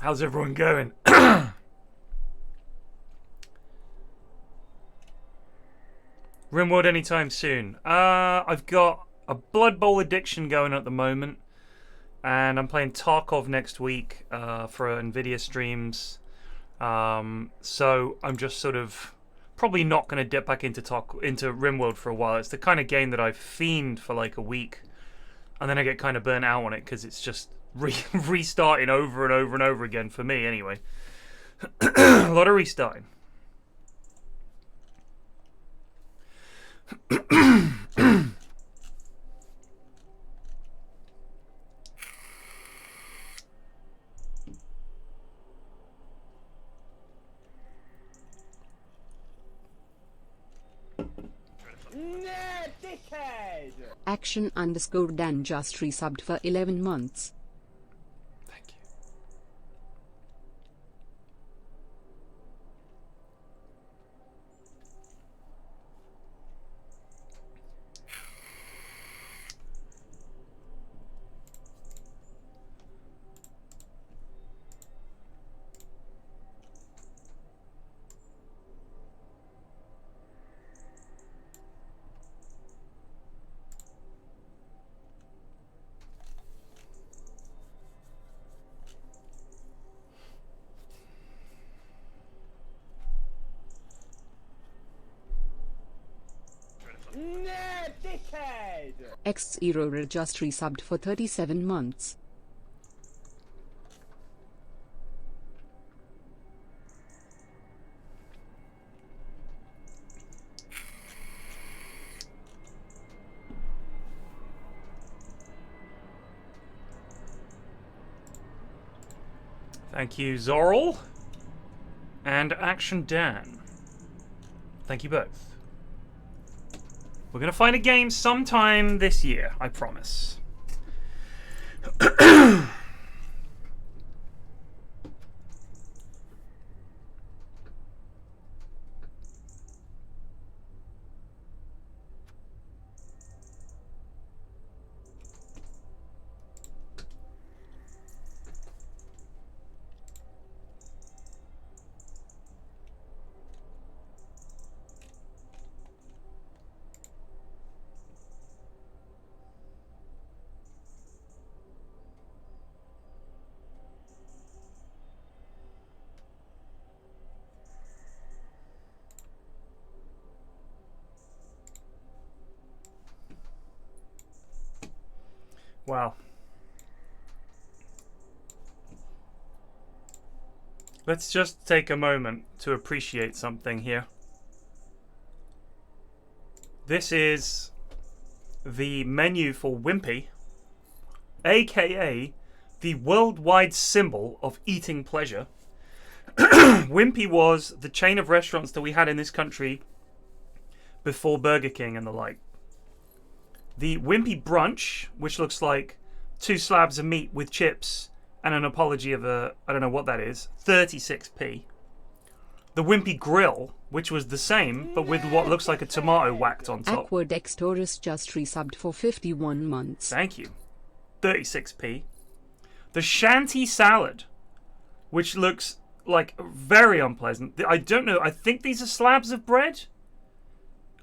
How's everyone going? Rimworld anytime soon. I've got a Blood Bowl addiction going at the moment, and I'm playing Tarkov next week for Nvidia streams. So I'm just sort of probably not going to dip back into Rimworld for a while. It's the kind of game that I've fiend for like a week, and then I get kind of burnt out on it because it's just restarting over and over and over again for me anyway. A lot of restarting. Action_Dan just resubbed for 11 months. Thank you. X0 just resubbed for 37 months. Thank you, Zorl. And Action Dan. Thank you both. We're going to find a game sometime this year, I promise. Wow. Let's just take a moment to appreciate something here. This is the menu for Wimpy, aka the worldwide symbol of eating pleasure. Wimpy was the chain of restaurants that we had in this country before Burger King and the like. The Wimpy Brunch, which looks like 2 slabs of meat with chips and an apology of I don't know what that is, 36p. The Wimpy Grill, which was the same, but with what looks like a tomato whacked on top. Aqua Dexterous just resubbed for 51 months. Thank you. 36p. The Shanty Salad, which looks like very unpleasant. I don't know, I think these are slabs of bread.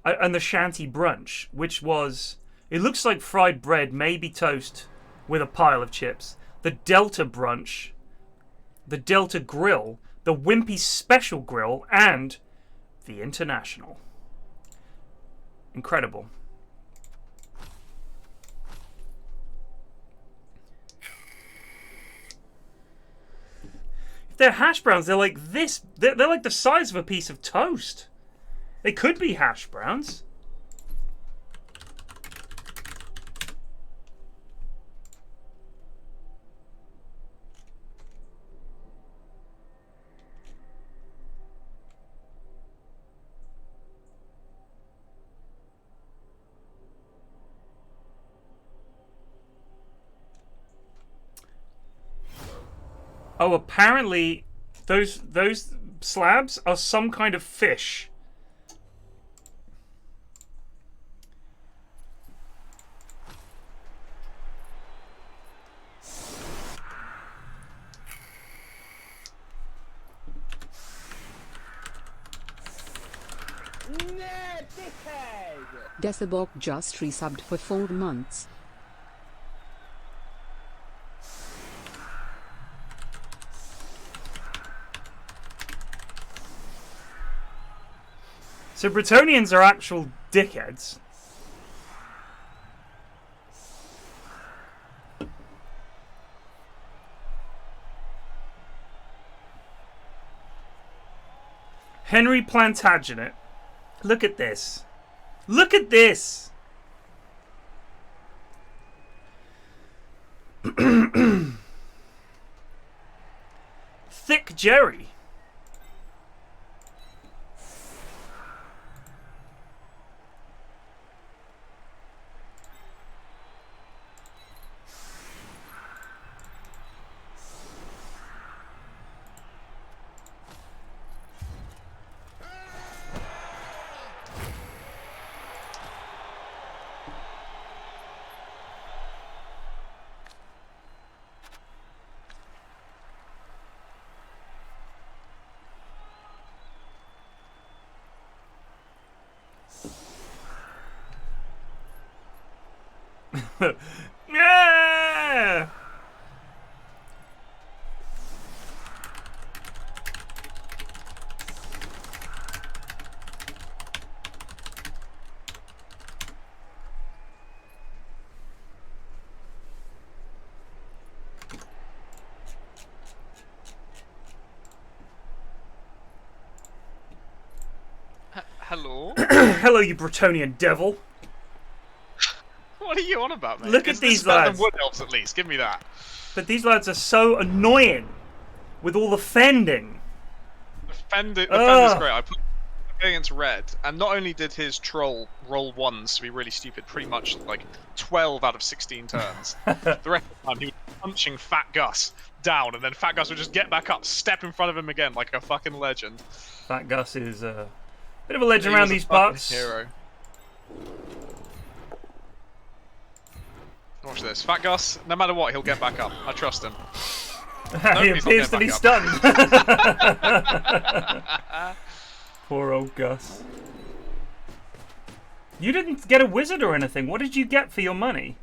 And the Shanty Brunch, which was... It looks like fried bread, maybe toast, with a pile of chips. The Delta Brunch, the Delta Grill, the Wimpy Special Grill, and the International. Incredible. If they're hash browns, they're like this. They're like the size of a piece of toast. They could be hash browns. Oh, apparently those slabs are some kind of fish. Decibok just resubbed for 4 months. So Bretonians are actual dickheads. Henry Plantagenet. Look at this. Look at this. Thick Jerry. Yeah! Hello? Hello, you Bretonian devil. What are you on about, mate? Look at these lads. Wood elves, at least. Give me that. But these lads are so annoying with all the fending. The fender's great. I put against red, and not only did his troll roll ones to be really stupid, pretty much like 12 out of 16 turns. The rest of the time, he was punching Fat Gus down, and then Fat Gus would just get back up, step in front of him again like a fucking legend. Fat Gus is a bit of a legend around these parts. Hero. Watch this. Fat Gus, no matter what, he'll get back up. I trust him. He appears to be stunned. Poor old Gus. You didn't get a wizard or anything. What did you get for your money?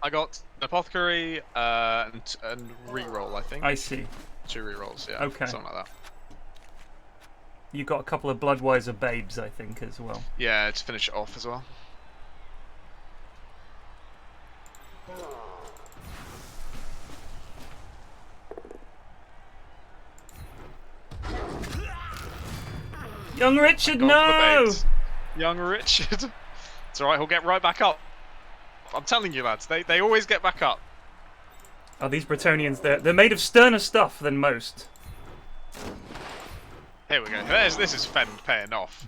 I got an apothecary and reroll, I think. I see. 2 rerolls, yeah. Okay. Something like that. You got a couple of Bloodwiser babes, I think, as well. Yeah, to finish it off as well. Young Richard, no! Young Richard. It's alright, he'll get right back up. I'm telling you, lads, they always get back up. Oh, these Bretonians, they're made of sterner stuff than most. Here we go. This is Fend paying off.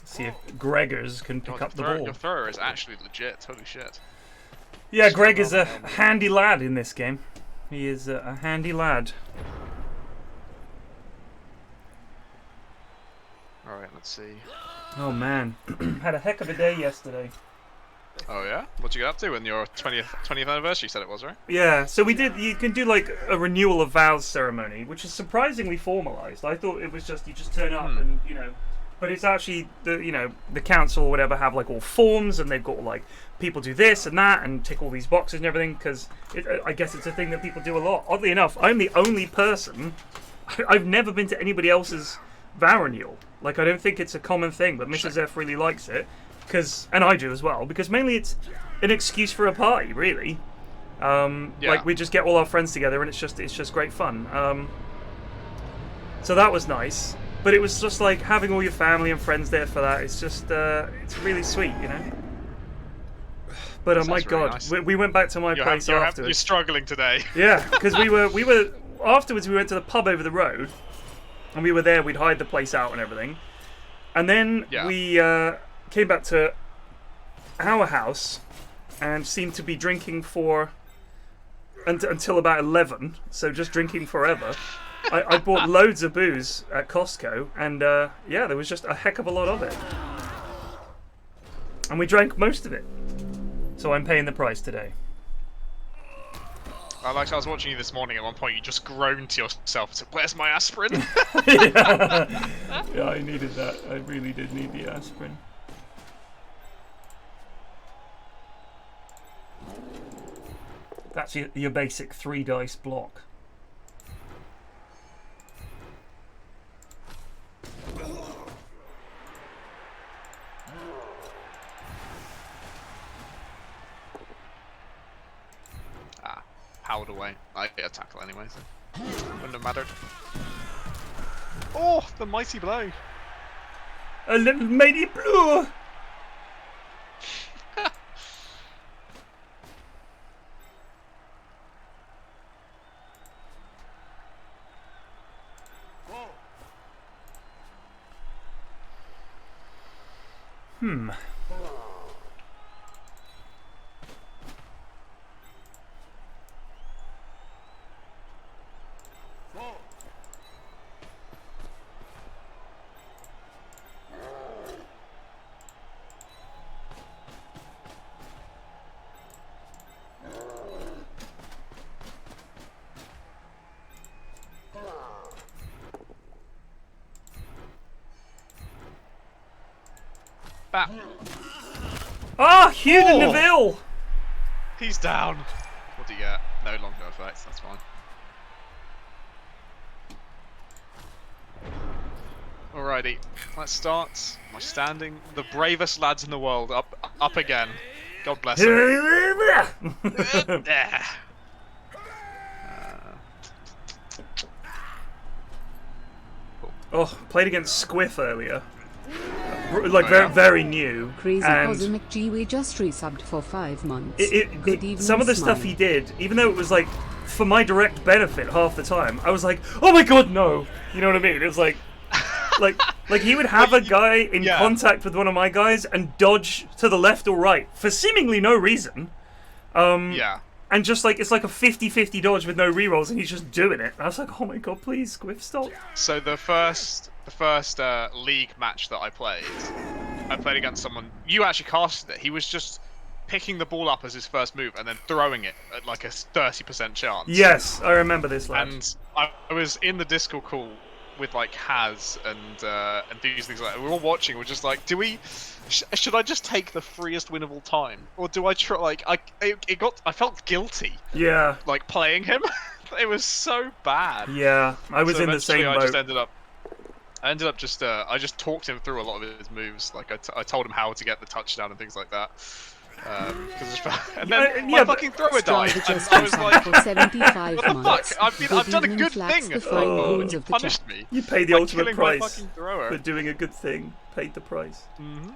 See if Gregors can pick up the ball. Your thrower is actually legit. Holy shit. Yeah, Greg is a handy lad in this game. He is a handy lad. Alright, let's see. Oh man, had a heck of a day yesterday. Oh yeah? What'd you get up to in your 20th anniversary, you said it was, right? Yeah, so we did, you can do like a renewal of vows ceremony, which is surprisingly formalized. I thought it was just, you just turn up and, you know, but it's actually, the council or whatever have like all forms and they've got like, people do this and that and tick all these boxes and everything, because I guess it's a thing that people do a lot. Oddly enough, I'm the only person, I've never been to anybody else's vow renewal. Like, I don't think it's a common thing, but Mrs. F really likes it, and I do as well, because mainly it's an excuse for a party, really. Like, we just get all our friends together and it's just great fun. So that was nice. But it was just like having all your family and friends there for that. It's just, it's really sweet, you know? But oh my Sounds really god, nice. we went back to my place You're afterwards. struggling today. Yeah, because we were afterwards we went to the pub over the road, and we were there. We'd hired the place out and everything, and then we came back to our house and seemed to be drinking for until about 11. So just drinking forever. I bought loads of booze at Costco, and yeah, there was just a heck of a lot of it, and we drank most of it. So I'm paying the price today. I was watching you this morning. At one point, you just groaned to yourself and said, "Where's my aspirin?" Yeah, I needed that. I really did need the aspirin. That's your basic 3-dice block. Powered away. I get a tackle anyway, so wouldn't have mattered. Oh, the mighty blow! A little mighty blow! Bat. Ah, Hugh de Neville! He's down. What do you get? No longer effects, that's fine. Alrighty, let's start. My standing. The bravest lads in the world up again. God bless them. Oh, played against Squiff earlier. Like very new. Crazy and Cosmic G just resubbed for 5 months. Good evening, some of the stuff he did, even though it was like for my direct benefit half the time, I was like, oh my god, no. You know what I mean? It was like he would have a guy in contact with one of my guys and dodge to the left or right for seemingly no reason. And just like, it's like a 50-50 dodge with no rerolls, and he's just doing it. And I was like, oh my god, please, Squiff, stop. So the first league match that I played against someone. You actually casted it. He was just picking the ball up as his first move and then throwing it at like a 30% chance. Yes, I remember this lad. And I was in the Discord call with like Haz and these things like that. We were all watching. We're just like, should I just take the freest win of all time, or do I try? Like, I felt guilty. Yeah. Like playing him, it was so bad. Yeah, I was in the same boat. I ended up just I just talked him through a lot of his moves. Like I told him how to get the touchdown and things like that. And then my fucking thrower died. And I was like, for 75 what the months. fuck? I've done a good thing. You punished me. You paid the by ultimate killing my price fucking thrower. for doing a good thing. Paid the price. Mm-hmm.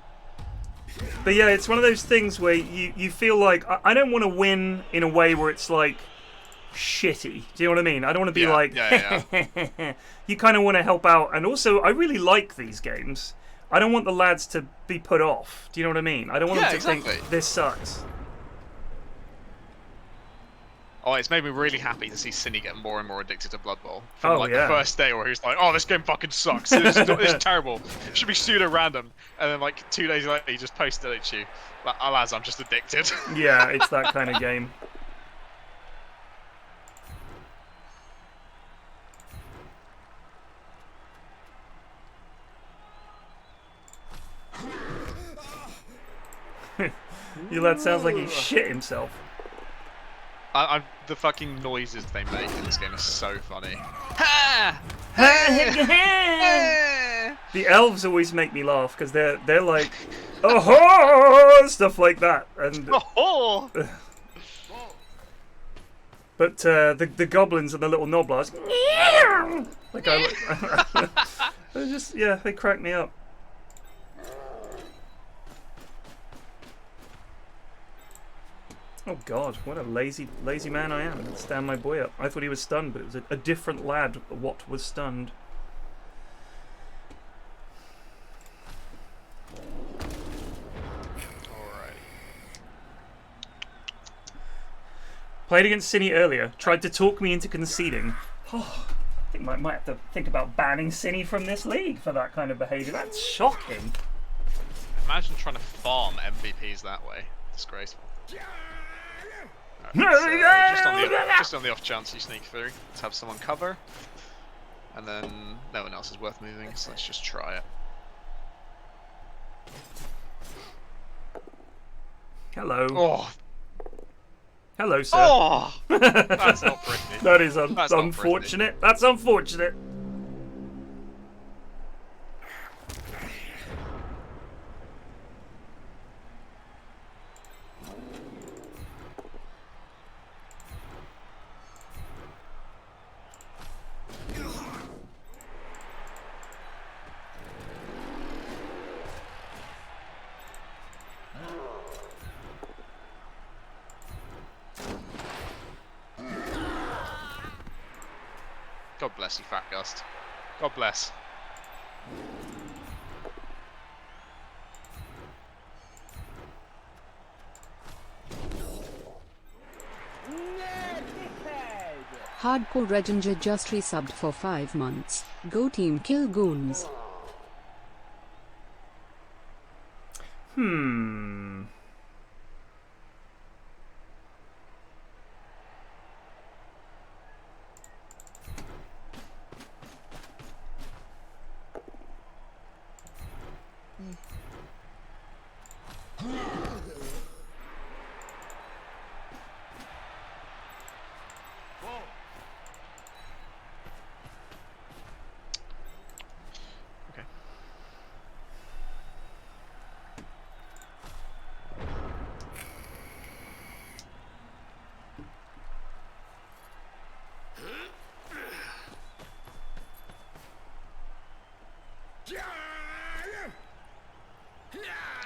But yeah, it's one of those things where you feel like, I don't want to win in a way where it's like shitty. Do you know what I mean? I don't want to be like, you kind of want to help out. And also, I really like these games. I don't want the lads to be put off. Do you know what I mean? I don't want them to think this sucks. Oh, it's made me really happy to see Cinny get more and more addicted to Blood Bowl. From the first day where he was like, oh, this game fucking sucks. This is terrible. It should be pseudo-random. And then like 2 days later, he just posted it to you. Like, alas, I'm just addicted. Yeah, it's that kind of game. Your lad sounds like he shit himself. The fucking noises they make in this game are so funny. The elves always make me laugh because they're like, oh, stuff like that, and but the goblins and the little noblars, like they just they crack me up. Oh god, what a lazy man I am. Stand my boy up. I thought he was stunned, but it was a different lad what was stunned. Alrighty. Played against Cine earlier. Tried to talk me into conceding. Oh, I think I might have to think about banning Cine from this league for that kind of behaviour. That's shocking. Imagine trying to farm MVPs that way. Disgraceful. Just on the off chance you sneak through, let's have someone cover, and then no one else is worth moving, so let's just try it. Hello. Oh, Hello, sir. oh, that's not pretty. That is That's not unfortunate. That's unfortunate. God bless you, Fat Gust. God bless. Hardcore Reginger just resubbed for 5 months. Go team, kill goons. Okay.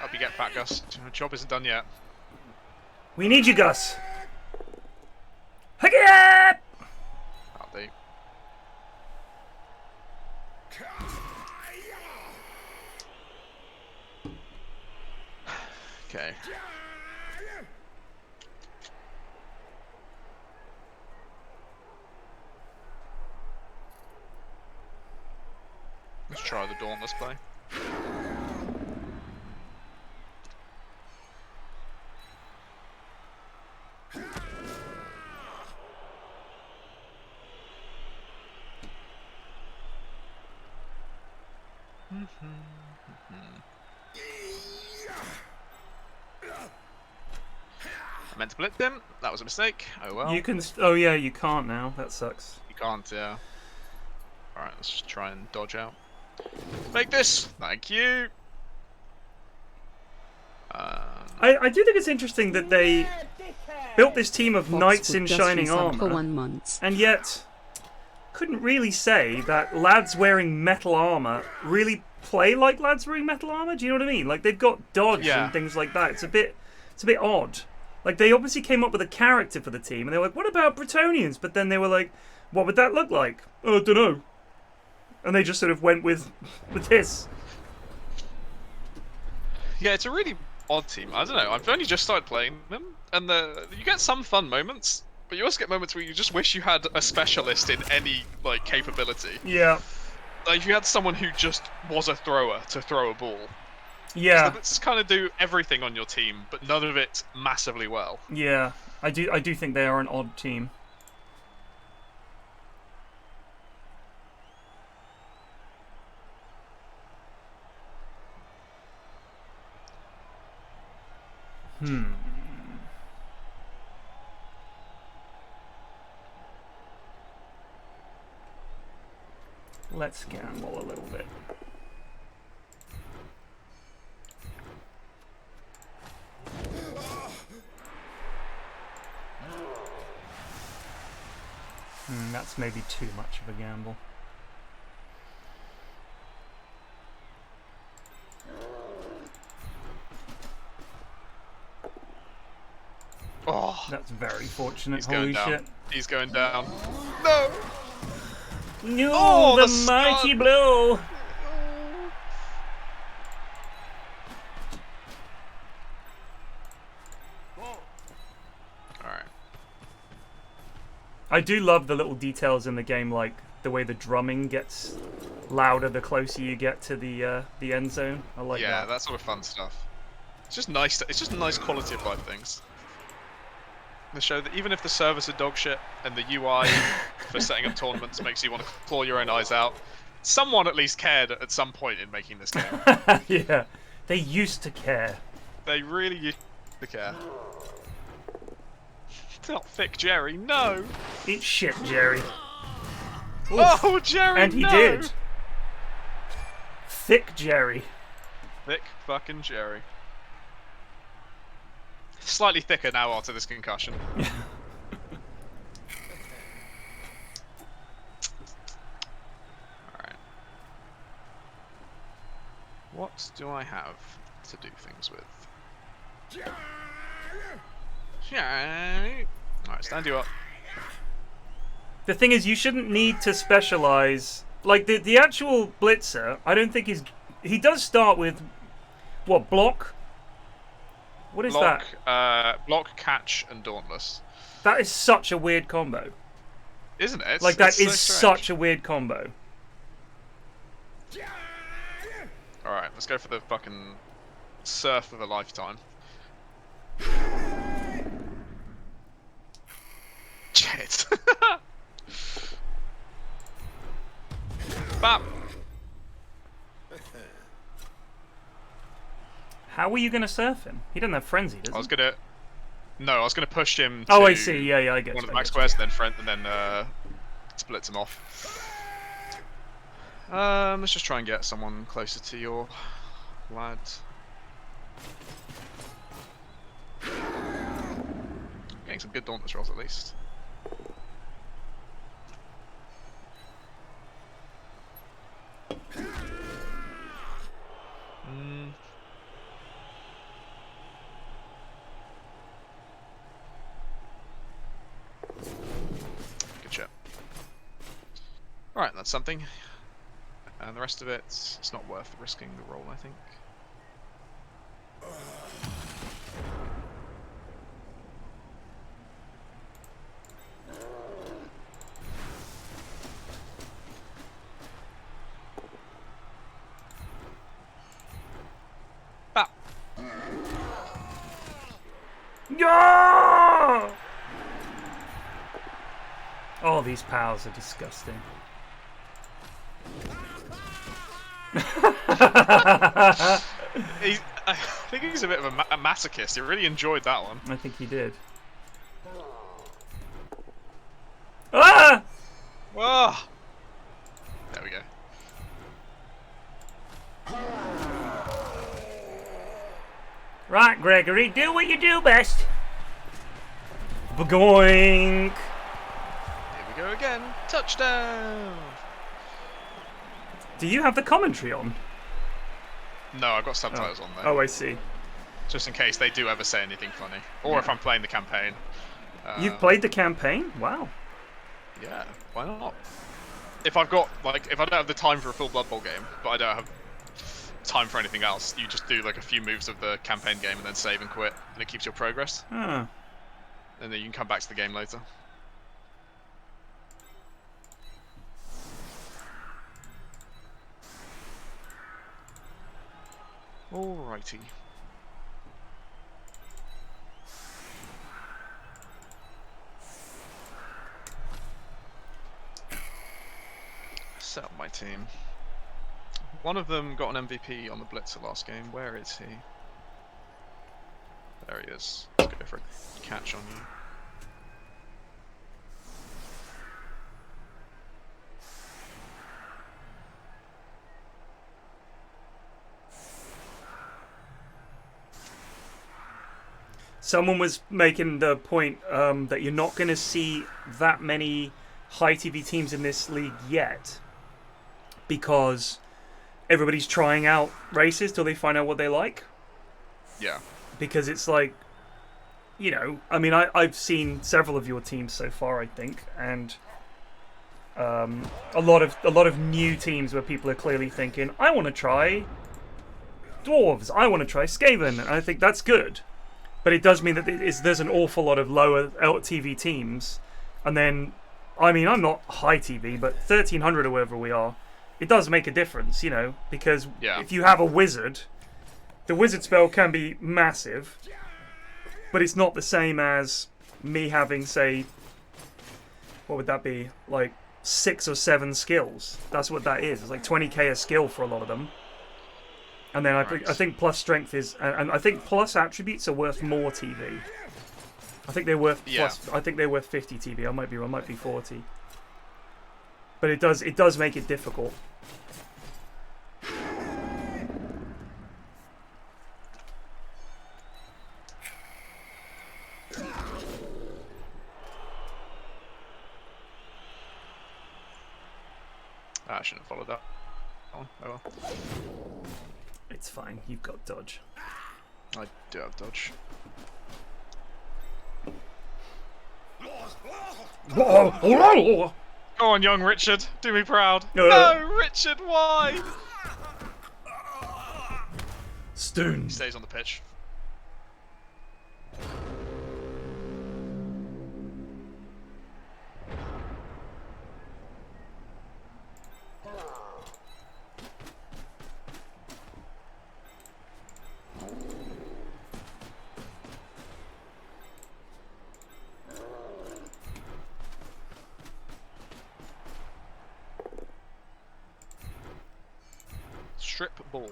Hope you get Fat Gus. The job isn't done yet. We need you, Gus. Hook it up! That'll do. Okay. Let's try the Dauntless play. I meant to blitz him. That was a mistake. Oh well. You can. Oh yeah, you can't now. That sucks. You can't, yeah. Alright, let's just try and dodge out. Make this! Thank you! I do think it's interesting that they built this team of knights in just shining resubbed for armor, 1 month. and yet couldn't really say that lads wearing metal armor really play like lads wearing metal armor. Do you know what I mean? Like they've got dodge Yeah. and things like that. It's a bit odd. Like they obviously came up with a character for the team, and they were like, "What about Bretonians?" But then they were like, "What would that look like?" Oh, I don't know. And they just sort of went with this. Yeah, it's a really odd team. I don't know. I've only just started playing them, and you get some fun moments, but you also get moments where you just wish you had a specialist in any like capability. Yeah. Like if you had someone who just was a thrower to throw a ball. Yeah. Let's kind of do everything on your team, but none of it massively well. Yeah. I do think they are an odd team. Let's gamble a little bit. That's maybe too much of a gamble. Oh, That's very fortunate. he's going Holy down. shit. He's going down. No! No, Oh, the the mighty stun. blow. Alright. I do love the little details in the game, like the way the drumming gets louder the closer you get to the end zone. I like that. Yeah, that sort of fun stuff. It's just nice. It's just nice quality of life things. The show that even if the servers are dog shit and the UI for setting up tournaments makes you want to claw your own eyes out, someone at least cared at some point in making this game. Yeah, they used to care. They really used to care. Not thick Jerry, no! Eat shit, Jerry. Oof. Oh, Jerry, And he no! did. Thick Jerry. Thick fucking Jerry. Slightly thicker now after this concussion. Alright. What do I have to do things with? Alright, stand you up. The thing is, you shouldn't need to specialize. Like the actual blitzer, I don't think he does start with what, block? What is Block, that? Block, catch, and dauntless. That is such a weird combo. Isn't it? Like that it's is so such a weird combo. Alright, let's go for the fucking surf of a lifetime. Shit. Bam! How were you gonna surf him? He doesn't have frenzy, does he? I was gonna push him Oh, to I see. Yeah, I get one you, of the I max get you. squares and then splits him off. Let's just try and get someone closer to your lad. Getting some good dauntless rolls at least. Good shit. Alright, that's something. And the rest of it's not worth risking the roll, I think. Bap! Yeah! Oh, these pals are disgusting. I think he's a bit of a masochist. He really enjoyed that one. I think he did. Ah! Oh! There we go. Right, Gregory, do what you do best. Bagoink! Here we go again. Touchdown! Do you have the commentary on? No, I've got subtitles on there. Oh, I see. Just in case they do ever say anything funny. Or if I'm playing the campaign. You've played the campaign? Wow. Yeah, why not? If I've got, like, if I don't have the time for a full Blood Bowl game, but I don't have time for anything else, you just do, like, a few moves of the campaign game and then save and quit, and it keeps your progress. Huh. And then you can come back to the game later. Alrighty. Set up my team. One of them got an MVP on the Blitzer last game. Where is he? There he is. Let's go for a catch on you. Someone was making the point that you're not going to see that many high TV teams in this league yet because everybody's trying out races till they find out what they like. Yeah. Because it's like, you know, I mean, I've seen several of your teams so far, I think, and a lot of new teams where people are clearly thinking, I want to try dwarves, I want to try Skaven, and I think that's good. But it does mean that there's an awful lot of lower LTV teams, and then, I mean, I'm not high TV, but 1300 or wherever we are, it does make a difference, you know, because if you have a wizard, the wizard spell can be massive, but it's not the same as me having, say, what would that be, like 6 or 7 skills. That's what that is. It's like 20k a skill for a lot of them. And then I think plus strength is, and I think plus attributes are worth more TV. I think they're worth plus. I think they're worth 50 TV. I might be wrong. Might be 40. But it does make it difficult. I shouldn't have followed that. Oh well. It's fine. You've got dodge. I do have dodge. Go on, young Richard. Do me proud. No, Richard, why? Stoon. He stays on the pitch. Strip ball.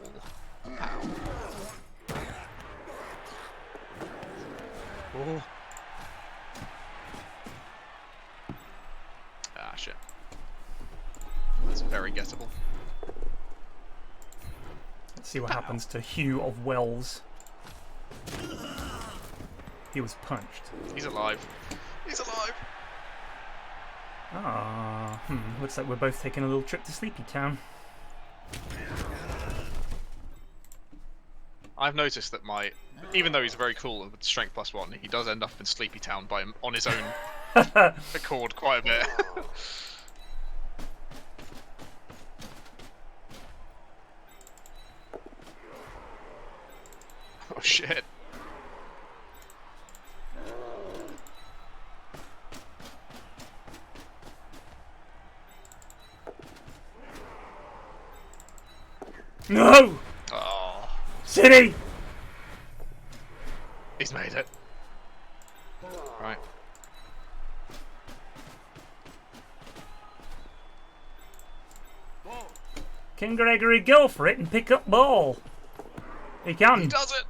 Oh. Ah, shit. That's very gettable. Let's see what happens to Hugh of Wells. He was punched. He's alive. He's alive. Ah, looks like we're both taking a little trip to Sleepy Town. I've noticed that even though he's very cool with strength +1, he does end up in Sleepy Town on his own accord quite a bit. Oh shit. No! Oh. City! He's made it. Right. King Gregory, go for it and pick up ball. He can. He does it.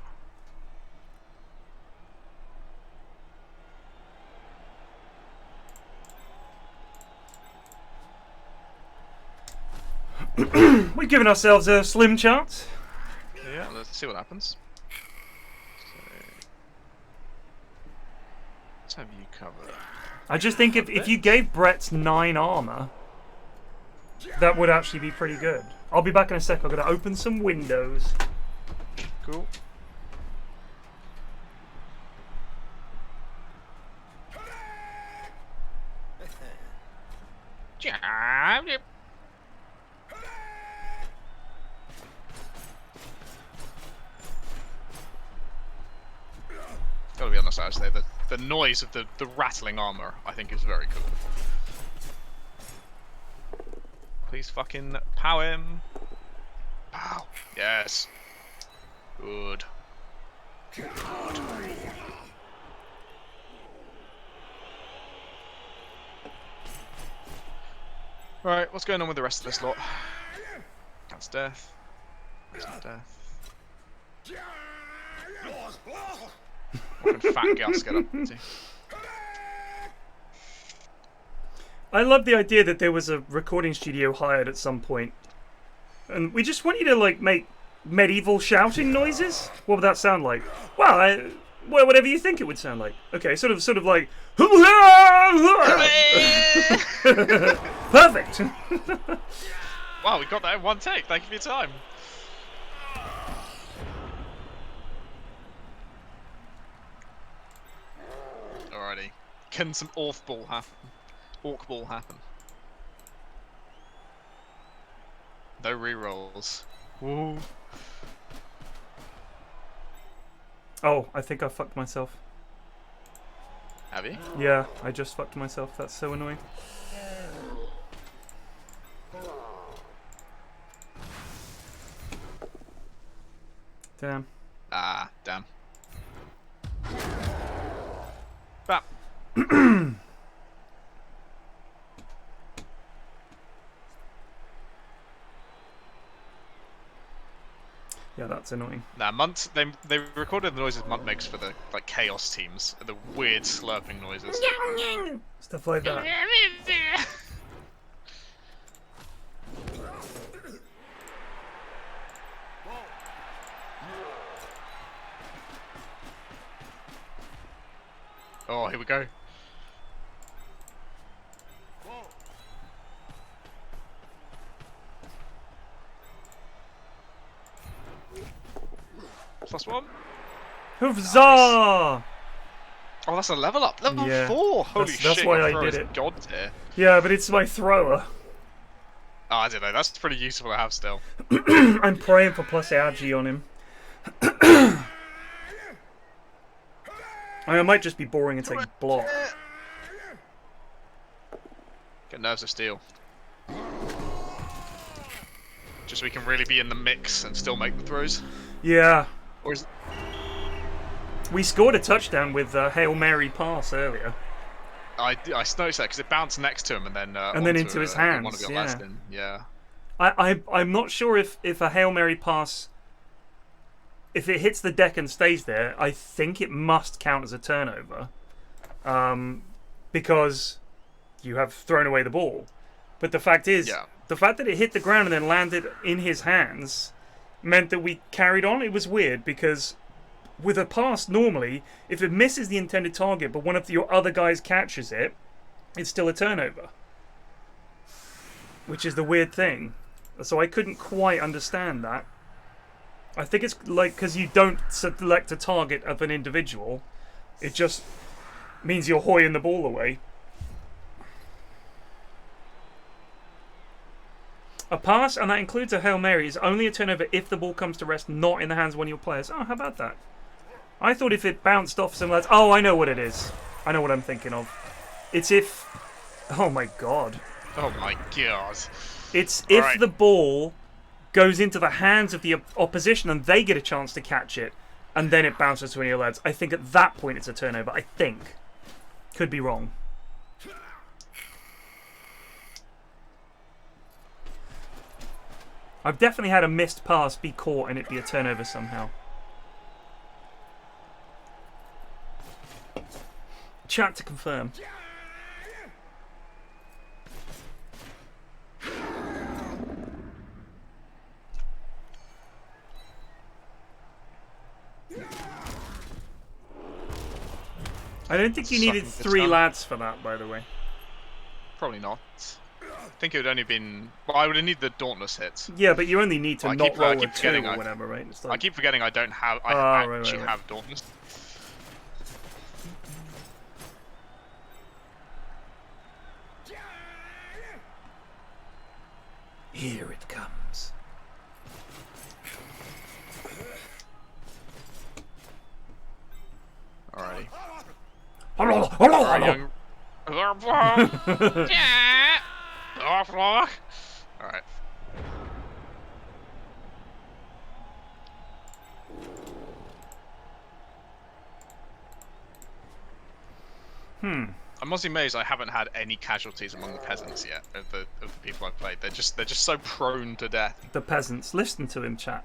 We've given ourselves a slim chance. Yeah, let's see what happens. So, let's have you cover. I just think if you gave Brett's 9 armor, that would actually be pretty good. I'll be back in a sec. I've got to open some windows. Cool. Gotta be honest, actually, the noise of the rattling armor, I think, is very cool. Please fucking pow him. Pow. Yes. Good. Good. Right, what's going on with the rest of this lot? That's death. That's not death. What can Fat Gus get up to? I love the idea that there was a recording studio hired at some point, and we just want you to like make medieval shouting noises. What would that sound like? Well, whatever you think it would sound like. Okay, sort of like. Perfect. Wow, we got that in one take. Thank you for your time. can some orc ball happen? Orc ball happen? No rerolls. Woo. Oh, I think I fucked myself. Have you? Yeah, I just fucked myself. That's so annoying. Damn. Ah, damn. Bap. Yeah, that's annoying. Nah, Munt, they recorded the noises Munt makes for the like chaos teams, the weird slurping noises. Stuff like that. Oh, here we go. Plus one. Huzzah! Oh, that's a level up. Level Yeah, 4. Holy that's shit! why your I throw did is it. God tier. Yeah, but it's my thrower. Oh, I don't know. That's pretty useful to have still. I'm praying for plus agi on him. I might just be boring and take block. Get nerves of steel. Just so we can really be in the mix and still make the throws. Yeah. Or is We scored a touchdown with Hail Mary pass earlier. I noticed that because it bounced next to him and then into his hands. One of your last in. Yeah. I'm not sure if a Hail Mary pass, if it hits the deck and stays there, I think it must count as a turnover, because you have thrown away the ball. But the fact is, the fact that it hit the ground and then landed in his hands meant that we carried on. It was weird because with a pass, normally, if it misses the intended target but one of your other guys catches it, it's still a turnover. Which is the weird thing. So I couldn't quite understand that. I think it's like because you don't select a target of an individual, it just means you're hoying the ball away. A pass, and that includes a Hail Mary, is only a turnover if the ball comes to rest not in the hands of one of your players. Oh, how about that? I thought if it bounced off some lads... Oh, I know what it is. I know what I'm thinking of. It's if... Oh my god. Oh my god. It's if the ball goes into the hands of the opposition and they get a chance to catch it, and then it bounces to one of your lads. I think at that point it's a turnover. I think. Could be wrong. I've definitely had a missed pass be caught and it be a turnover somehow. Chat to confirm. I don't think you needed 3 lads for that, by the way. Probably not. I think it would only been... Well, I would have needed the Dauntless hits. Yeah, but you only need to not roll a 2 or whatever, right? It's like... I keep forgetting I don't have... I actually have Dauntless. Here it comes. Alrighty. Alright. Alright. I'm honestly amazed I haven't had any casualties among the peasants yet of the people I've played. They're just so prone to death. The peasants, listen to him, chat.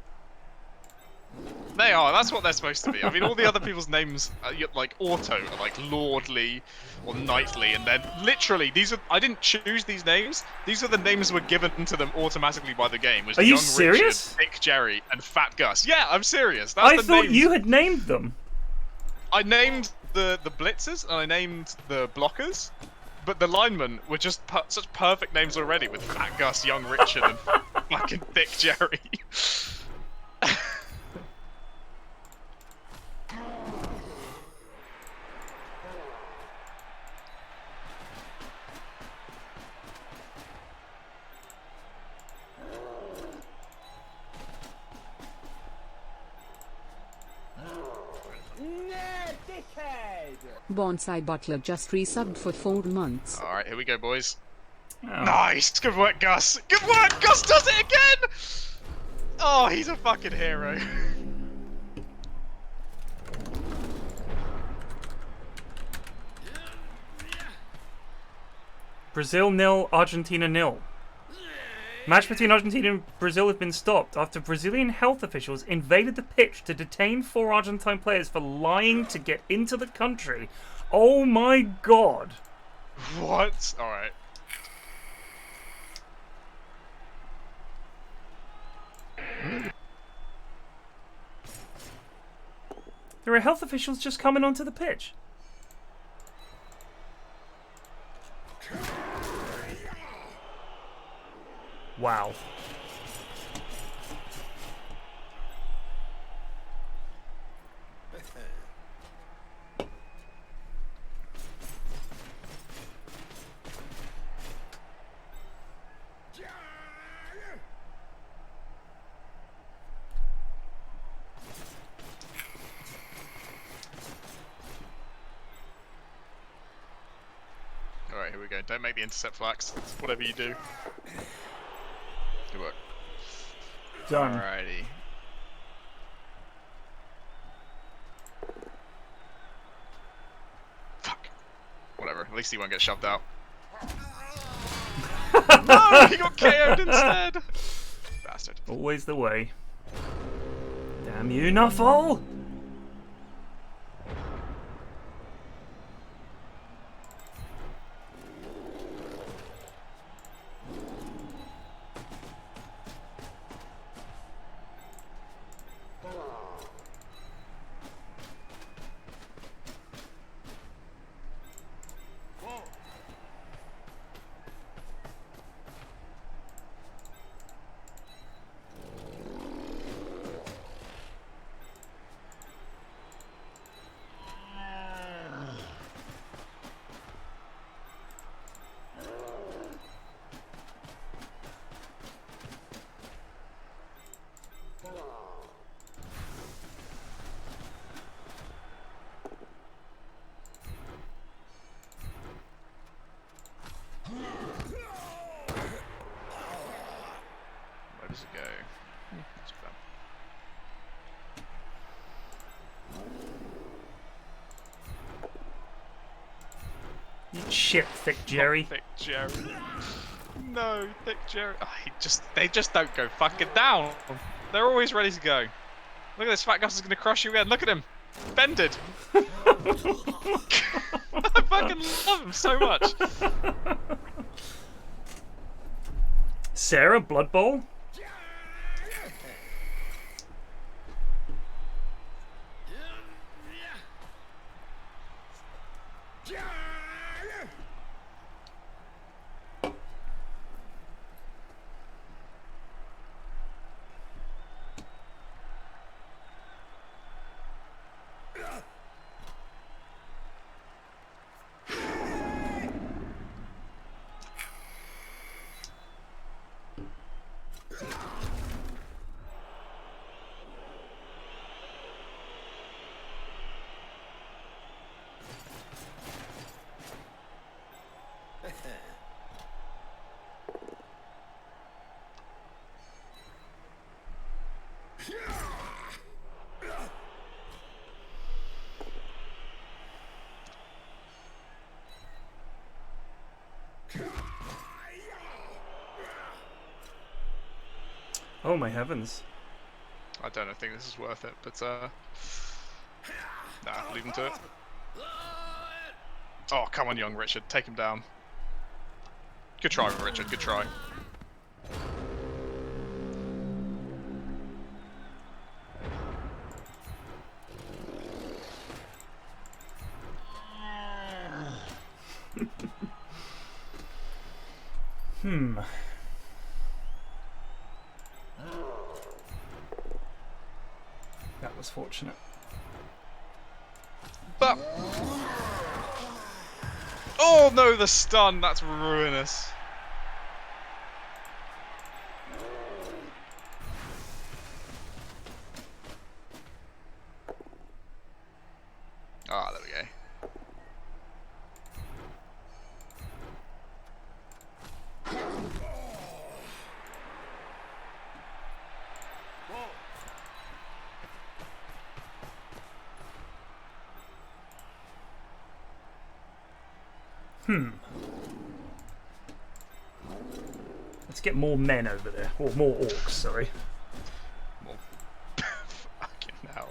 They are. That's what they're supposed to be. I mean, all the other people's names, like auto, are like lordly or knightly, and then literally these are. I didn't choose these names. These are the names were given to them automatically by the game. Was are you Young serious? Richard, Thick Jerry, and Fat Gus. Yeah, I'm serious. I thought you had named them. I named the blitzers and I named the blockers, but the linemen were just such perfect names already with Fat Gus, Young Richard, and fucking Thick Jerry. Bonsai Butler just resubbed for 4 months. Alright, here we go, boys. Oh. Nice! Good work, Gus! Good work! Gus does it again! Oh, he's a fucking hero. Brazil 0, Argentina 0. Match between Argentina and Brazil has been stopped after Brazilian health officials invaded the pitch to detain 4 Argentine players for lying to get into the country. Oh my god. What? Alright. There are health officials just coming onto the pitch. Wow. Alright, here we go. Don't make the intercept flax. Whatever you do. Good work. Done. Alrighty. Fuck. Whatever. At least he won't get shoved out. No! He got KO'd instead! Bastard. Always the way. Damn you, Nuffle! Where does it go? That's bad. You shit, thick Jerry. Thick Jerry. No, Thick Jerry. Oh, they just don't go fucking down. They're always ready to go. Look at this, Fat Gus is gonna crush you again. Look at him. Bended. I fucking love him so much. Sarah, Blood Bowl? Oh my heavens. I don't think this is worth it, but nah, leave him to it. Oh, come on, young Richard, take him down. Good try, Richard, good try. That was fortunate. But... oh no, the stun, that's ruinous. Ah, there we go. Let's get more men over there. Or more orcs, sorry. Well, fucking hell.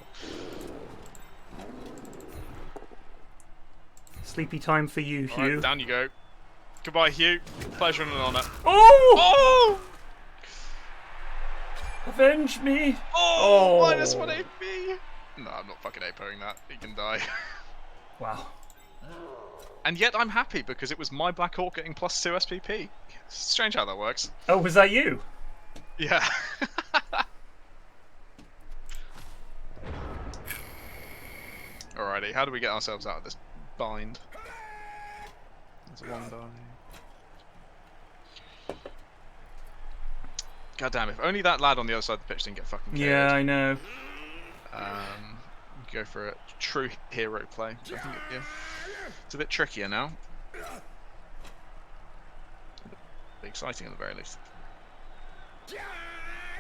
Sleepy time for you, All right, Hugh. down you go. Goodbye, Hugh. Pleasure and an honour. Oh! Oh! Avenge me! Oh! Minus 1 AP! No, I'm not fucking APOing that. He can die. Wow. And yet I'm happy because it was my Black Orc getting plus 2 SPP. Strange how that works. Oh, was that you? Yeah. Alrighty, how do we get ourselves out of this bind? There's one die. God damn, if only that lad on the other side of the pitch didn't get fucking killed. Yeah, I know. Go for a true hero play. I think it's a bit trickier now. Be exciting at the very least.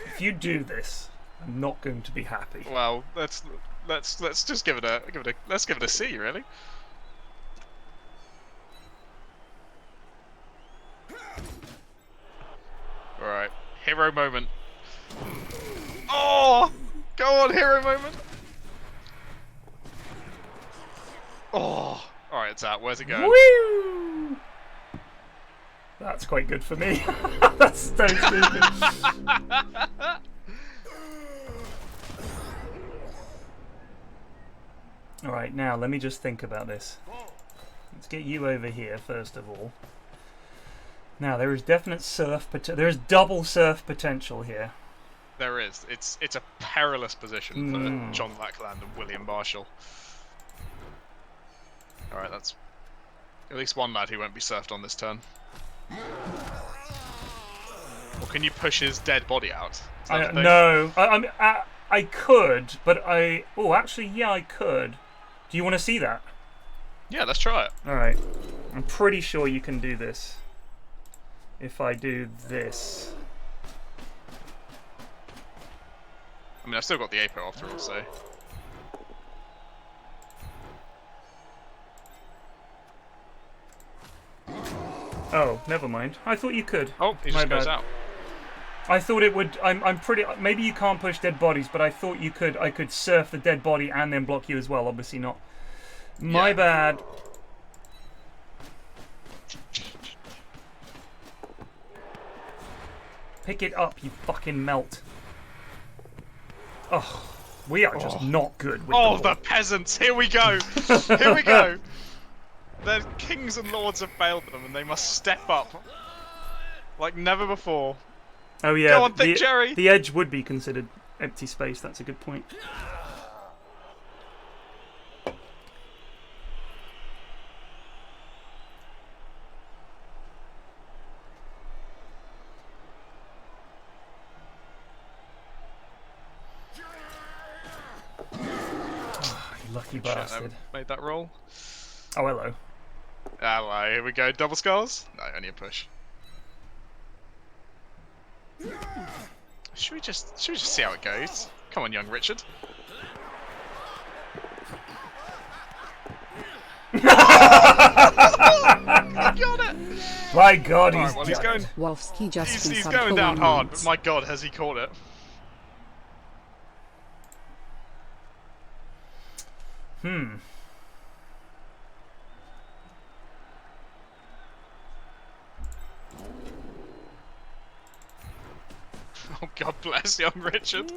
If you do this, I'm not going to be happy. Well, let's just give it a let's give it a C, really. All right, hero moment. Oh, go on, hero moment. Oh, all right, it's out. Where's it going? Woo! That's quite good for me. That's so stupid. Alright, now let me just think about this. Let's get you over here first of all. Now there is definite surf potential. There is double surf potential here. There is. It's a perilous position for John Lackland and William Marshall. All right, that's at least one lad who won't be surfed on this turn. Or can you push his dead body out? Is that a thing? No, I could, but oh, actually, yeah, I could. Do you want to see that? Yeah, let's try it. All right, I'm pretty sure you can do this. If I do this. I mean, I've still got the APO after all, so. Oh, never mind. I thought you could. Oh, he just goes out. I thought it would. I'm pretty. Maybe you can't push dead bodies, but I thought you could. I could surf the dead body and then block you as well. Obviously not. My bad. Pick it up, you fucking melt. Oh, we are just not good with the peasants! Here we go! Here we go! The kings and lords have failed them, and they must step up like never before. Oh yeah, Go on, Thick Jerry! The edge would be considered empty space. That's a good point. Lucky bastard. Made that roll. Oh, hello. Ah, well, here we go. Double skulls? No, only a push. Should we just see how it goes? Come on, young Richard. Got it! My God, Right, well, he's going. Wolfsky just He's resubbed going for down 1 hard, month. but my God, has he caught it? Oh, God bless young Richard.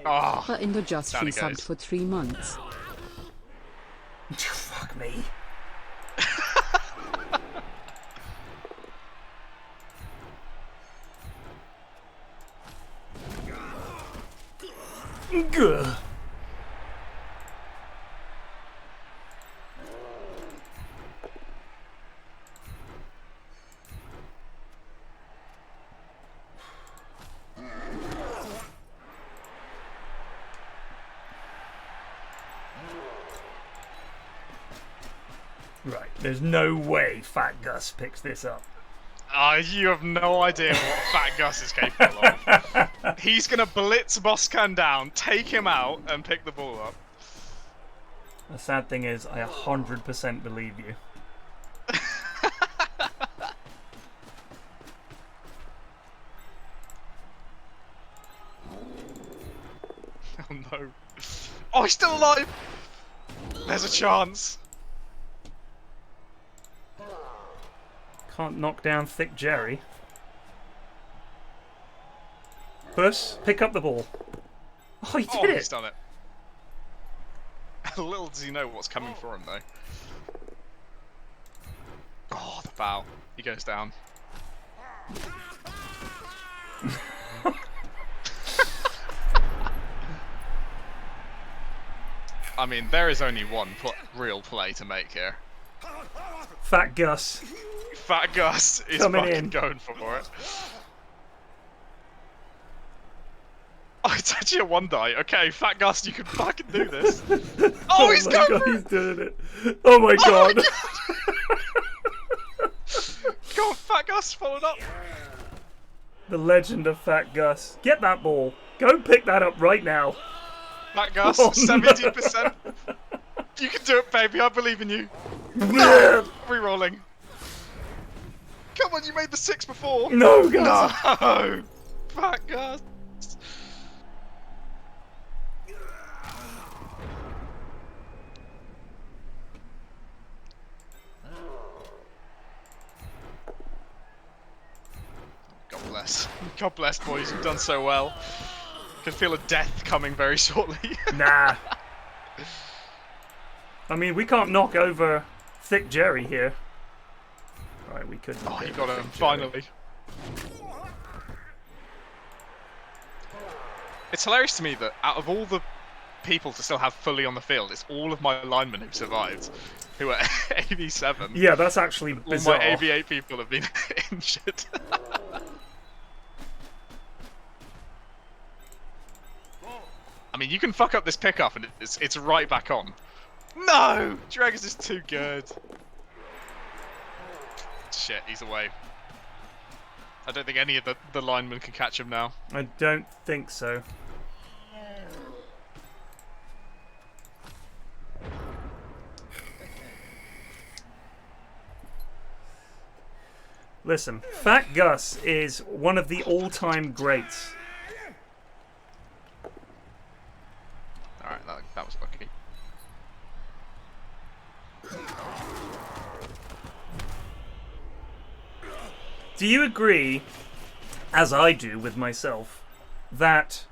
Oh, Her Indo just down he resubbed goes. for 3 months. Fuck me. Gah. Right, there's no way Fat Gus picks this up. You have no idea what Fat Gus is capable of. He's gonna blitz Boscan down, take him out, and pick the ball up. The sad thing is, I 100% believe you. no. Oh, he's still alive! There's a chance. Can't knock down Thick Jerry. Puss, pick up the ball. Oh, he did it! He's done it. Little does he know what's coming for him, though. Oh, the foul. He goes down. I mean, there is only one real play to make here. Fat Gus. Fat Gus is fucking going for it. Oh, it's actually a one die. Okay, Fat Gus, you can fucking do this. Oh, he's going for it! He's doing it. Oh my god. Go on, Fat Gus, followed up. The legend of Fat Gus. Get that ball. Go pick that up right now. Fat Gus, 70%. No. You can do it, baby. I believe in you. No. Rerolling. Come on, you made the 6 before. No, Gus. No. Fat Gus. God bless. God bless, boys. You've done so well. Can feel a death coming very shortly. Nah. I mean, we can't knock over Thick Jerry here. Right, we could. Oh, you got him, finally. It's hilarious to me that out of all the people to still have fully on the field, it's all of my linemen who've survived, who are AV7. Yeah, that's actually bizarre. All my AV8 people have been injured. I mean, you can fuck up this pickup and it's right back on. No! Dragons is too good. Shit, he's away. I don't think any of the linemen can catch him now. I don't think so. Listen, Fat Gus is one of the all-time greats. Alright, that was lucky. Do you agree, as I do with myself, that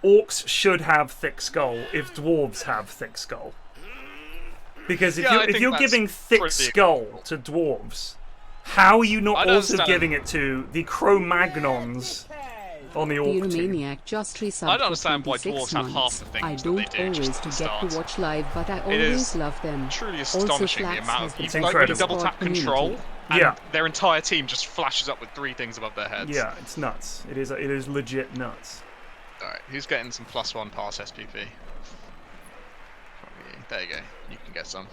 orcs should have thick skull if dwarves have thick skull? Because if you're giving thick skull to dwarves, how are you not also giving it to the Cro-Magnons on the orc the team? Maniac just resubbed I don't understand for why 26 dwarves have half months. the things I that don't they do always just to at the get start. to watch live, but I It always is love them. Truly Also, astonishing the PFlax amount has of the you It's like when you incredible. double tap community. control and Yeah. their entire team just flashes up with 3 things above their heads. Yeah, it's nuts. It is legit nuts. Alright, who's getting some +1 pass SPP? There you go. You can get some.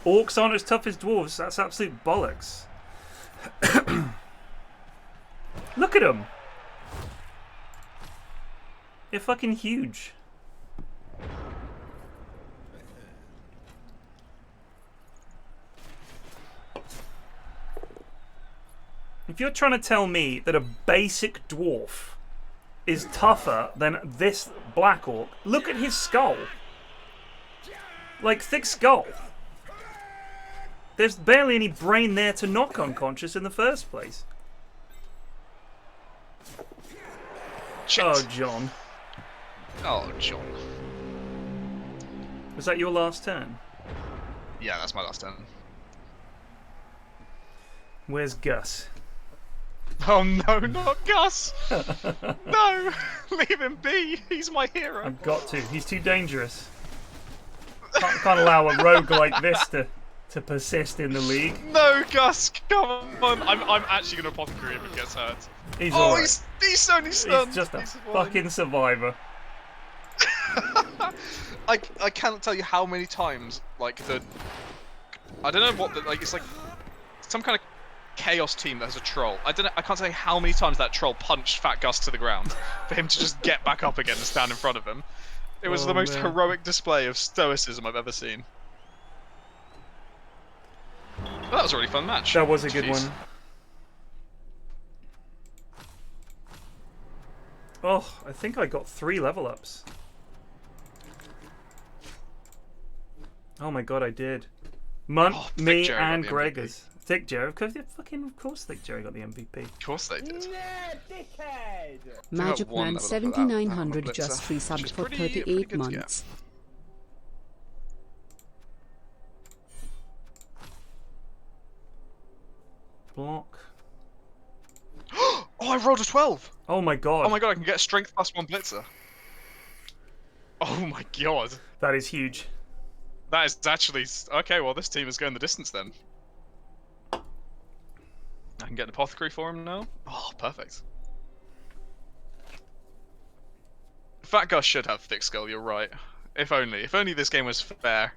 Orcs aren't as tough as dwarves. That's absolute bollocks. Look at them. They're fucking huge. If you're trying to tell me that a basic dwarf is tougher than this black orc, look at his skull. Like, thick skull. There's barely any brain there to knock unconscious in the first place. Shit. Oh, John. Oh, John. Was that your last turn? Yeah, that's my last turn. Where's Gus? Oh no, not Gus! No! Leave him be! He's my hero! I've got to. He's too dangerous. Can't allow a rogue like this to persist in the league. No, Gus! Come on! I'm actually going to apothecary him if he gets hurt. He's oh, alright. he's only stunned! He's just a He's fine. fucking survivor. I can't tell you how many times, like, I don't know what the, like, it's like some kind of chaos team that has a troll. I can't tell you how many times that troll punched Fat Gus to the ground for him to just get back up again and stand in front of him. It was the most heroic display of stoicism I've ever seen. Well, that was a really fun match. That was a good one. Oh, I think I got 3 level ups. Oh my god, I did. Me Jerry and got the Gregors. Thick Jerry. Of course, Thick Jerry got the MVP. Of course they did. Magic one Man level up for that on the 7900 Blitzer, just which resubbed is for pretty 38 good to get. months. Block. Oh, I rolled a 12! Oh my god. Oh my god, I can get a strength +1 blitzer. Oh my god. That is huge. That is actually... Okay, well, this team is going the distance then. I can get an apothecary for him now. Oh, perfect. Fat Gus should have thick skull, you're right. If only. If only this game was fair.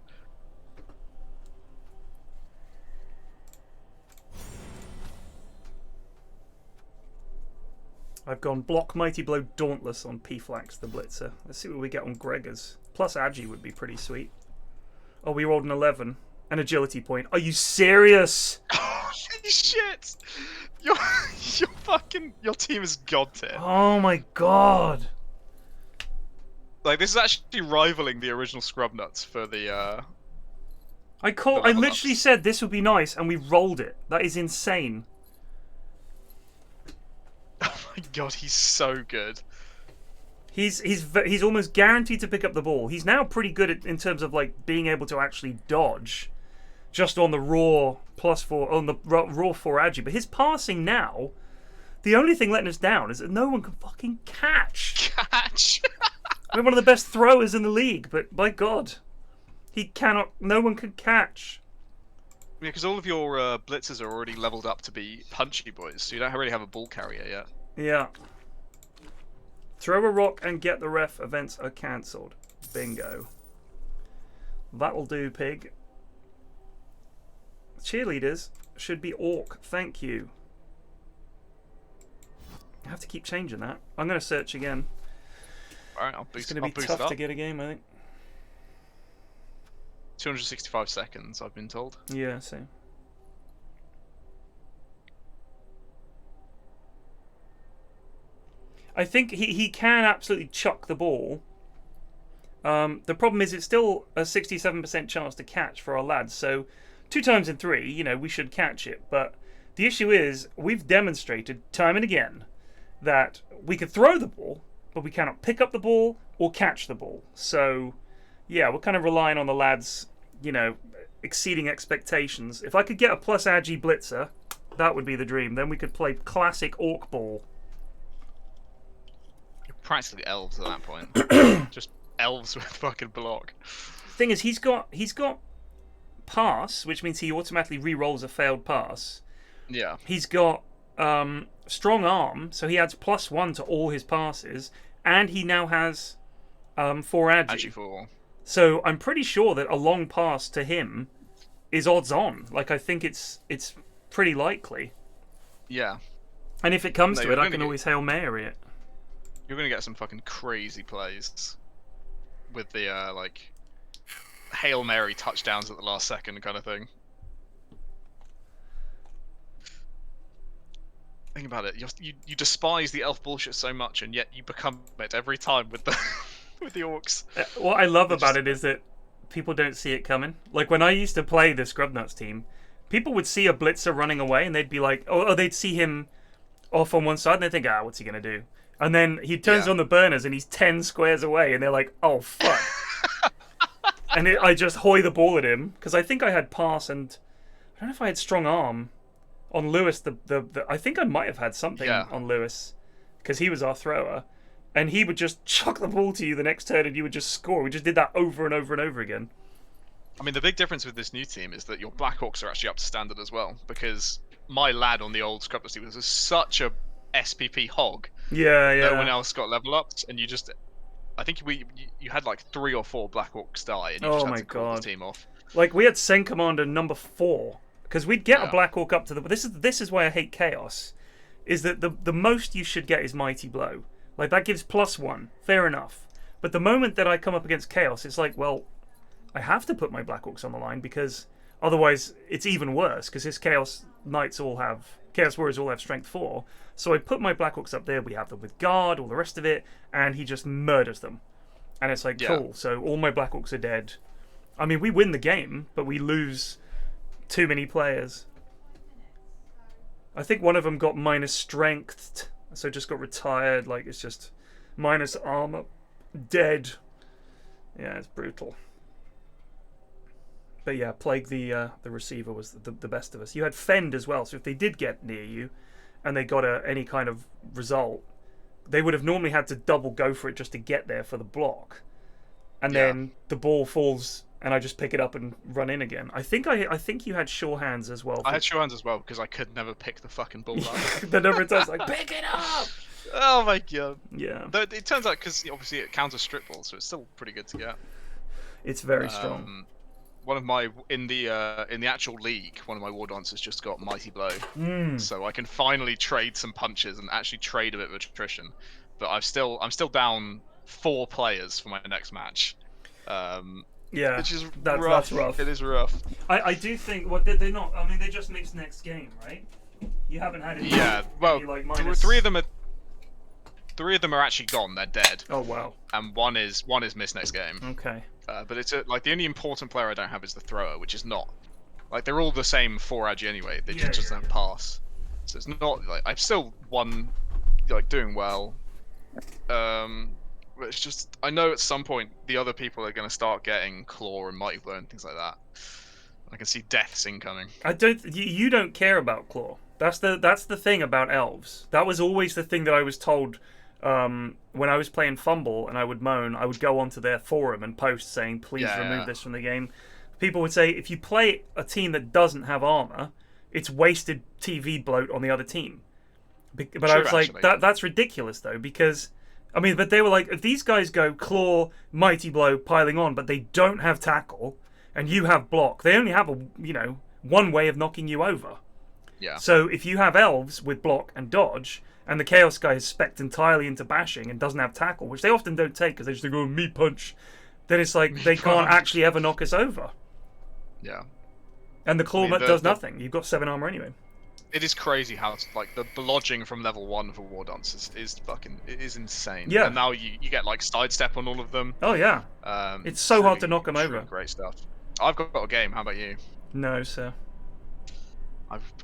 I've gone block Mighty Blow Dauntless on PFlax the Blitzer. Let's see what we get on Gregors. Plus Agi would be pretty sweet. Oh, we rolled an 11. An agility point. Are you serious? Holy shit! Your team is god tier. Oh my god. Like, this is actually rivaling the original Scrub Nuts for the, I literally said this would be nice and we rolled it. That is insane. Oh my god, he's so good. He's almost guaranteed to pick up the ball. He's now pretty good in terms of like being able to actually dodge, just on the raw +4 on the raw 4 agi. But his passing now, the only thing letting us down is that no one can fucking catch. We're one of the best throwers in the league, but by God, he cannot. No one can catch. Yeah, because all of your blitzers are already leveled up to be punchy boys, so you don't really have a ball carrier yet. Yeah. Throw a rock and get the ref events are cancelled. Bingo. That'll do, pig. Cheerleaders should be orc. Thank you. I have to keep changing that. I'm going to search again. Alright, I'll boost It's going to be tough to get a game, I think. 265 seconds, I've been told. Yeah, same. I think he can absolutely chuck the ball. The problem is it's still a 67% chance to catch for our lads. So 2 times in 3, you know, we should catch it. But the issue is we've demonstrated time and again that we can throw the ball, but we cannot pick up the ball or catch the ball. So yeah, we're kind of relying on the lads, you know, exceeding expectations. If I could get a plus agi blitzer, that would be the dream. Then we could play classic orc ball. Practically elves at that point. Just elves with fucking block. Thing is, he's got pass, which means he automatically re-rolls a failed pass. Yeah. He's got strong arm, so he adds +1 to all his passes, and he now has 4 agi. Agi 4. So I'm pretty sure that a long pass to him is odds on. Like, I think it's pretty likely. Yeah. And if it comes to it, I can always Hail Mary it. You're gonna get some fucking crazy plays with the like Hail Mary touchdowns at the last second kind of thing. Think about it. You despise the elf bullshit so much, and yet you become it every time with the with the orcs. What I love about it is that people don't see it coming. Like when I used to play the Scrubnuts team, people would see a blitzer running away, and they'd be like, or they'd see him off on one side, and they think, what's he gonna do? And then he turns on the burners and he's 10 squares away and they're like, oh, fuck. And I just hoy the ball at him because I think I had pass and I don't know if I had strong arm on Lewis. I think I might have had something on Lewis because he was our thrower. And he would just chuck the ball to you the next turn and you would just score. We just did that over and over and over again. I mean, the big difference with this new team is that your Black Orcs are actually up to standard as well, because my lad on the old Scrubnuts team was such a SPP hog. Yeah. No one else got level ups, and you just... I think you had like 3 or 4 Black Orcs die, and you just had to call the team off. Like, we had Sen Commander number 4, because we'd get a Black Orc up to the... This is why I hate Chaos, is that the most you should get is Mighty Blow. Like, that gives +1, fair enough. But the moment that I come up against Chaos, it's like, well, I have to put my Black Orcs on the line, because otherwise it's even worse, because his Chaos Knights all have Chaos Warriors all have strength 4. So I put my Black Orcs up there. We have them with guard, all the rest of it, and he just murders them. And it's like, cool. So all my Black Orcs are dead. I mean, we win the game, but we lose too many players. I think one of them got minus strength, so just got retired. Like, it's just minus armor, dead. Yeah, it's brutal. But yeah, Plague the receiver was the best of us. You had Fend as well, so if they did get near you and they got any kind of result, they would have normally had to double go for it just to get there for the block. And then the ball falls and I just pick it up and run in again. I think you had sure hands as well. I had sure hands as well because I could never pick the fucking ball up. The number of times like, pick it up! Oh my god. Yeah. Though it turns out, because obviously it counters strip balls, so it's still pretty good to get. It's very strong. One of my in the actual league, one of my war dancers just got Mighty Blow, so I can finally trade some punches and actually trade a bit of attrition. But I'm still down 4 players for my next match. Yeah, which is that's rough. It is rough. I do think they're not. I mean, they just mixed next game, right? You haven't had any. Yeah, well, any, like, minus... three of them are actually gone. They're dead. Oh wow. And one is missed next game. Okay. But it's like the only important player I don't have is the thrower, which is not like they're all the same 4 agi anyway. They just don't pass. So it's not like I've still won, like doing well. But it's just I know at some point the other people are going to start getting Claw and Mighty Blow and things like that. I can see deaths incoming. You don't care about Claw. That's the thing about elves. That was always the thing that I was told when I was playing Fumble and I would moan. I would go onto their forum and post saying, "Please remove this from the game." People would say, "If you play a team that doesn't have armor, it's wasted TV bloat on the other team." But I was like, "That's ridiculous, though," because I mean, but they were like, if these guys go Claw, Mighty Blow, piling on, but they don't have tackle, and you have block, they only have one way of knocking you over. Yeah. So if you have elves with block and dodge, and the Chaos guy is spec'd entirely into bashing and doesn't have tackle, which they often don't take because they just go meat punch, then it's like they can't actually ever knock us over. Yeah. And the Claw does nothing. You've got 7 armor anyway. It is crazy how like the blodging from level 1 for War Dance is insane. Yeah. And now you get like sidestep on all of them. Oh yeah. It's so hard to knock them over. Great stuff. I've got a game. How about you? No, sir.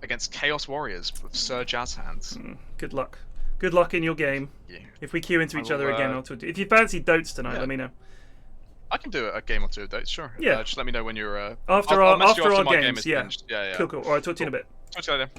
Against Chaos Warriors with Sir Jazz Hands. Good luck. Good luck in your game. Yeah. If we queue into each other again, I'll talk to you. If you fancy Dotes tonight, let me know. I can do a game or 2 of Dotes, sure. Yeah. Just let me know when you're. After our Game games, yeah. Yeah. Cool. All right, talk to you in a bit. Talk to you later.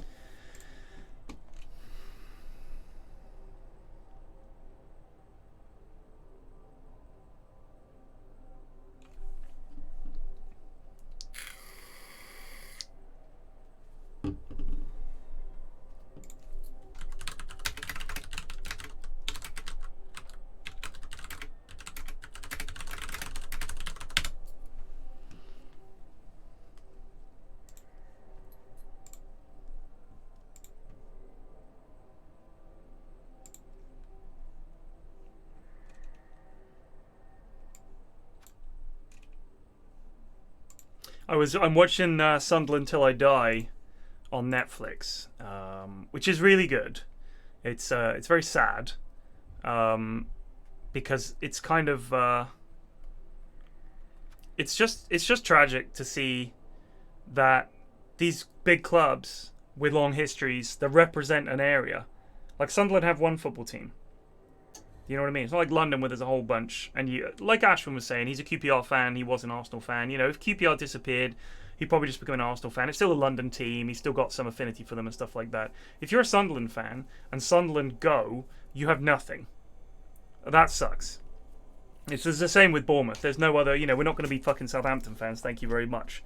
I'm watching Sunderland Till I Die on Netflix, which is really good. It's very sad because it's kind of it's just tragic to see that these big clubs with long histories that represent an area, like Sunderland have one football team. You know what I mean? It's not like London where there's a whole bunch. And like Ashwin was saying, he's a QPR fan. He was an Arsenal fan. If QPR disappeared, he'd probably just become an Arsenal fan. It's still a London team. He's still got some affinity for them and stuff like that. If you're a Sunderland fan and Sunderland go, you have nothing. That sucks. It's the same with Bournemouth. There's no other. We're not going to be fucking Southampton fans. Thank you very much.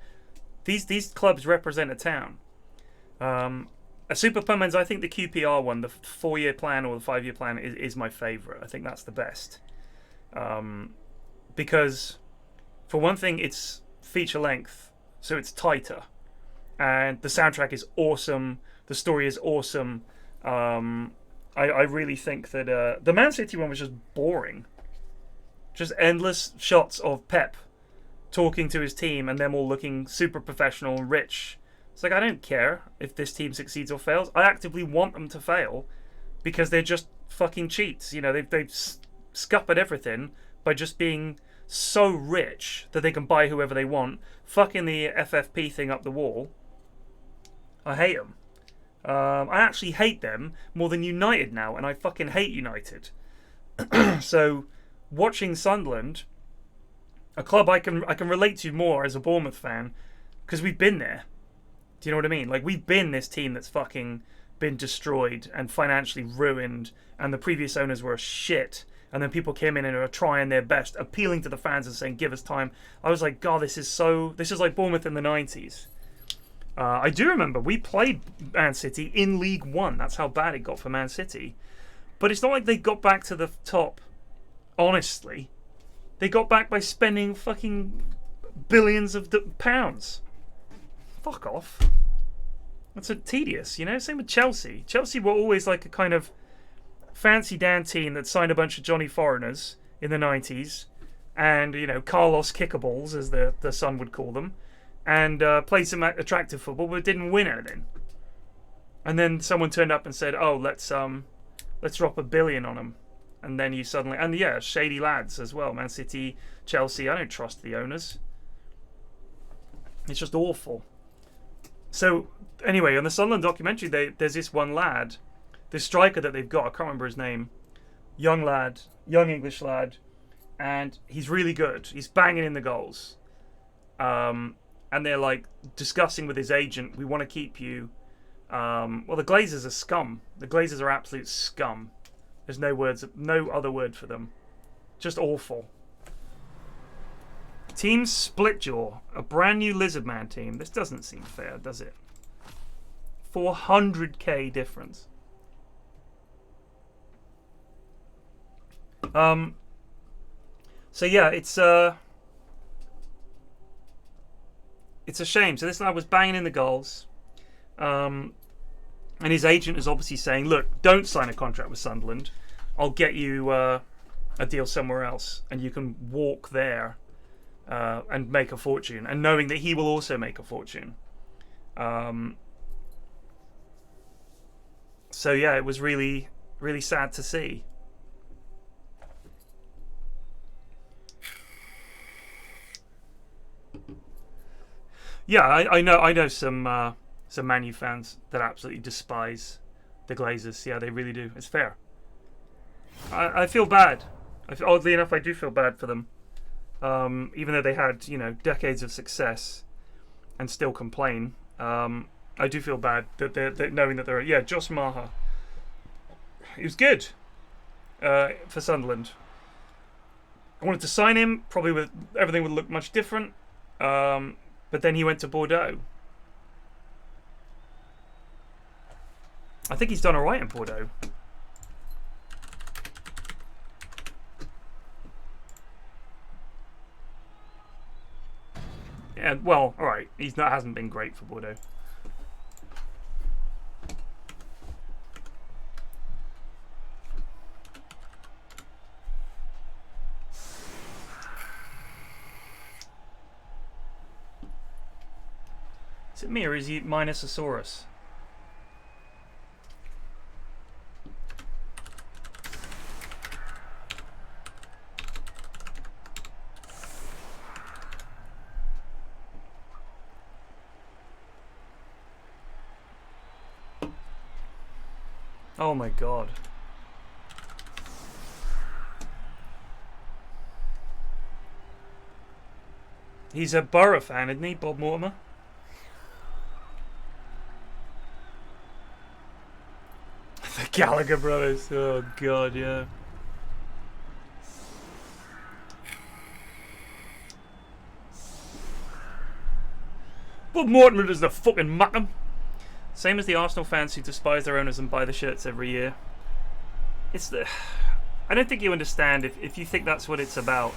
These clubs represent a town. A Super Pummens, I think the QPR one, the 4-year plan or the 5-year plan, is my favourite. I think that's the best. Because, for one thing, it's feature length, so it's tighter. And the soundtrack is awesome. The story is awesome. I really think that the Man City one was just boring. Just endless shots of Pep talking to his team and them all looking super professional and rich It's like, I don't care if this team succeeds or fails. I actively want them to fail because they're just fucking cheats. You know, they've scuppered everything by just being so rich that they can buy whoever they want, fucking the FFP thing up the wall. I hate them. I actually hate them more than United now, and I fucking hate United. So, watching Sunderland, a club I can relate to more as a Bournemouth fan, because we've been there. Do you know what I mean? Like, we've been this team that's fucking been destroyed and financially ruined, and the previous owners were shit. And then people came in and are trying their best, appealing to the fans and saying, "Give us time." I was like, God, this is like Bournemouth in the 90s. I do remember we played Man City in League One. That's how bad it got for Man City. But it's not like they got back to the top, honestly. They got back by spending fucking billions of pounds. Fuck off. That's tedious, you know? Same with Chelsea. Chelsea were always like a kind of fancy Dan team that signed a bunch of Johnny foreigners in the 90s. And, you know, Carlos Kickaballs, as the son would call them. And played some attractive football, but didn't win anything. And then someone turned up and said, "Oh, let's drop $1 billion on them." And then you suddenly, and yeah, shady lads as well. Man City, Chelsea. I don't trust the owners. It's just awful. So anyway, on the Sunderland documentary, there's this one lad, this striker that they've got. I can't remember his name. Young lad, young English lad, and he's really good. He's banging in the goals. And they're like discussing with his agent, "We want to keep you." Well, the Glazers are scum. The Glazers are absolute scum. There's no other word for them. Just awful. Team Splitjaw, a brand new Lizardman team. This doesn't seem fair, does it? 400k difference. So yeah, it's a shame. So this lad was banging in the goals. And his agent is obviously saying, "Look, don't sign a contract with Sunderland. I'll get you a deal somewhere else, and you can walk there and make a fortune." And knowing that he will also make a fortune. So yeah, it was really, really sad to see. Yeah, I know some Man U fans that absolutely despise the Glazers. Yeah, they really do. It's fair. I feel bad. Oddly enough, I do feel bad for them. Even though they had, you know, decades of success and still complain. I do feel bad that knowing that they're... Yeah, Josh Maher. He was good for Sunderland. I wanted to sign him. Probably everything would look much different. But then he went to Bordeaux. I think he's done alright in Bordeaux. Yeah, well, alright. Hasn't been great for Bordeaux. Is it me or is he Minosaurus? Oh my god. He's a Borough fan, isn't he, Bob Mortimer? The Gallagher brothers. Oh god, yeah. Bob Mortimer doesn't fucking muck 'em. Same as the Arsenal fans who despise their owners and buy the shirts every year. I don't think you understand if you think that's what it's about.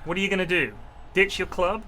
What are you going to do? Ditch your club?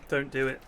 Don't do it.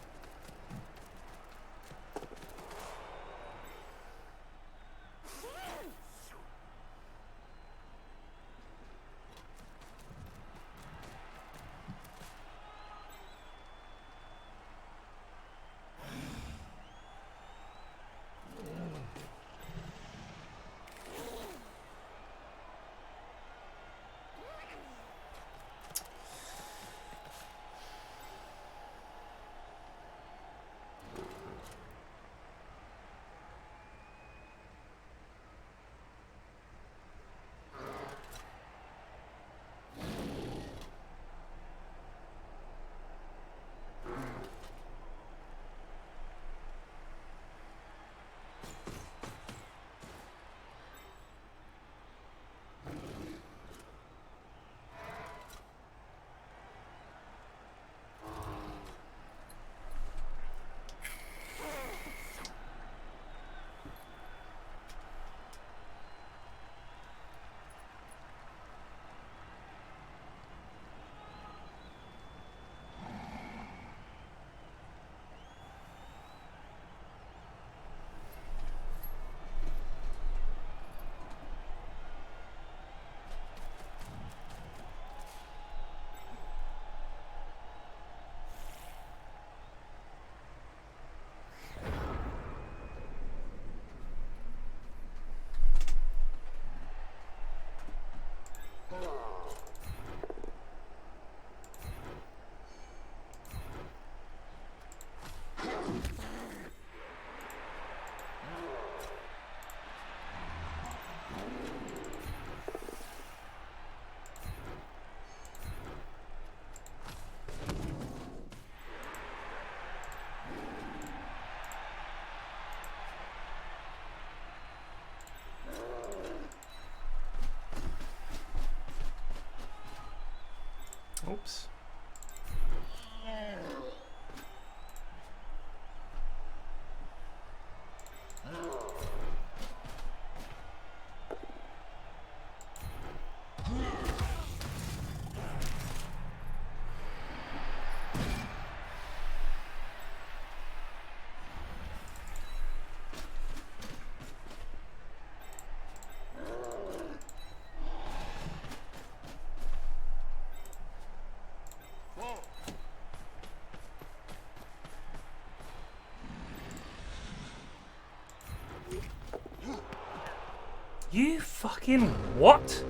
Oops. You fucking what?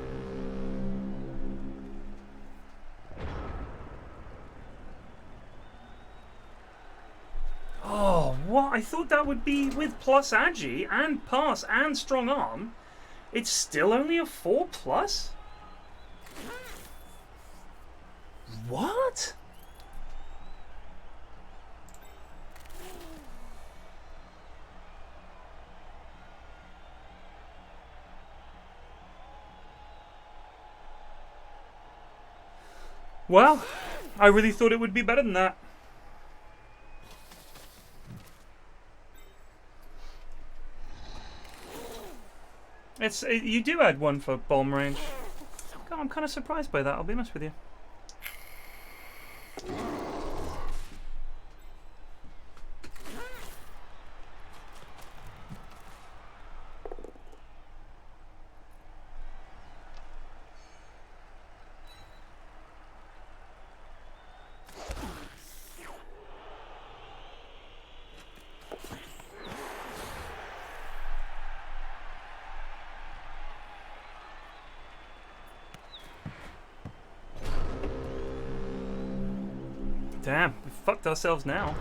Oh, what? I thought that would be with plus agi and pass and strong arm. It's still only a 4+? What? Well, I really thought it would be better than that. You do add one for bomb range. God, I'm kind of surprised by that, I'll be honest with you. Damn, we fucked ourselves now.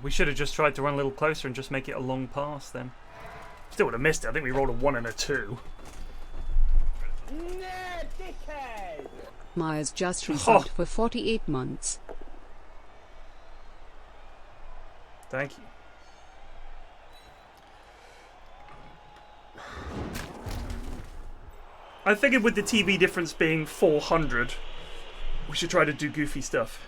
We should have just tried to run a little closer and just make it a long pass then. Still would have missed it. I think we rolled a 1 and a 2. Myers just resubbed for 48 months. Thank you. I figured with the TV difference being 400, we should try to do goofy stuff.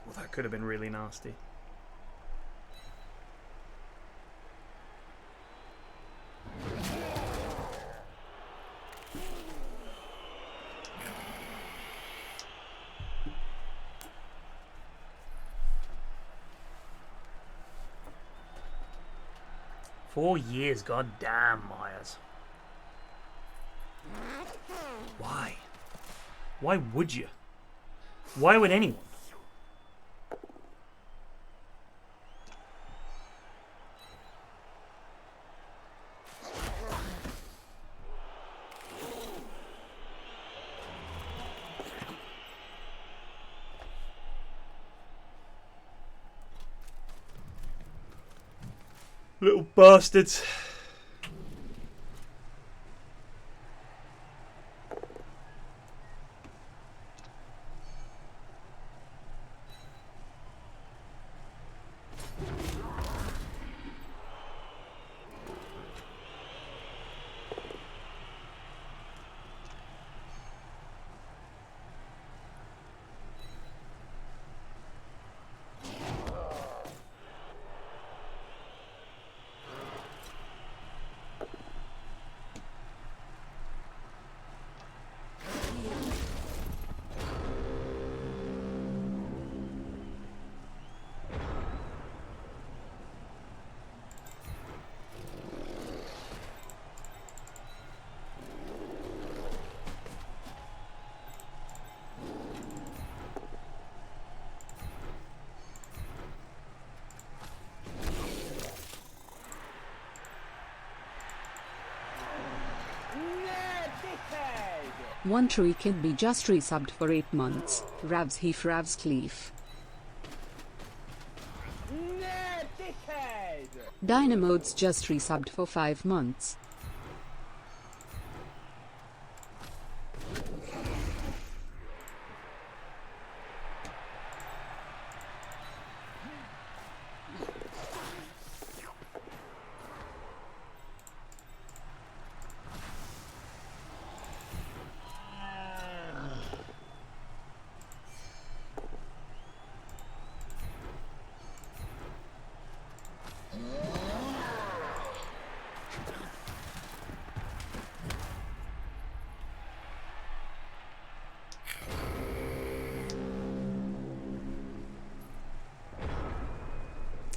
Well, that could have been really nasty. $4 goddamn, Myers. Why? Why would you? Why would anyone? Little bastards. One tree kid be just resubbed for 8 months. Ravs he fravs cleef. Dynamodes just resubbed for 5 months.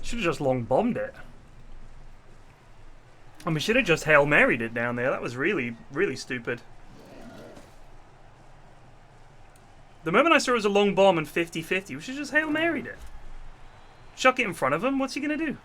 Should have just long bombed it. And we should have just Hail Married it down there. That was really, really stupid. The moment I saw it was a long bomb and 50-50, we should just Hail Married it. Chuck it in front of him. What's he going to do?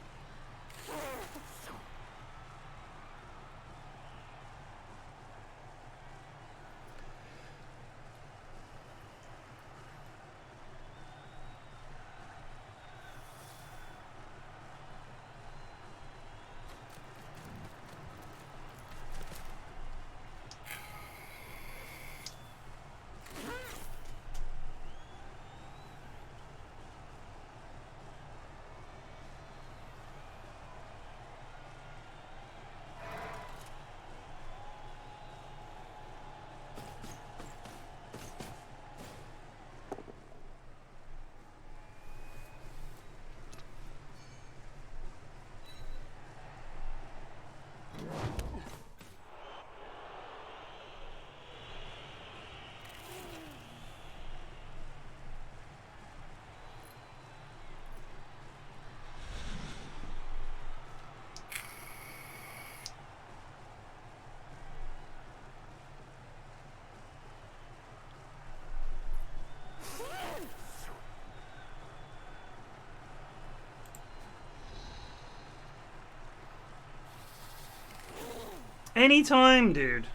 Anytime, dude.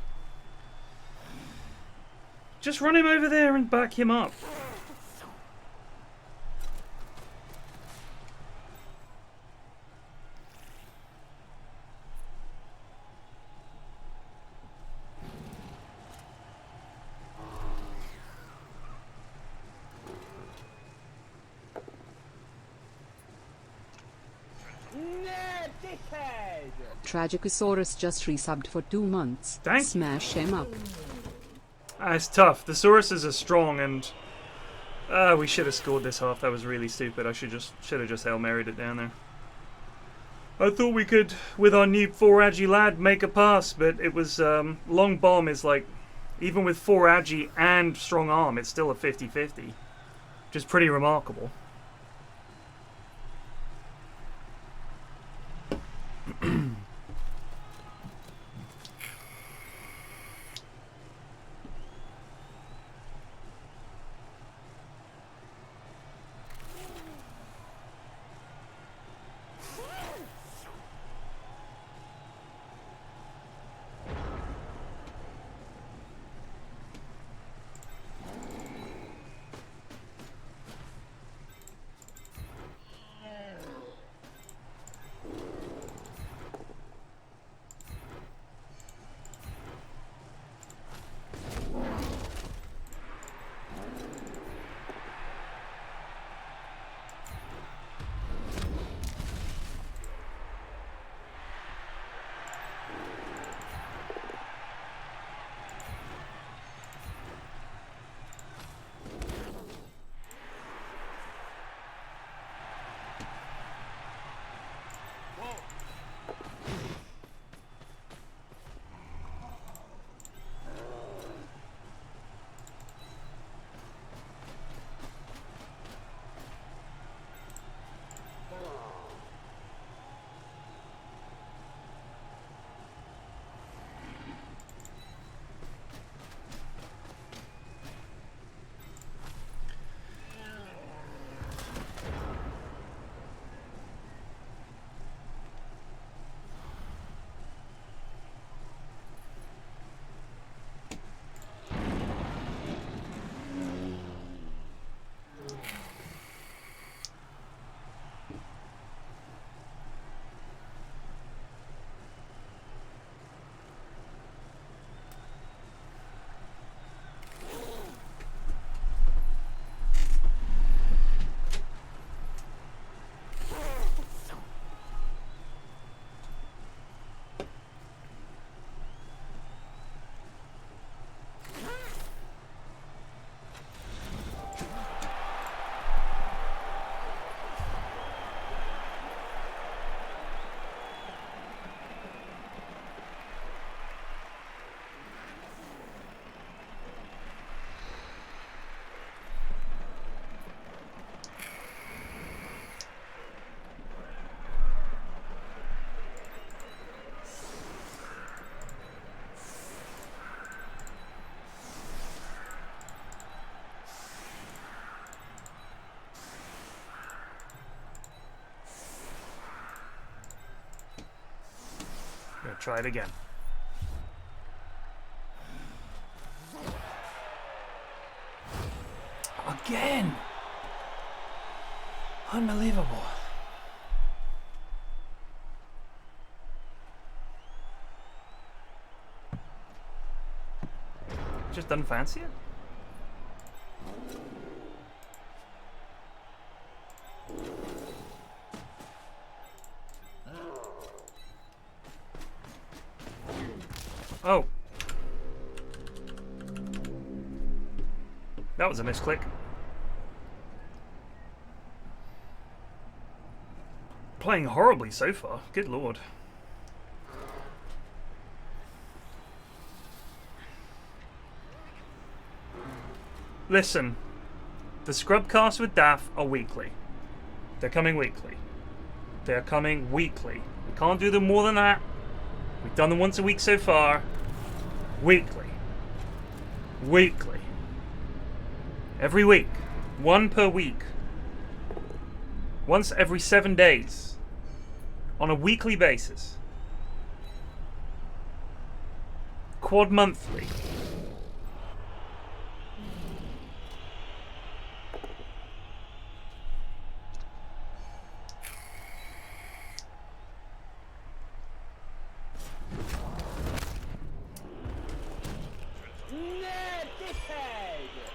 Just run him over there and back him up. Tragicosaurus just resubbed for 2 months. Thank you. Smash him up. It's tough. The Sauruses are strong, and we should have scored this half. That was really stupid. I should have just Hail Married it down there. I thought we could, with our new 4 agi lad, make a pass, but it was long bomb is like, even with 4 agi and strong arm, it's still a 50-50, which is pretty remarkable. Try it again. Again! Unbelievable. Just doesn't fancy it? Oh. That was a misclick. Playing horribly so far. Good lord. Listen. The Scrubcasts with Daff are weekly. They're coming weekly. They're coming weekly. We can't do them more than that. We've done them once a week so far. Weekly. Weekly. Every week. 1 per week. Once every 7 days. On a weekly basis. Quad monthly.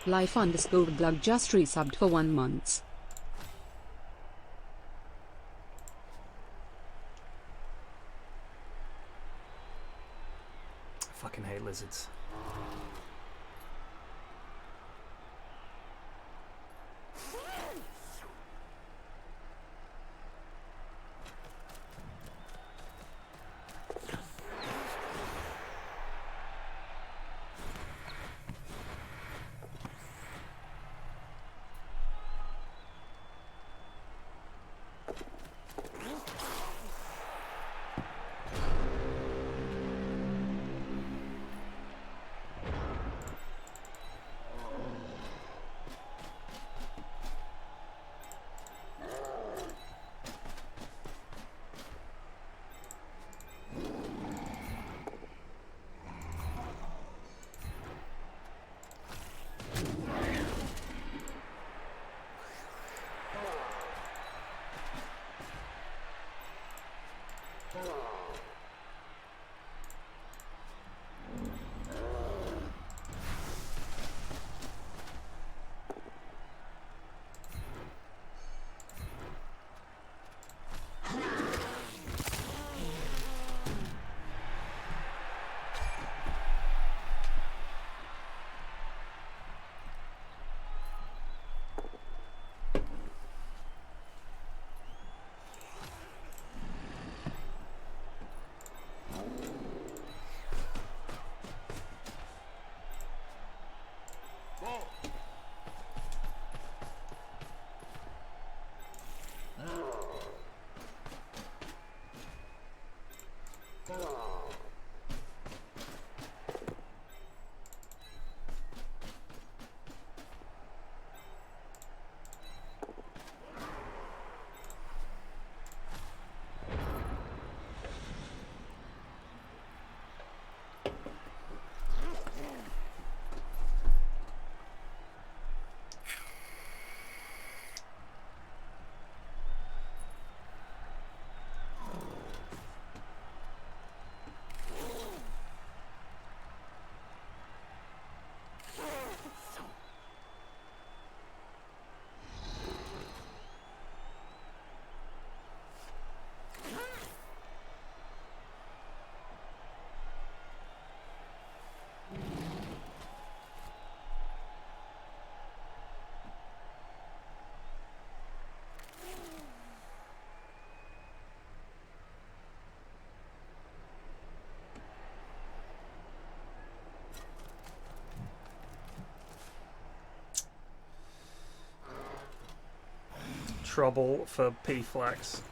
Life_Glug just resubbed for 1 month. I fucking hate lizards. Trouble for PFlax.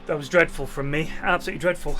That was dreadful from me. Absolutely dreadful.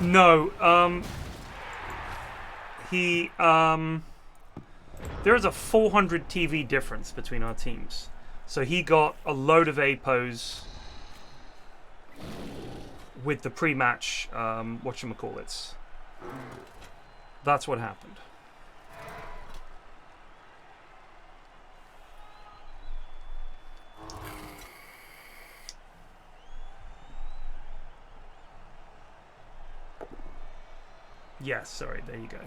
No, there is a 400 TV difference between our teams. So he got a load of APOs with the pre-match, whatchamacallits. That's what happened. Yes, sorry, there you go.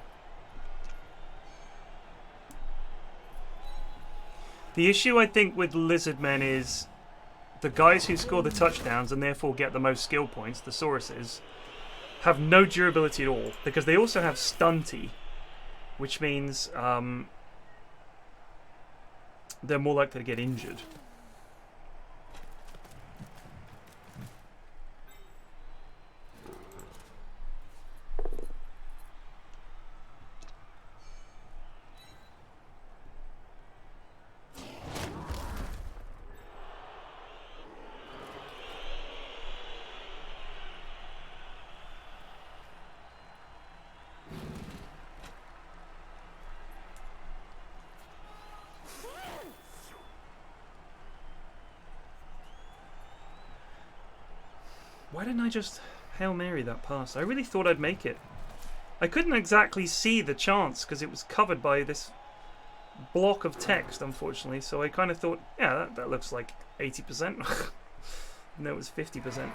The issue, I think, with Lizardmen is the guys who score the touchdowns and therefore get the most skill points, the Sauruses, have no durability at all, because they also have stunty, which means they're more likely to get injured. Why didn't I just Hail Mary that pass? I really thought I'd make it. I couldn't exactly see the chance because it was covered by this block of text, unfortunately. So I kind of thought, yeah, that looks like 80%. No, it was 50%.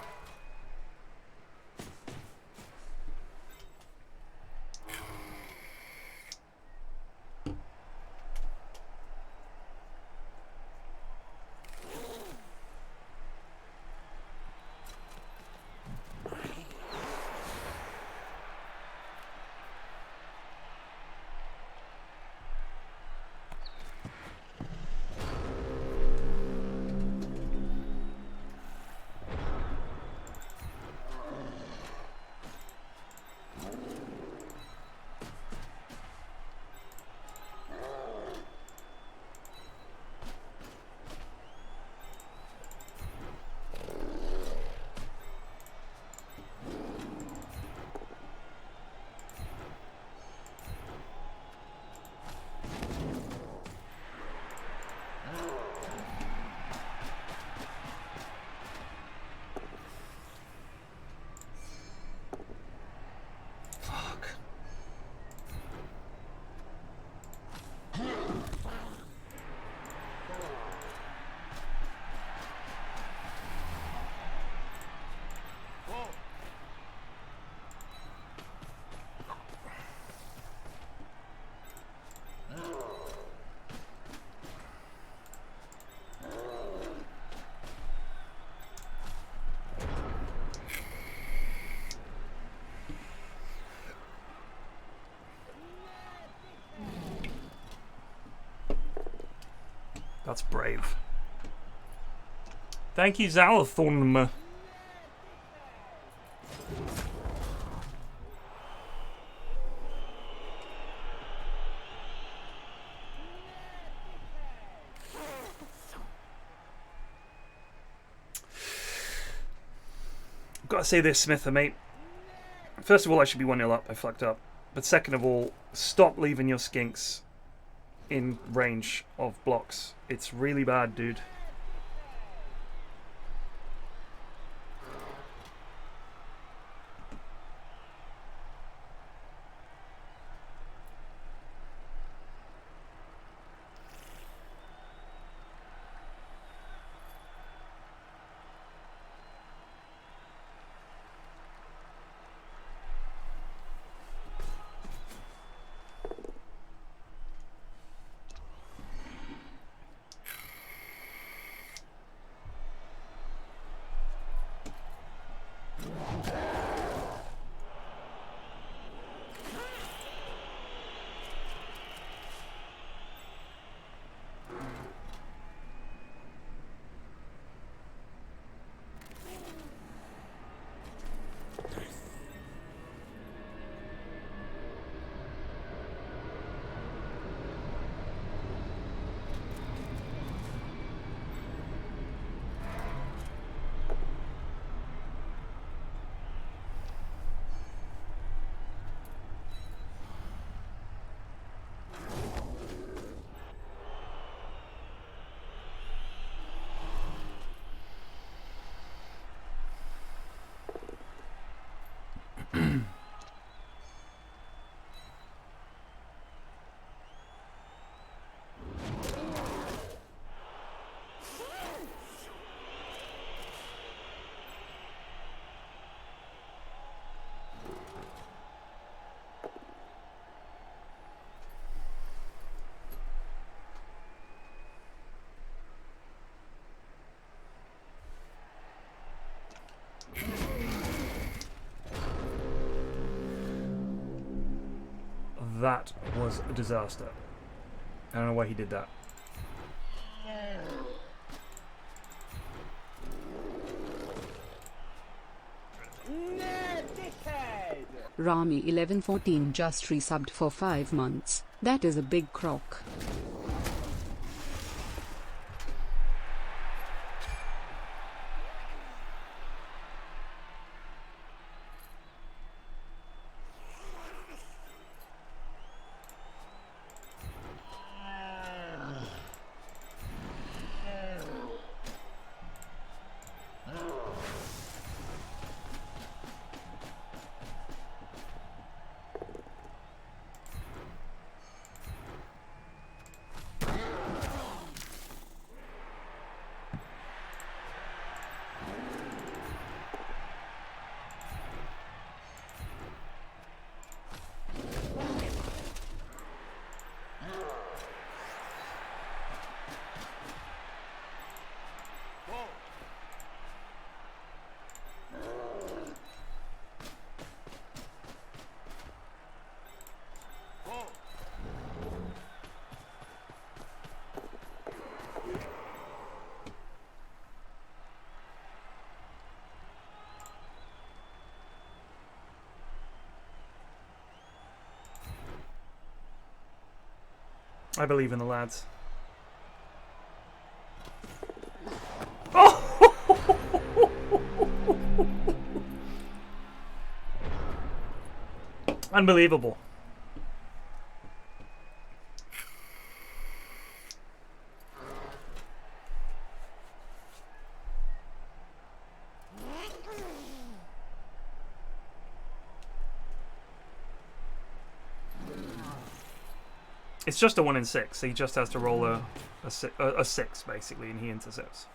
That's brave. Thank you, Zalathorn. I've got to say this, Smither, mate. First of all, I should be 1-0 up. I fucked up. But second of all, stop leaving your skinks in range of blocks. It's really bad, dude. That was a disaster. I don't know why he did that. Rami 1114 just resubbed for 5 months. That is a big crock. I believe in the lads. Oh! Unbelievable. It's just a 1 in 6, so he just has to roll a 6 basically, and he intercepts.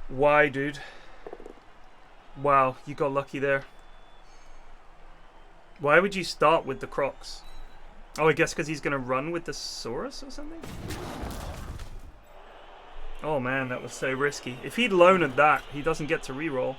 Why, dude? Wow, you got lucky there. Why would you start with the Crocs? Oh, I guess because he's going to run with the Saurus or something? Oh man, that was so risky. If he'd loaned that, he doesn't get to reroll.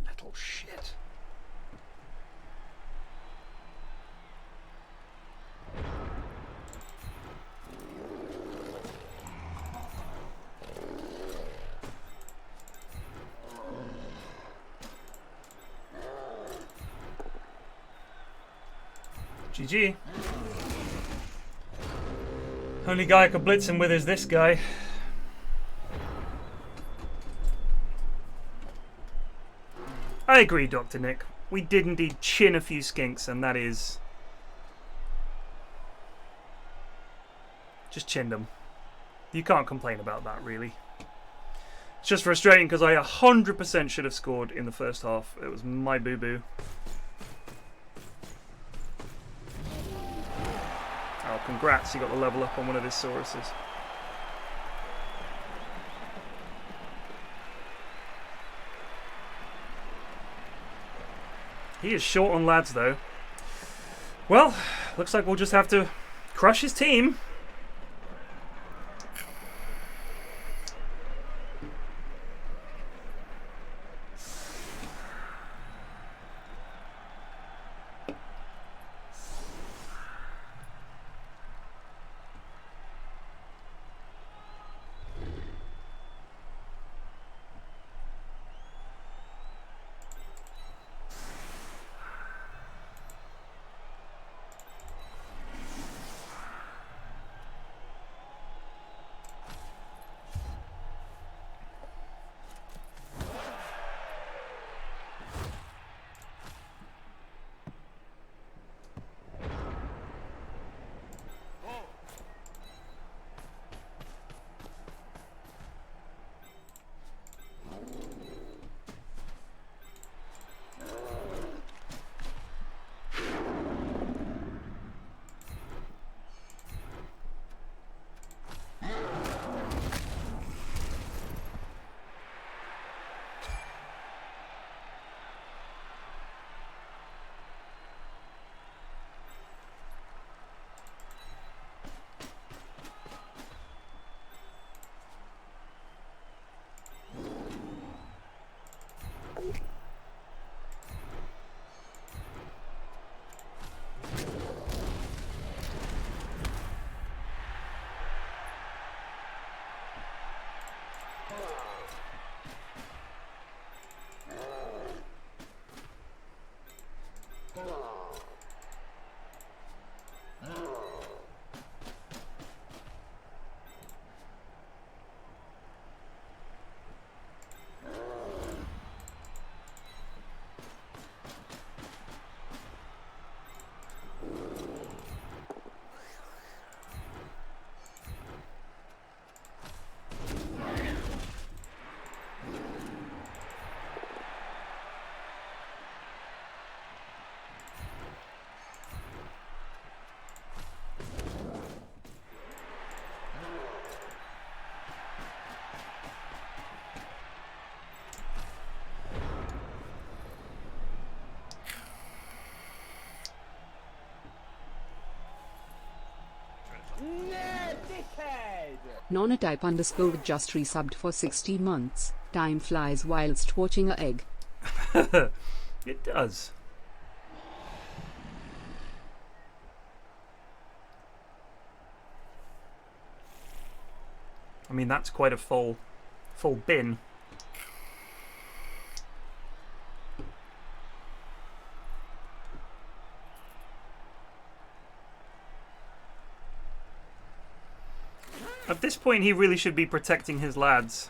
Little shit. GG. Only guy I could blitz him with is this guy. I agree, Dr. Nick. We did indeed chin a few skinks, and that is... just chinned them. You can't complain about that, really. It's just frustrating because I 100% should have scored in the first half. It was my boo-boo. Oh, congrats, you got the level up on one of his Sauruses. He is short on lads, though. Well, looks like we'll just have to crush his team. Nonotype underscore just resubbed for 60 months. Time flies whilst watching a egg. It does. I mean, that's quite a full bin. At this point, he really should be protecting his lads.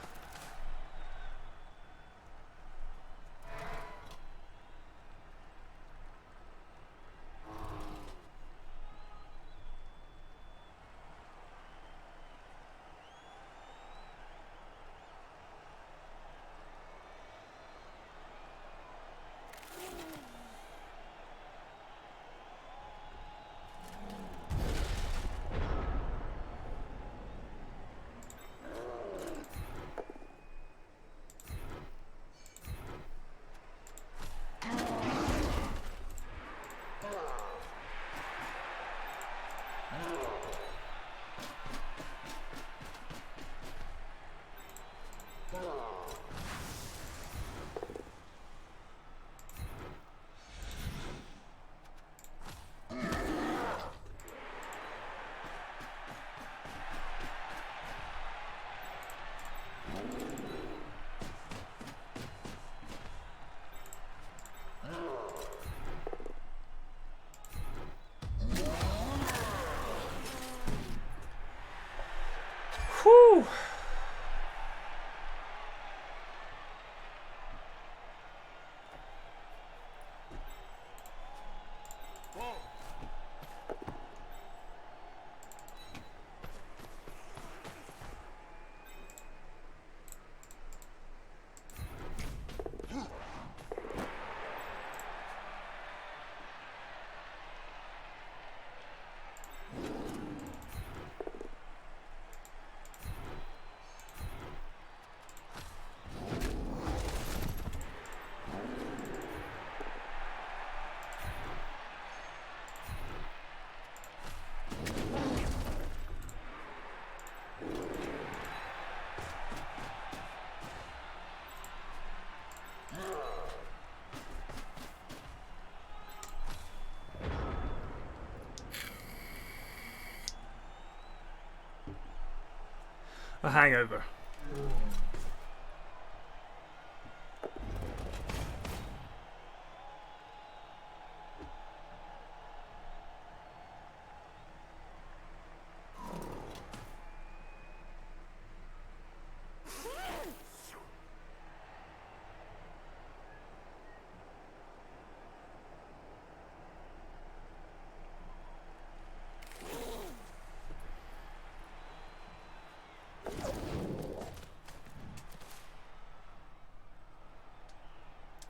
Whew. A hangover.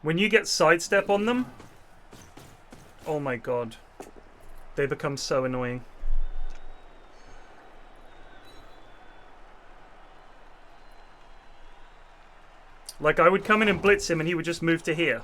When you get sidestep on them, oh my god, they become so annoying. Like, I would come in and blitz him and he would just move to here.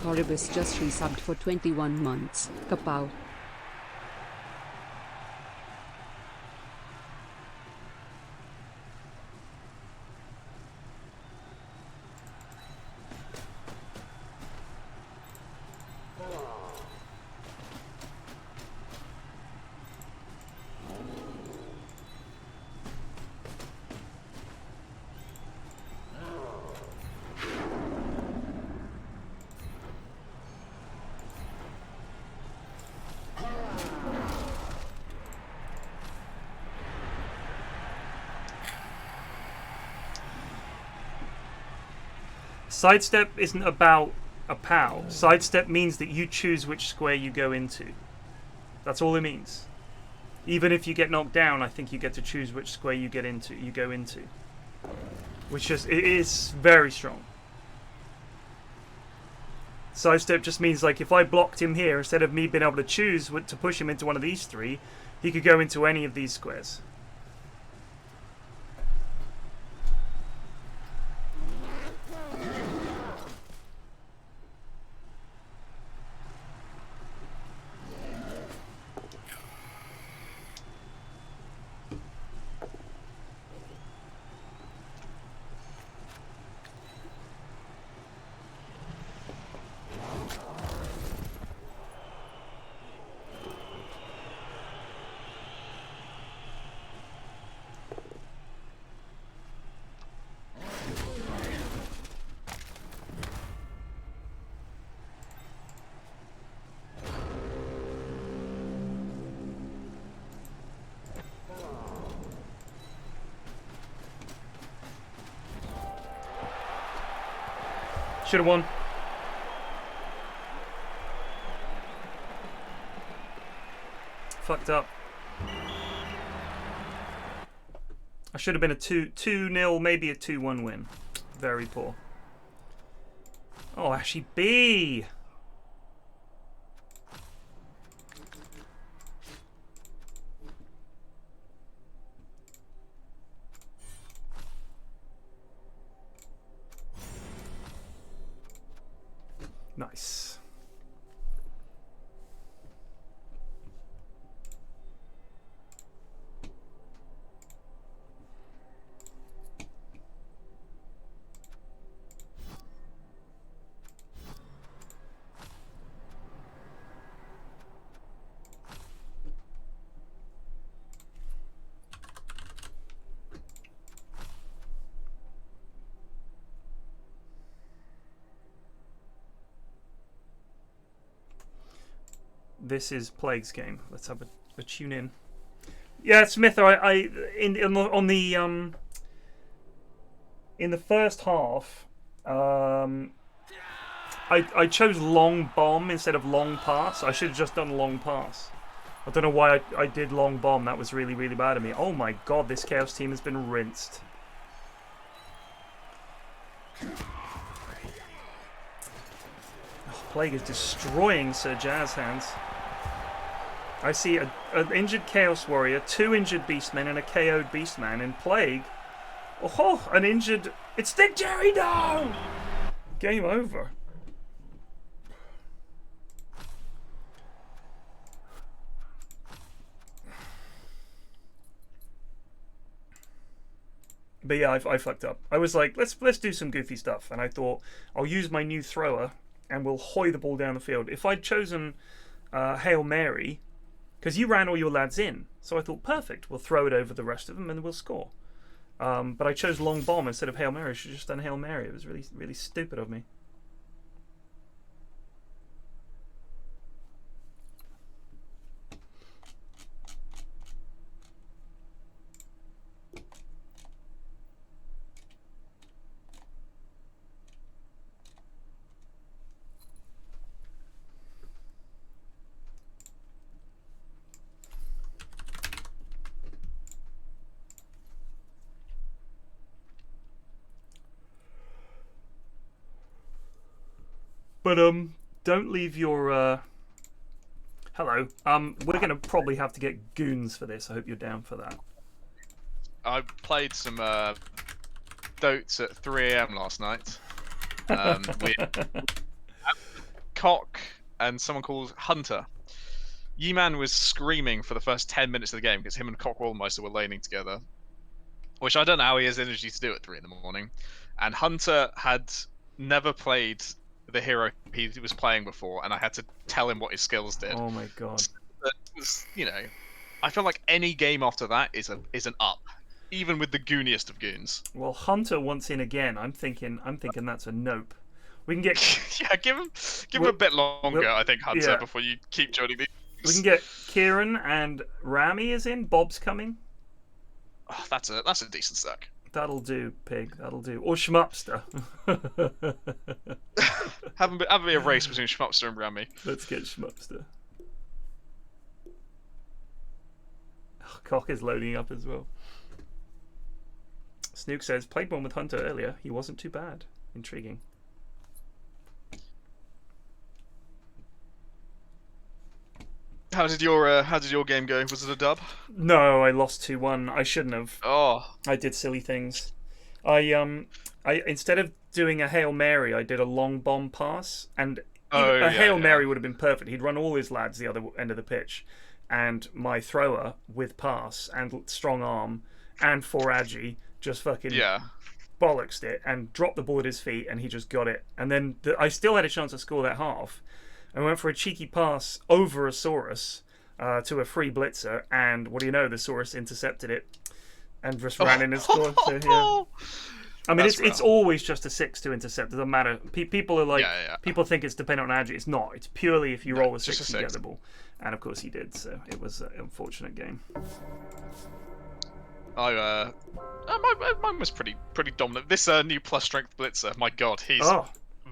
Coribus just resubbed for 21 months. Kapow. Sidestep isn't about a POW. Sidestep means that you choose which square you go into. That's all it means. Even if you get knocked down, I think you get to choose which square you go into. Which is, it is very strong. Sidestep just means, like, if I blocked him here, instead of me being able to choose to push him into one of these three, he could go into any of these squares. Should have won. Fucked up. I should have been a 2-0, maybe a 2-1 win. Very poor. Oh, Ashy B. Nice. This is Plague's game. Let's have a tune in. Yeah, Smith. In the first half, I chose long bomb instead of long pass. I should have just done long pass. I don't know why I did long bomb. That was really, really bad of me. Oh my god, this Chaos team has been rinsed. Plague is destroying Sir Jazz Hands. I see an injured Chaos Warrior, 2 injured Beastmen, and a KO'd Beastman. And Plague, oh, an injured... It's Dick Jerry, no! Game over. But yeah, I fucked up. I was like, let's do some goofy stuff. And I thought, I'll use my new thrower and we'll hoy the ball down the field. If I'd chosen Hail Mary, because you ran all your lads in, so I thought, perfect, we'll throw it over the rest of them and we'll score. But I chose long bomb instead of Hail Mary. I should have just done Hail Mary. It was really, really stupid of me. But don't leave your hello. We're gonna probably have to get goons for this. I hope you're down for that. I played some Dotes at 3 AM last night. With Cock and someone called Hunter. Ye-Man was screaming for the first 10 minutes of the game because him and Cock Wallmeister were laning together. Which I don't know how he has energy to do at 3 in the morning. And Hunter had never played the hero he was playing before, and I had to tell him what his skills did. Oh my god! You know, I feel like any game after that is an up, even with the gooniest of goons. Well, Hunter wants in again. I'm thinking that's a nope. We can get yeah, give him a bit longer. I think Hunter yeah. Before you keep joining these. We can get Kieran and Rami is in. Bob's coming. Oh, that's a decent stack. That'll do, pig. That'll do. Or Schmupster. Haven't be a race between Schmupster and Grammy. Let's get Schmupster. Oh, Cock is loading up as well. Snook says, played one with Hunter earlier. He wasn't too bad. Intriguing. How did your game go? Was it a dub? No, I lost 2-1. I shouldn't have. Oh. I did silly things. I instead of doing a Hail Mary, I did a long bomb pass, and a Hail Mary would have been perfect. He'd run all his lads the other end of the pitch, and my thrower with pass and strong arm and 4 agi just fucking bollocksed it and dropped the ball at his feet, and he just got it. And then I still had a chance to score that half. I went for a cheeky pass over a Saurus to a free blitzer, and what do you know? The Saurus intercepted it and just ran in and scored. So, yeah. I mean, it's always just a 6 to intercept. It doesn't matter. People are like, people think it's dependent on agi. It's not. It's purely if you roll a 6 you get the ball. And of course he did. So it was an unfortunate game. Mine was pretty dominant. This new plus strength blitzer, my god, he's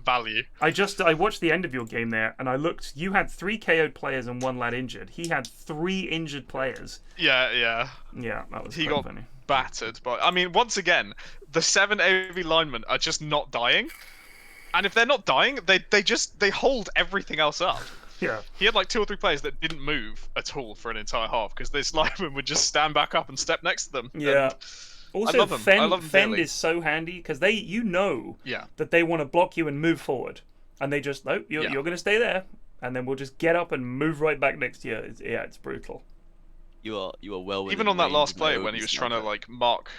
value. I watched the end of your game there, and I looked. You had 3 KO'd players and 1 lad injured. He had 3 injured players. Yeah. That was. He got funny. Battered, but I mean, once again, the 7 AoV linemen are just not dying, and if they're not dying, they hold everything else up. Yeah. He had like 2 or 3 players that didn't move at all for an entire half because this lineman would just stand back up and step next to them. Yeah. And also, I love them. Fend is so handy because that they want to block you and move forward, and they just you're going to stay there, and then we'll just get up and move right back next to you. It's brutal. You are well. Even on that last play when he was trying to like mark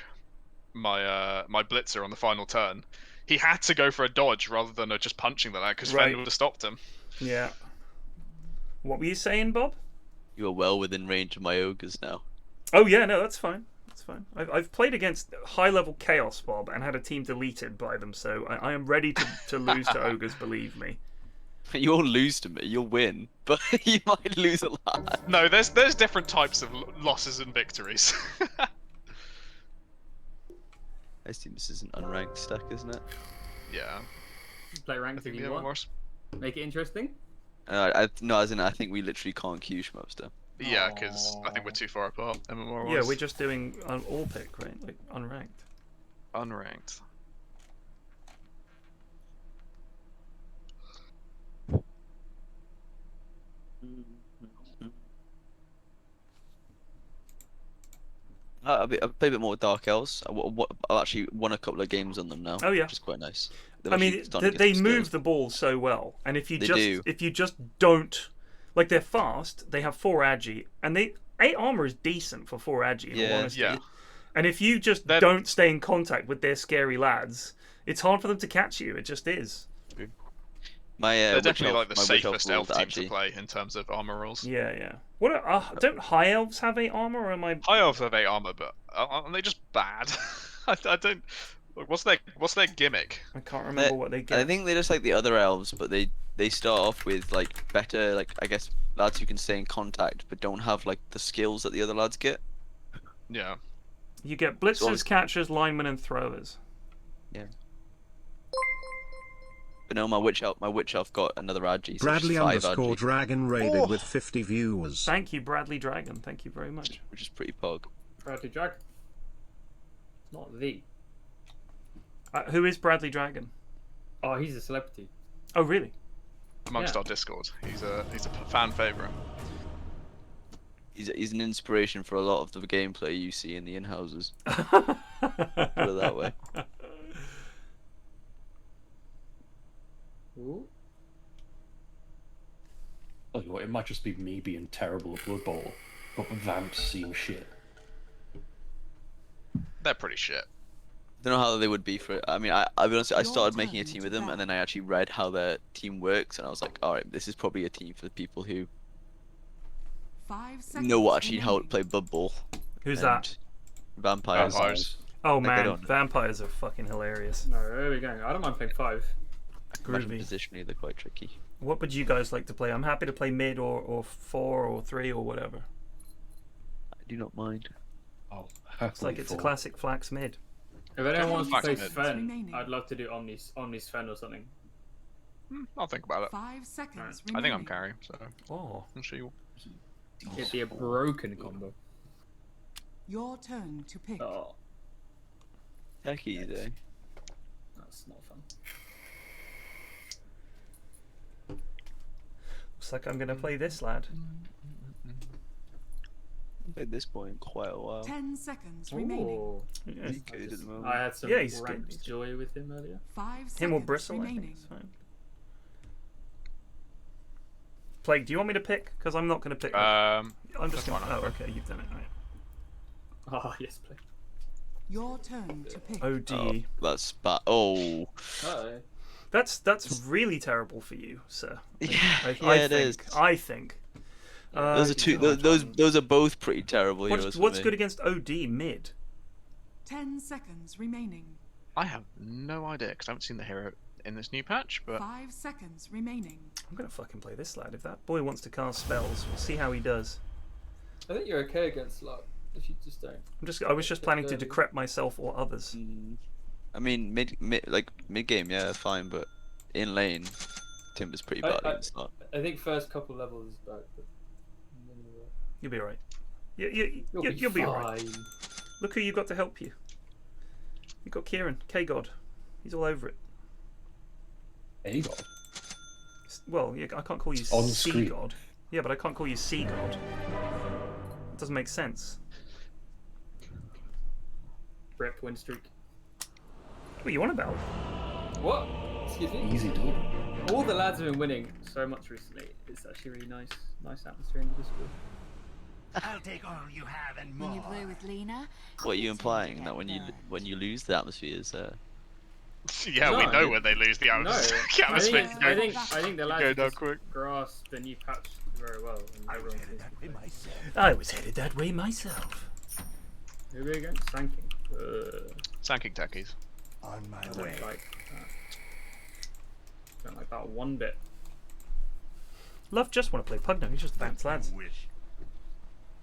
my my blitzer on the final turn, he had to go for a dodge rather than just punching the lad because Fend would have stopped him. Yeah. What were you saying, Bob? You are well within range of my ogres now. Oh yeah, no, that's fine. That's fine. I've played against high-level Chaos, Bob, and had a team deleted by them, so I am ready to lose to ogres. Believe me. You'll lose to me. You'll win, but you might lose a lot. No, there's different types of losses and victories. I assume this is an unranked stack, isn't it? Yeah. Play ranked if you want. Make it interesting. No, as in I think we literally can't queue Schmupster. Yeah, because I think we're too far apart. MMR-wise. Yeah, we're just doing an all pick, right? Like unranked. Unranked. I'll play a bit more with Dark Elves. I've actually won a couple of games on them now. Oh yeah, which is quite nice. I mean, they move the ball so well, and if you just don't, like, they're fast. They have 4 agi, and 8 armor is decent for 4 agi. In all honesty. Yeah. And if you just don't stay in contact with their scary lads, it's hard for them to catch you. It just is. They're definitely like the safest elf team to play in terms of armor rules. Yeah. What don't high elves have 8 armor, or am I? High elves have 8 armor, but are they just bad? I don't. What's their gimmick? I can't remember what they get. I think they're just like the other elves, but they start off with like better, like, I guess, lads who can stay in contact, but don't have like the skills that the other lads get. Yeah. You get blitzers, catchers, linemen, and throwers. Yeah. But no, my witch elf got another agi. So Bradley _ Dragon raided with 50 viewers. Thank you, Bradley Dragon. Thank you very much. Which is pretty pog. Bradley Dragon. Not the. Who is Bradley Dragon? Oh, he's a celebrity. Oh, really? Amongst our Discord, he's a fan favorite. He's an inspiration for a lot of the gameplay you see in the in-houses. Put it that way. Ooh. Oh, you know what, it might just be me being terrible at Blood Bowl, but the vamps seem shit. They're pretty shit. I don't know how they would be for it. I mean, I'll be honest, I started making a team with them, and then I actually read how their team works, and I was like, alright, this is probably a team for the people who know actually how to play Blood Bowl. Who's that? Vampires. Oh man, vampires are fucking hilarious. No, there we go. I don't mind playing 5. Groovy. Positionally, they're quite tricky. What would you guys like to play? I'm happy to play mid or 4 or 3 or whatever. I do not mind. Oh, it's like it's a classic flax mid. If anyone wants to play PFlax Sven, remaining. I'd love to do Omni Sven or something. I'll think about it. 5 seconds I think I'm remaining. carrying, so Oh. I'm sure you. It'd be a broken combo. Your turn to pick. Oh, Techies, eh? that's not fun. Looks like I'm gonna play this lad. I've played this boy in quite a while. 10 seconds remaining. Ooh. Yeah. He's good at the moment. I had some Yeah, he's ramped good. joy with him earlier. 5 seconds Him or Bristle, I think. remaining. It's fine. Plague, do you want me to pick? Because I'm not going to pick. I'm just that's going to. fine, Oh, okay, you've done it. Right. Oh, yes, play. Your turn to pick. OD. Oh, that's bad. Oh. Uh-oh. That's really terrible for you, sir. Yeah, I it is. think. I think. Those are two. Those are both pretty terrible heroes. What's for me. good against OD mid? 10 seconds remaining. I have no idea because I haven't seen the hero in this new patch, but 5 seconds remaining. I'm gonna fucking play this lad. If that boy wants to cast spells, we'll see how he does. I think you're okay against luck if you just don't. I was just planning to decrep myself or others. I mean, mid game, yeah, fine, but in lane, Timber's pretty bad against luck. I think first couple levels is bad, but You'll be alright. You'll be alright. Look who you got to help you. You got Kieran, K-God. He's all over it. There you go. Well, yeah, I can't call you On Sea screen. God. Yeah, but I can't call you Sea God. It doesn't make sense. Rip win streak. What are you on about? What? Excuse me? Easy dude. All the lads have been winning so much recently. It's actually really nice atmosphere in the Discord. I'll take all you have and more. When you play with Lena, What are you implying? That when you lose, the atmosphere is yeah, No, we know when they lose the No, atmosphere. I think the lads Go have down just quick. grasped the new patch very well. And I was everyone headed seems that to way play. myself. I was headed that way myself. Who are we against? Sanking. Sanking techies. On my I way. don't like that. Don't like that one bit. Love just want to play Pugno. He's just bounce lads. Wish.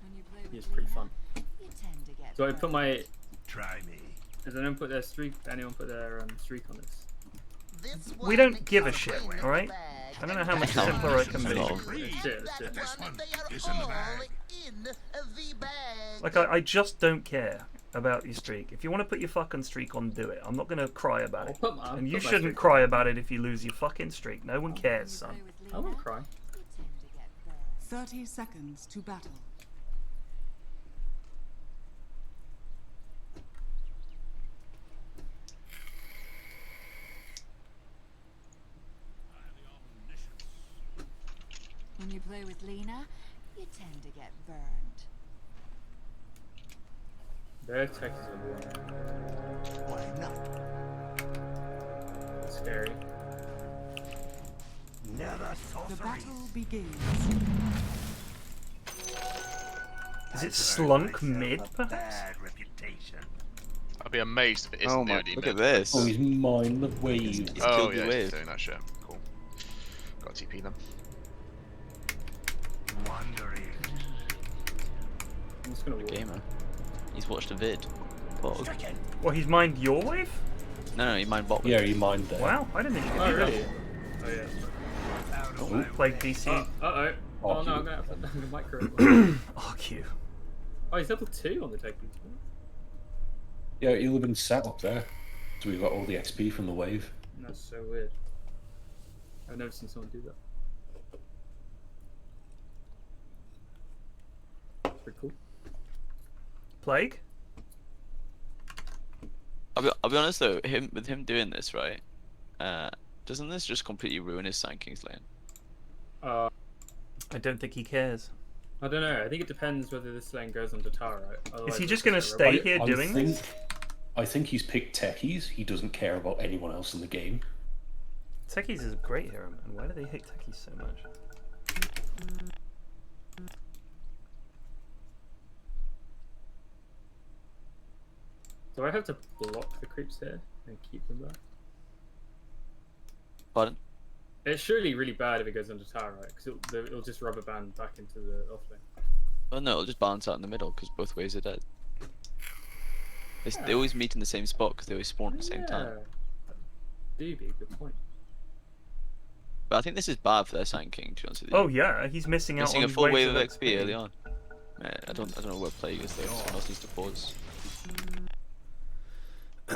when you play with He's pretty Lena, fun. you tend to get So I put my. Try me. Does anyone put their streak? Anyone put their streak on this? We don't give a shit, alright? I don't know how much simpler I can be. Let's do it. This one is in the bag. Like, I just don't care about your streak. If you want to put your fucking streak on, do it. I'm not going to cry about it. I'll And you put my shouldn't streak cry about it if you lose your fucking streak. No one cares, son. I won't cry. You tend to get burned. 30 seconds to battle. When you play with Lena, you tend to get burned. Their tech is a Why not? bit scary. Never The sorcery. battle begins. Is it slunk mid, perhaps? Bad reputation. I'd be amazed if it isn't Oh my! Moody Look mid. at this. Oh, he's mine the wave. He's Oh killed the yeah, wave. he's doing that shit. Cool. Got to TP them. Wandering. I'm just gonna walk. Gamer. He's watched a vid. Bot. Stricken. Well, he's mined your wave? No, he mined bot. Yeah, he mined there. Wow, I didn't think you could Oh do really? that. Oh yeah. Out of my Plague way. DC. Uh-oh. Oh Oh, no, you- I'm gonna have to micro. RQ. Oh, he's level 2 on the tech. Yeah, he'll have been set up there. So we got all the XP from the wave. That's so weird. I've never seen someone do that. Pretty cool. Plague? I'll be honest though, with him doing this, right? Doesn't this just completely ruin his Sanking's lane? I don't think he cares. I don't know. I think it depends whether this lane goes on to Tara. Right? Is Otherwise he it's just going to a stay robot. here doing think, this? I think he's picked techies. He doesn't care about anyone else in the game. Techies is a great hero, man. Why do they hate Techies so much? Do I have to block the creeps here and keep them back? Pardon? It's surely really bad if it goes under Tara, right? Because it'll just rubber band back into the offlane. Oh no, it'll just balance out in the middle because both ways are dead. They always meet in the same spot because they always spawn at the same time. Do be, good point. But I think this is bad for their Sand King, to be honest with you. Oh yeah, he's missing out Missing on a full waves wave of XP early XP. on. Man, I don't know where Plague is though. Someone else needs to pause.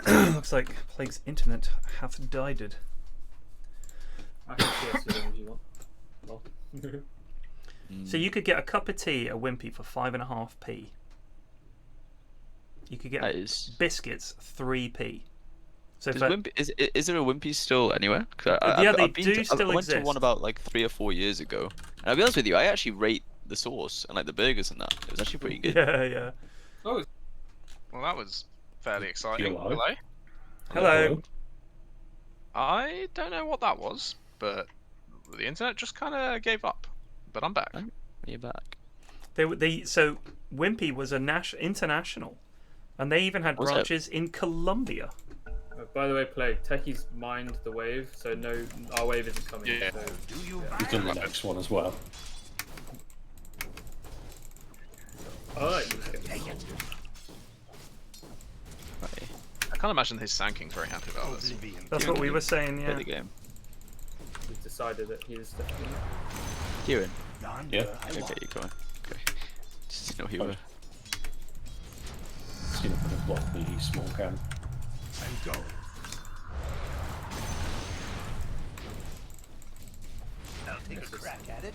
Looks like Plague's internet hath died. I can see us as long as you want. Well. So you could get a cup of tea at Wimpy for 5.5p. You could get biscuits 3p. So Does Wimpy, is there a Wimpy still anywhere? Yeah, they I've been do to, still I went exist. to one about like 3 or 4 years ago, and I'll be honest with you, I actually rate the sauce and like the burgers and that. It was actually pretty good. Yeah, yeah. Oh, well, that was fairly exciting. Hello. Hello. I don't know what that was, but the internet just kind of gave up. But I'm back. You're back. So Wimpy was a international, and they even had branches in Colombia. By the way, Plague, Techies mined the wave, so no, our wave isn't coming. Yeah. So, He's done the next one as well. I can't imagine his Sand King's very happy about this. That's what we were saying, yeah. Play the game. He's decided that he is definitely. Kieran. Yeah. Okay, you go on. Okay. Just to know who you were. He's gonna put a block the small can. And go. I'll take a crack at it.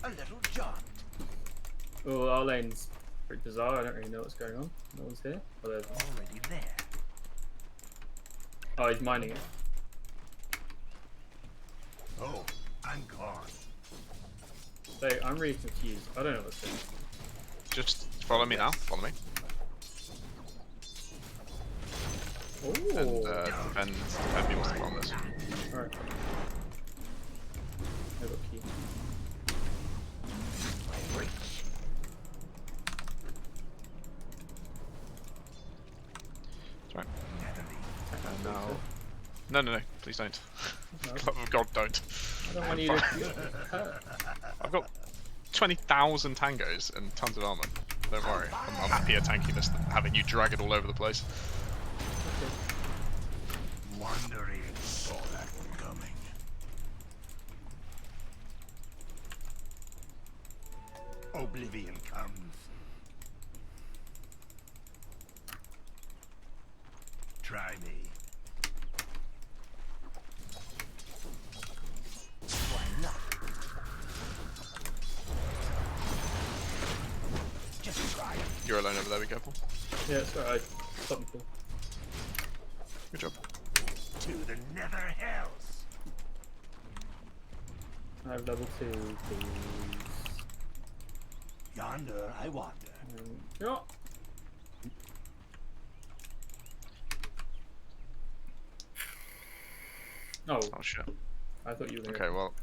A little jaunt. Oh, our lane's pretty bizarre. I don't really know what's going on. No one's here. Oh, there's one. Already there. Oh, he's mining it. Oh, I'm gone. So I'm really confused. I don't know what's going on. Just follow me now. Follow me. Oh. And defend me what's on this. Alright. I got key. That's right. And now... No, please don't. For the love of God, don't. I don't want you to get hurt. I've got 20,000 tangos and tons of armor. Don't worry, I'm happier tanking this than having you drag it all over the place. Wandering saw that coming. Oblivion comes. Try me. Why not? Just try it. You're alone over there, be careful. Yeah, it's alright. Something cool. Good job. To the nether hells. I have level 2, please. Yonder I wander. Yeah. Oh shit. I thought you were gonna... Okay, well...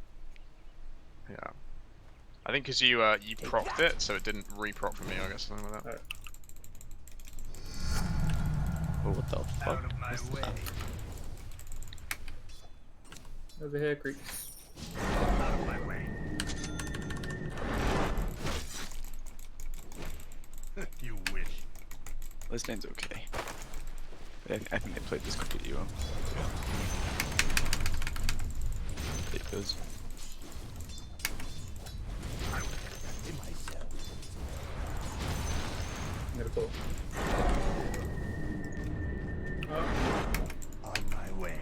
Yeah. I think because you procced it, so it didn't re-proc from me, I guess, something like that. Right. Oh, what the fuck? Out of my way. Over here, creeps. Out of my way. You wish. This lane's okay. I think they played this completely wrong. It goes. I'm gonna pull. On my way.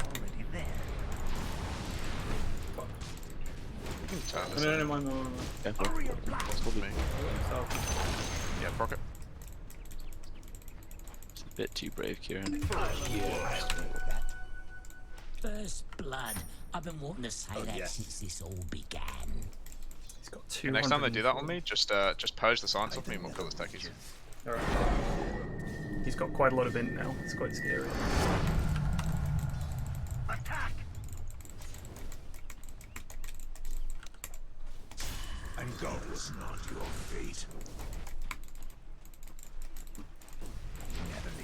Already there. We can turn this No, on. mind. Careful. Hold me. Yeah, proc it. It's a bit too brave, Kieran. First blood. I've been wanting to say that since this all began. He's got The next time they do that on me, just purge the science off me and we'll kill this techies. Alright. He's got quite a lot of int now. It's quite scary. Attack! And go is not your fate.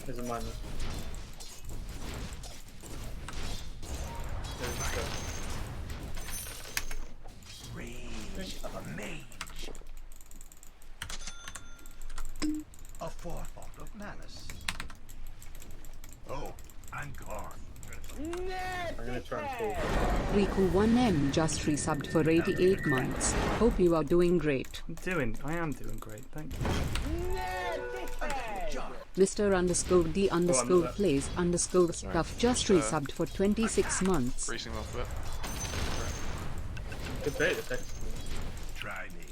There's a miner. There's A forethought of malice. Oh, I'm gone. I'm gonna try and pull. Riku1M just resubbed for 88 months. Hope you are doing great. I am doing great, thank you. Mr_D_plays_stuff just resubbed for 26 months. Greasing off a bit. Good bait, effectively. Try me.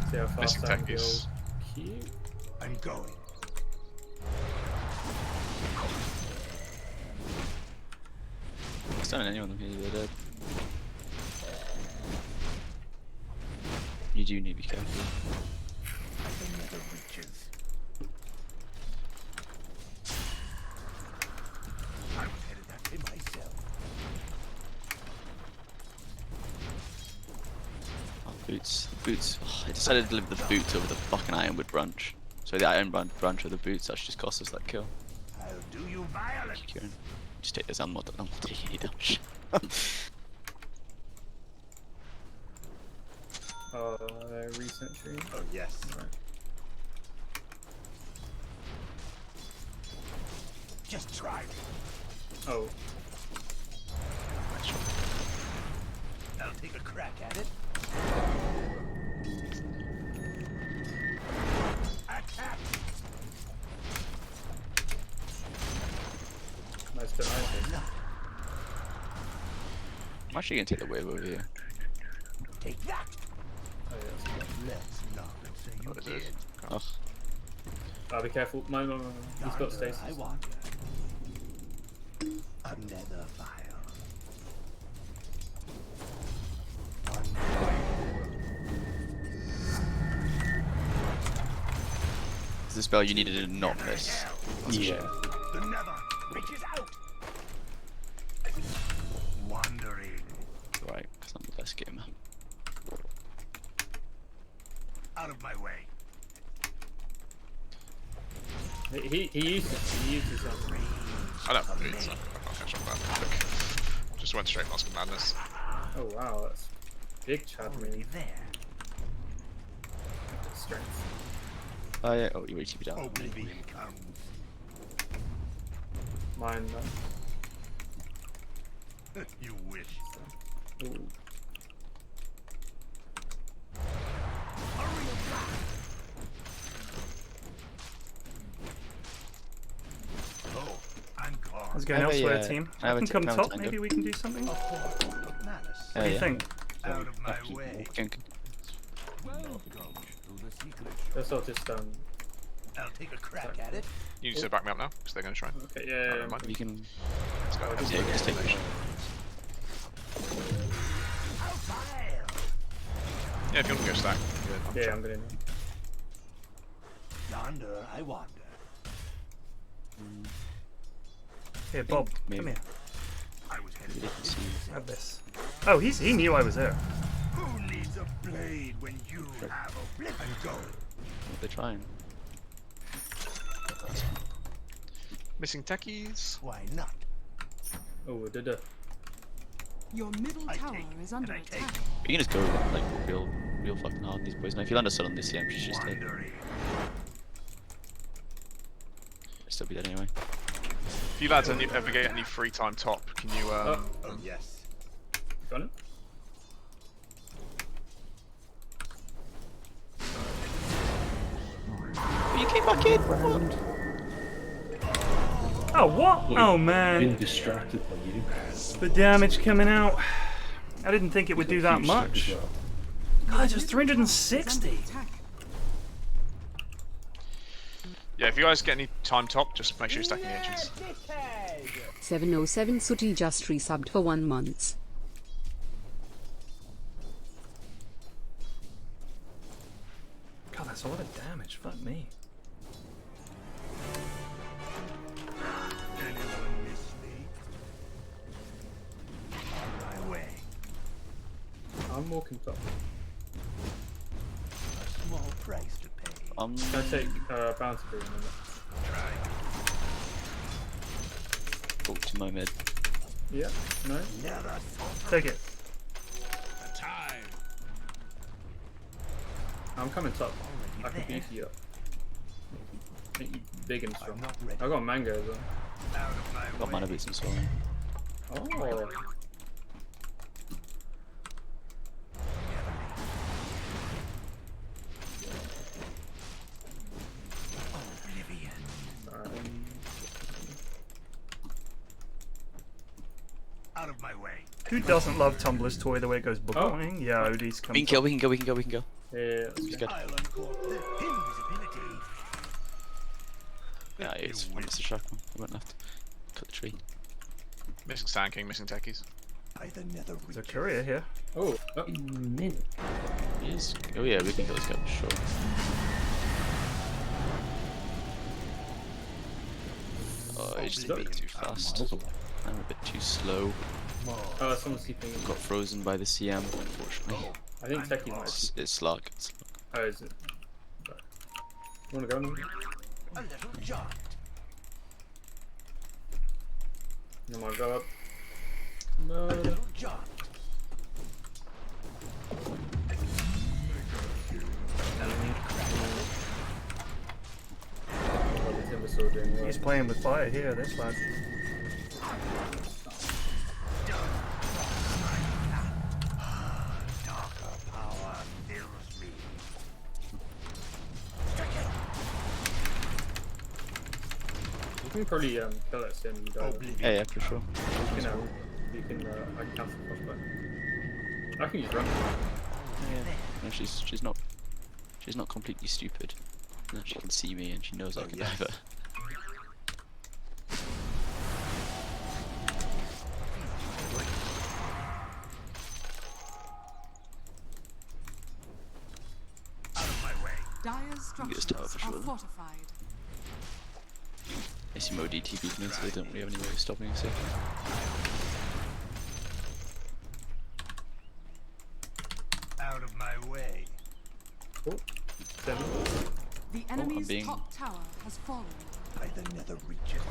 See how Missing fast I can go. techies. Cute. I'm going. Stunning anyone of them here, they're dead. You do need to be careful. The nether reaches. I was headed that way myself. Oh, boots. Boots. Oh, I decided to live the boots over the fucking ironwood branch. So the iron branch or the boots actually just cost us that kill. I'll do you violence. Kieran. Just take this, I'm not taking any damage. Recent tree. Oh yes. Right. Just try me. Oh. I'll take a crack at it. Attack! Nice to nice. I'm actually gonna take the wave over here. Take that. Oh yeah, that's good. Let's not say you What is did. it? Oh, Be careful. No. He's got stasis. I want another file. On my way. it's the spell you needed to not miss. Yeah. The nether reaches out. Wandering Right, because I'm the best gamer. out of my way. He uses I don't have boots. I can't catch up that quick. Just went straight Mask of Madness. Oh wow, that's big Chad Already move. there. Strength. Oh yeah, oh you already keep it down. Oblivion comes. Mine. You wish. Ooh. Oh, I'm gone. Let's go elsewhere, team. I have I a can come I have a top, tango. maybe we can do something. A What forethought of malice. do you think? Out of my way. Welcome to the secret Guess I'll just I'll take a crack at it. You need to back me up now, because they're going to try. Okay, yeah. Never mind. You can Let's go. just take it. I'll file. Yeah, if you want to go stack. Yeah, I'm gonna. Yonder I wander. Here, Bob, Maybe. come here. I was headed You can see. Have this. Oh, he knew I was there. Who needs a blade when you have a blip and go? What they're trying. Missing techies. Why not? Oh, did it? Your middle I tower take, is under and I take. attack. But you can just go like real fucking hard on these boys. Now if you land a sun on this, yeah, I'm just dead. Wandering. I'll still be dead anyway. If you lads ever get any free time top, can you Oh yes. Got it? You came back in. Oh, what? Oh, man. Been distracted by you. The damage coming out. I didn't think it would do that much. God, just 360. Attack. Yeah, if you guys get any time top, just make sure you're stacking the engines. 707 Sooty just resubbed for 1 month. God, that's a lot of damage. Fuck me. Anyone miss me? On my way. I'm walking top. A small price to pay. Can I take bounty for a minute? Try. Go to my mid. Yeah. No. Never thought. Take it. Time. I'm coming top. I can beat you up. Make you big and strong. I got mango as well. Got mana boots as well. Oh. Out of my way. Who doesn't love Tumblr's toy the way it goes boing? Yeah, Odie's coming. We can kill. We can go. Yeah, He's good. Invisibility. Yeah, it's fine. It's a shotgun. I went left. Cut the tree. Missing Sand King, missing techies. There's a courier here. Oh. Yes. Oh yeah, we can kill this guy for sure. Oh, he's just a bit too fast. I'm a bit too slow. Oh, someone's keeping it. Got frozen by the CM, unfortunately. I think Techie might. It's slug. It's slug. Oh, is it? You wanna go? A little jaunt. No more, go up. No. A little jaunt. He's playing with fire here, this lad. You can probably kill that sim you die. Yeah, for sure. You can I can cancel crossbow. I can use run. Yeah. No, she's not completely stupid. No, she can see me and she knows I can dive her. Dire's structures for sure. are fortified. SMO DTB'd me, so they don't really have any way of stopping us here. Out of my way. Oh. The enemy's being- top tower has fallen. By the nether reaches.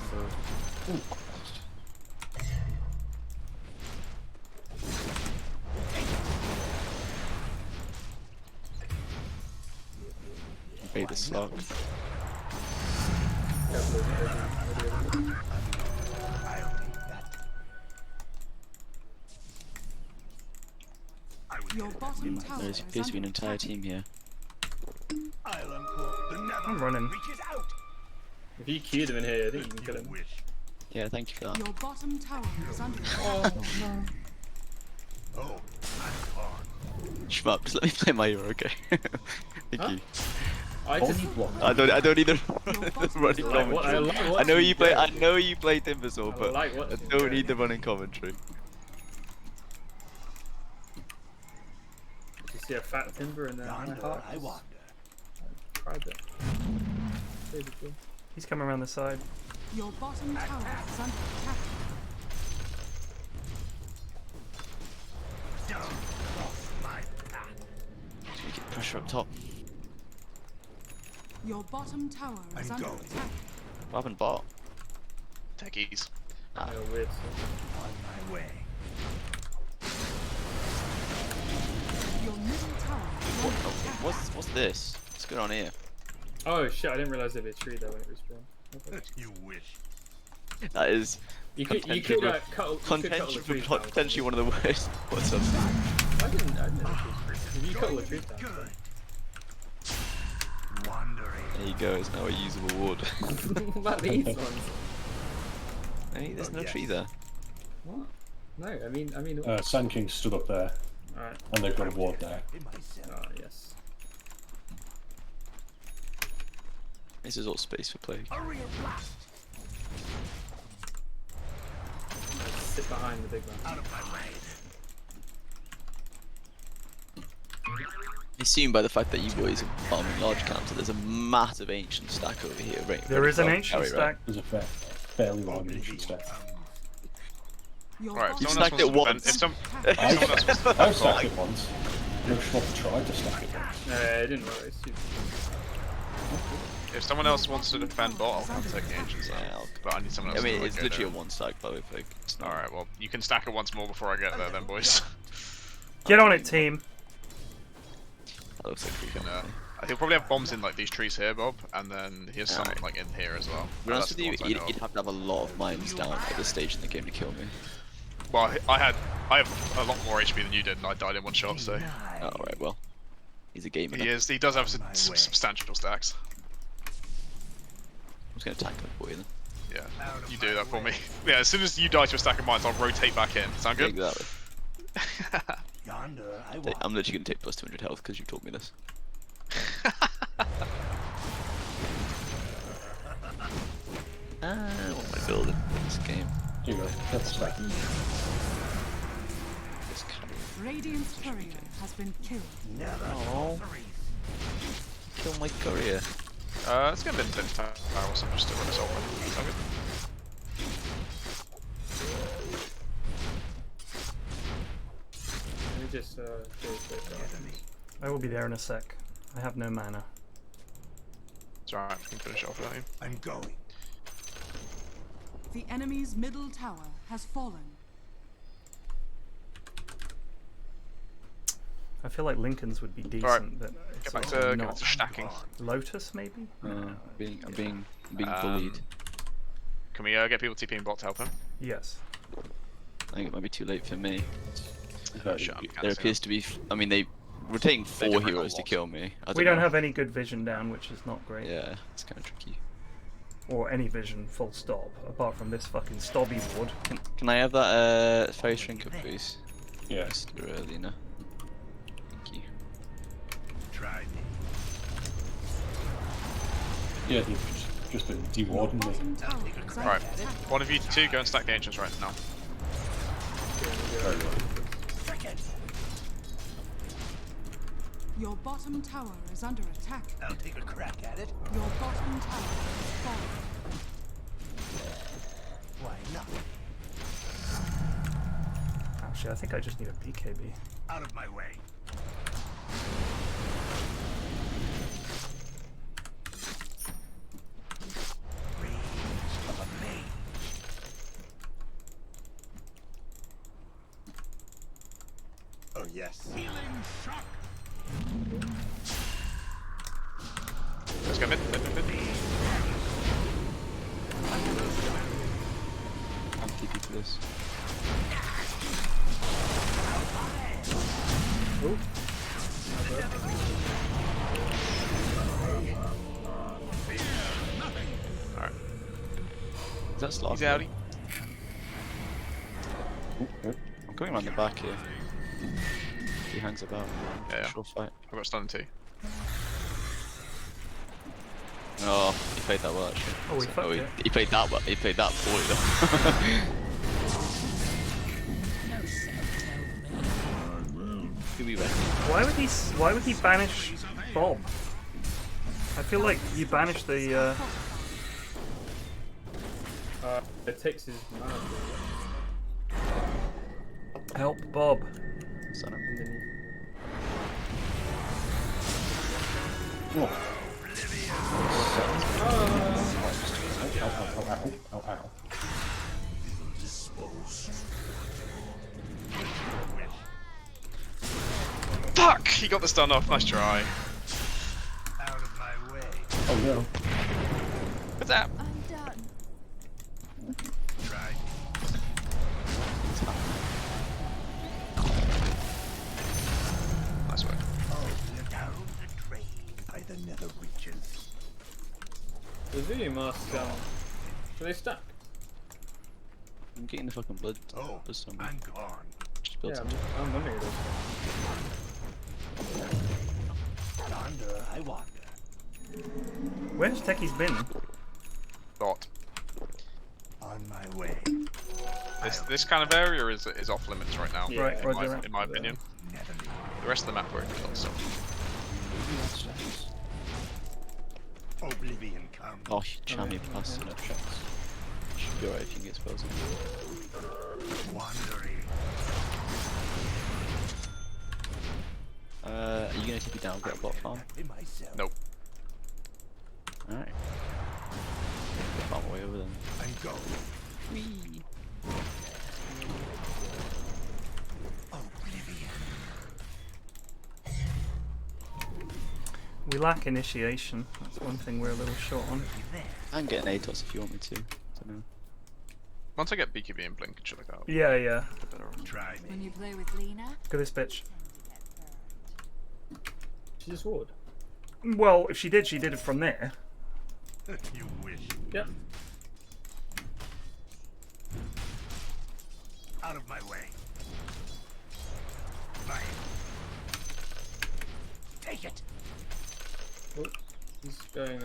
Bait the slug. Your bottom tower There is appears to be an under entire attack. team here. I'm running. If you queued him in here, I think you can kill him. Yeah, thank you for that. Your bottom tower is under attack. Oh no. Shmup, just let me play my hero, okay? Thank you. I just I don't need the running I like commentary. I know you play Timbersaw, but like I watching don't you. need the running commentary. Did you see a fat timber in there? I wander. Tried it. Crazy cool. He's coming around the side. Your bottom tower is under attack. Just gonna keep pressure up top. Your bottom tower is under attack. What happened, bot? Techies. Ah. Yeah, weird. On my way. Your middle tower is under attack. What's this? What's going on here? Oh shit! I didn't realize there'd be a tree there when it respawned. You wish. That is You could cut potentially one of the worst. What's up? I didn't know it was free. If you cut all the trees down. Wandering. There you go. It's now a usable wood. What about these ones? Hey, there's no tree there. What? No, I mean. Sand King stood up there, Alright. and they've got a ward there. Oh yes. This is all space for play. A real blast. Let's sit behind the big one. Out of my way. I assume by the fact that you boys are farming large camps, that there's a massive ancient stack over here. Right? There is an Well, ancient carry, stack. right? There's a fairly large ancient stack. Your Right, bottom if stacked someone it else wants to once. defend, if someone else wants to I've defend stacked bot, it once. No Schmuck tried to stack it once. No, it didn't work. It's too... if someone else wants to defend bot, I'll take the ancient stack. Yeah, But I need someone I else mean, to it's go literally a there. one stack, by the way. It's not. Alright, well, you can stack it once more before I get there then, boys. Get on it, team. That looks like we can. He'll probably have bombs in like these trees here, Bob, and then he has some like in here as well. To be honest with you, you'd have to have a lot of mines down at this stage in the game to kill me. Well, I have a lot more HP than you did, and I died in one shot. So. Oh right, well, he's a gamer. He is. He does have some substantial stacks. I'm just gonna tank that for you then. Yeah, you do that for me. Yeah, as soon as you die to a stack of mines, I'll rotate back in. Sound good? Yeah, exactly. I'm literally gonna take plus 200 health because you taught me this. What am I building in this game? You go. That's right. This Radiant's courier has been killed. Oh. Kill my courier. Let's get a bit of time. I'm just doing this over. Sound good? Let me just do this. I will be there in a sec. I have no mana. It's alright, I can finish off without you. I'm going. The enemy's middle tower has fallen. I feel like Lincoln's would be decent, Alright, but it's get back also to not. stacking. Lotus, maybe? I'm being bullied. Can we get people TPing bot to help him? Yes. I think it might be too late for me. Sure, There appears to be. I mean, we're taking 4 heroes to kill me. We don't have any good vision down, which is not great. Yeah, it's kind of tricky. Or any vision, full stop, apart from this fucking stobby board. Can I have that fairy shrinker, please? Yeah. Mr. Lena. Thank you. Try me. Yeah, they've just been dewarding me. Right, one of you two go and stack the ancients right now. Very well. Your bottom tower is under attack. I'll take a crack at it. Your bottom tower is falling. Why not? Actually, I think I just need a BKB. Out of my way. Oh yes. Healing shock. Let's go mid. I'll keep you for this. Ooh. Alright. Is that slot? He's outie. I'm going around the back here. He hangs about. Yeah. Sure fight. I've got stun too. Oh, he played that well actually. Oh, he fucked it. He played that well. He played that poorly though. Who we reckon? Why would he banish Bob? I feel like you banish the It takes his mana. help Bob. Son of And then Ow. Fuck! He got the stun off. Nice try. Out of my way. Oh no. What's that? I'm done. Try. Nice work. Oh, down the drain by the nether reaches. the video mask do they stack? I'm getting the fucking blood. Oh, some. I'm gone. Just build Yeah, some. I'm wondering this. Yonder I wander. Where's Techie's been? Dot. On my way. This kind of area is off limits right now. Yeah, Right, Roger. In my opinion. Never leave. The rest of the map works also. Oblivion comes. Oh, Chammy plus enough shots. Should be alright if you can get spells in. Wandering. Are you gonna TP down, get a bot farm? Myself. Nope. Alright. Farm away over then. I'm going. Whee! Oblivion. We lack initiation. That's one thing we're a little short on. I can get an ATOS if you want me to. Don't know. Once I get BKB and Blink, it should look out. Yeah, yeah. Try When me. you play with Lena, Look at this bitch. She just ward. Well, if she did it from there. You wish. Yep. Out of my way. Fine. Take it. Oh, he's going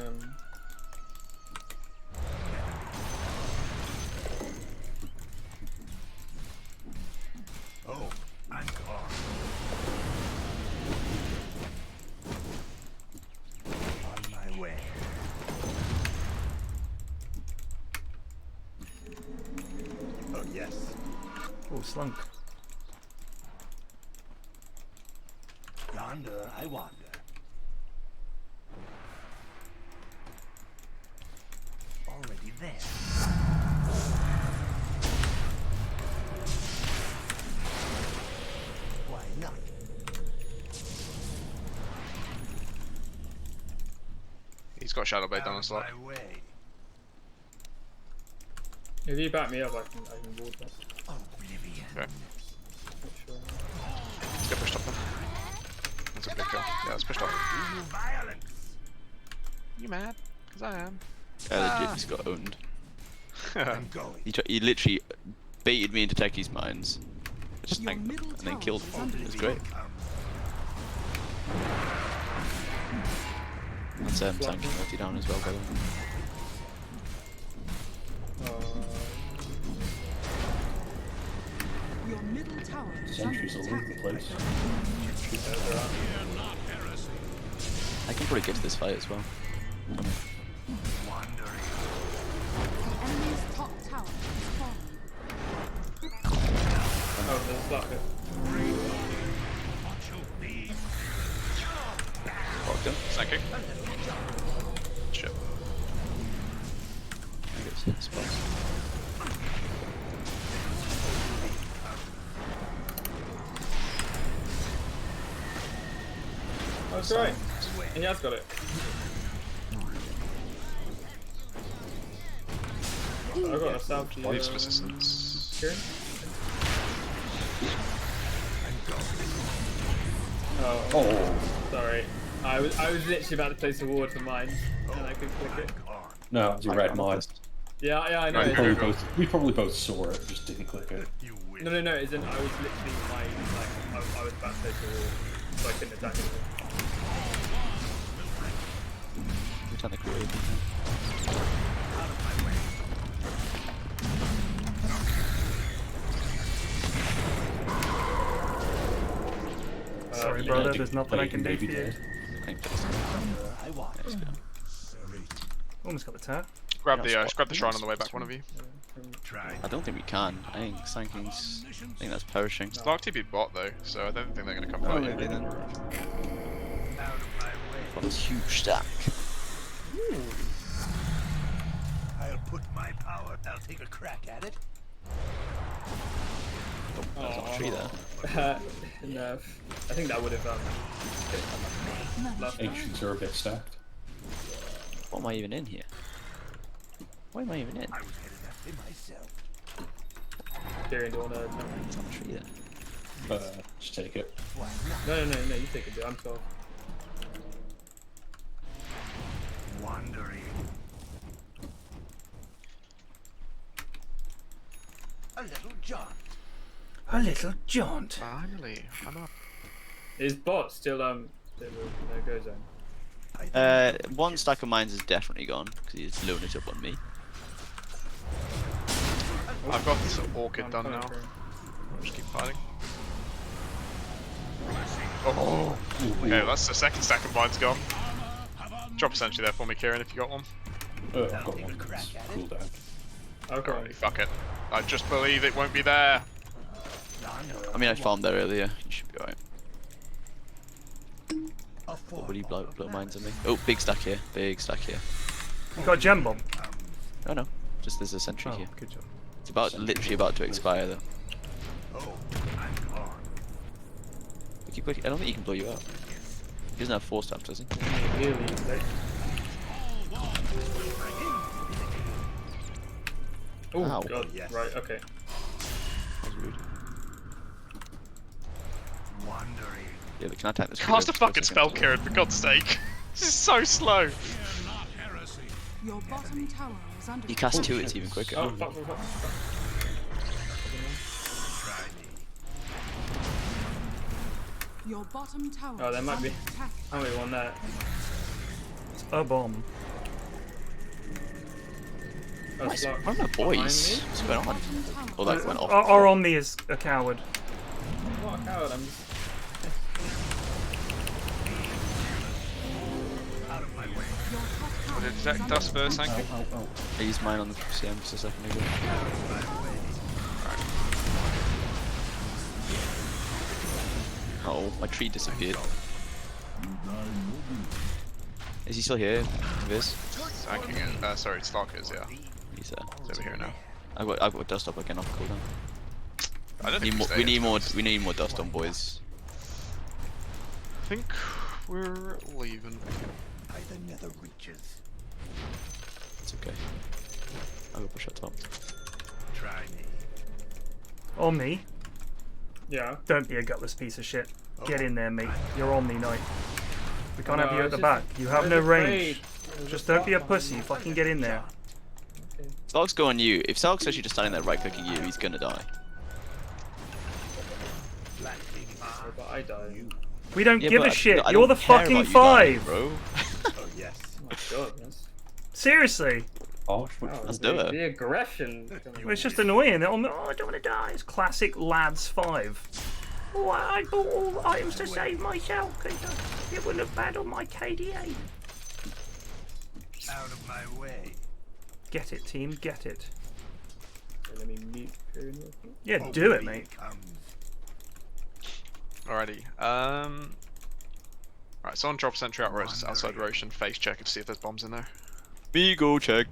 Oh, I'm gone. On my way. Oh yes. Oh, slunk. Yonder I wander. Already there. Why not? He's got Shadow Blade down the slot. My way. If you back me up, I can ward that. Oblivion. Okay. Not sure. Let's get pushed up then. That's a big kill. Yeah, let's push up. Violence. You mad? Because I am. Legit just got owned. I'm going. He literally baited me into Techie's mines. I just Your tanked them middle and then tower killed is him. under It was attack. great. That's tanking multi down as well, by the way. Your middle tower is under Sentries all over attack. the place. I can probably get to this fight as well. Wandering. The enemy's top tower is falling. Oh, there's that bit. Fucked him. Psychic. Shit. I guess hit spots. Oh, that's right. And he has got it. I got a south to Need some assistance. Kieran? Oh, sorry. I was literally about to place a ward for mine, and I couldn't click it. No, it's a red mine. Yeah, I know. Right, go. We probably both saw it, just didn't click it. You wish. No, as in I was literally I was about to place a ward, so I couldn't attack anything. Return the crew. Sorry, brother, there's nothing I can do for you. I walk. Let's go. Almost got the tap. Grab the shrine on the way back, one of you. Try. I don't think we can. I think Sanking's. I think that's perishing. It's Dark TP bot though, so I don't think they're going to come Oh, fight really you. then? Out of my way. Got this huge stack. I'll put my power. I'll take a crack at it. Oh, there's not a tree there. No, I think that would have Ancients are a bit stacked. What am I even in here? Why am I even in? I was headed that way myself. Kieran, do you want to? There's not a tree there. Just take it. Why not? No, you take it, dude. I'm 12. Wandering. A little jaunt. A little jaunt. Finally, I'm up. Is bot still no go zone? One stack of mines is definitely gone because he's loading it up on me. I've got this orchid I'm done coming now. through. I'll just keep fighting. Oh, okay, that's the second stack of mine's gone. Drop essentially there for me, Kieran, if you got one. I've got one. It's cool down. Okay. Alright, fuck it. I just believe it won't be there. I mean, I farmed there earlier. You should be alright. What would you blow mines on me? Oh, big stack here. Big stack here. You got a gem bomb. Oh no, just there's a sentry Oh, here. good job. It's literally about to expire though. Oh, I'm gone. Quick, I don't think he can blow you up. He doesn't have 4 stamps, does he? Really, like... Oh Ow. god, Yes. right, okay. That's rude. Wandering. Yeah, but can I type this? Cast a for fucking second? spell, Kieran, for God's sake. This is so slow. Fear not heresy. Your bottom tower is under You cast 2, shit. it's even quicker. Oh, fuck, fuck, fuck. Try me. Your bottom tower Oh, there is might under be. attack. I only won that. A bomb. Oh, What is Slark where are my boys? behind me? What's going on? Bottom tower Oh, that went off. Our Omni is a coward. I'm not a coward, I'm just... Out of my way. Your top tower Would it is detect under us first, attack. thank you? I used mine on the CM just a second ago. Oh, my tree disappeared. Is he still here? Viz? Thanking it. Sorry, Stalkers, yeah. He's He's over here now. I've got dust up again off cooldown. I don't think We need more dust on, boys. I think we're leaving. By the nether reaches. It's okay. I'll go push up top. Try me. Omni, Yeah. don't be a gutless piece of shit. Get in there, mate. You're Omni Knight. We can't have No, you I at the was back. just- You I have was no afraid. range. There was Just a don't be a Slark pussy. behind me. Fucking get in there. Okay. Salk's go on you. If Salk's actually just standing there right clicking you, he's gonna die. Lightning Yeah, but I died. We don't Yeah, give but a shit. I You're the don't care fucking about you dying, five. bro. Oh yes. Oh my god, that's... Seriously. Oh, Wow, Let's the, do it. The aggression. Well, it's just annoying. Oh, I don't want to die. It's classic lads 5. Oh, I bought all the items to save myself because it wouldn't have bad on my KDA. Out of my way. Get it, team. Get it. Let me mute Kieran real quick. Yeah, do it, mate. Alrighty. Right, someone drop sentry out outside Roshan. Face check and see if there's bombs in there. Me go check.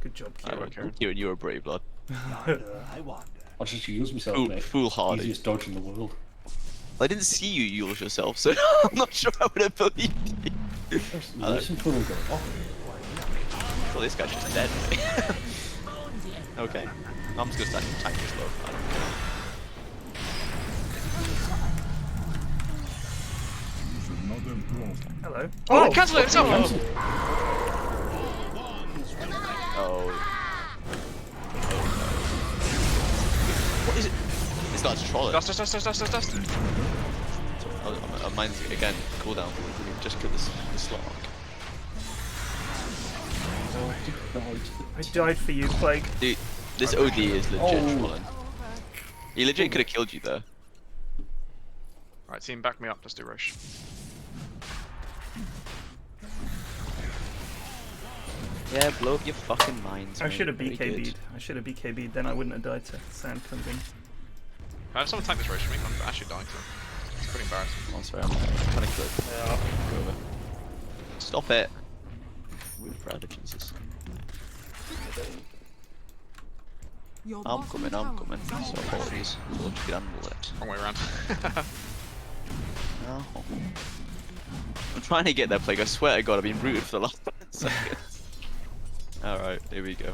Good job, Kieran. Kieran, you're a brave lad. Yonder I wander. I'll just use myself, mate. Foolhardy. Easiest dodge in the world. I didn't see you use yourself, so I'm not sure I would have believed you. Listen to them go off. Well, this guy's just dead. Okay. I'm just gonna stand tank this low. Hello. Oh, cancel it himself! Oh. What is it? It starts trolling. Dust. Oh, mine's again cooldown. Just kill this slot. I died for you, Plague. Dude, this OD is legit trolling. He legit could have killed you there. Right, team, back me up. Let's do Rosh. Yeah, blow up your fucking minds. I mate. should have Very BKB'd. good. I should have BKB'd, then I wouldn't have died to sand comes in. Can I have someone tank this Rosh for me? I'm actually dying to. It's pretty embarrassing. Oh, sorry, I'm trying to kill it. Go over. Stop it. Rude brother, Jesus. Your I'm bottom coming. tower is So under apologies. We'll just get on with it. Wrong way around. No. I'm trying to get that Plague. I swear to God, I've been rooted for the last 10 seconds. Alright, here we go.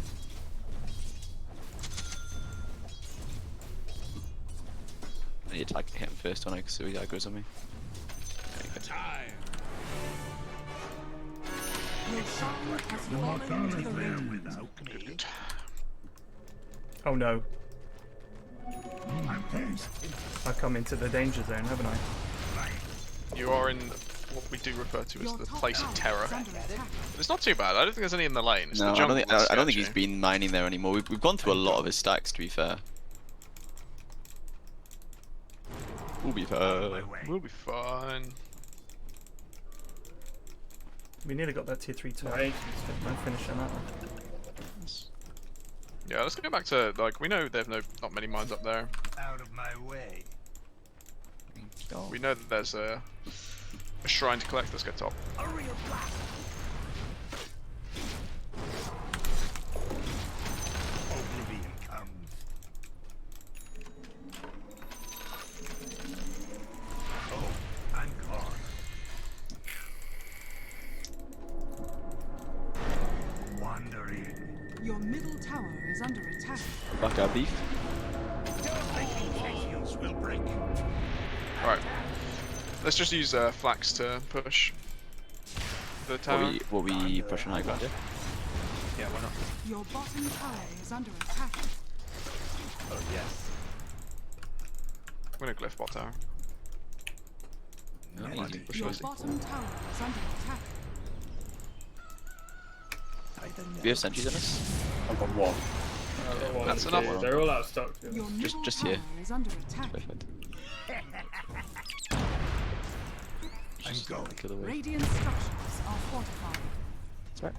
I need to attack him first, don't I? Because he aggroes on me. There you go. Your shrine has fallen to the ring. Without me. Oh no. I've come into the danger zone, haven't I? You are in what we do refer to as Your the top place of tower terror. is under attack. But it's not too bad. I don't think there's any in the lane. It's No, the I jungle don't think that's I don't think he's sketchy. been mining there anymore. We've gone through a lot of his stacks, to be fair. We'll be fine. We'll be fine. We nearly got that tier 3 top. Right. No finish on that one. Yeah, let's go back to like we know there's not many mines up there. Out of my way. We know that there's a shrine to collect. Let's go top. A real blast. Oblivion comes. Oh, I'm gone. Your middle tower is under attack. Back our beef. Will break. Alright. Let's just use Flax to push the tower. What we pushing high ground? Yeah, why not? Your bottom tower is under attack. Oh yes. I'm gonna glyph bot tower. No, easy push Your easy. bottom tower is under attack. Do we have sentries on us? I've got one. That's enough. They're all out of stock. Your middle Just tower here. is under attack. Perfect. I'm going. Kill the wave. Radiant structures are fortified. That's right.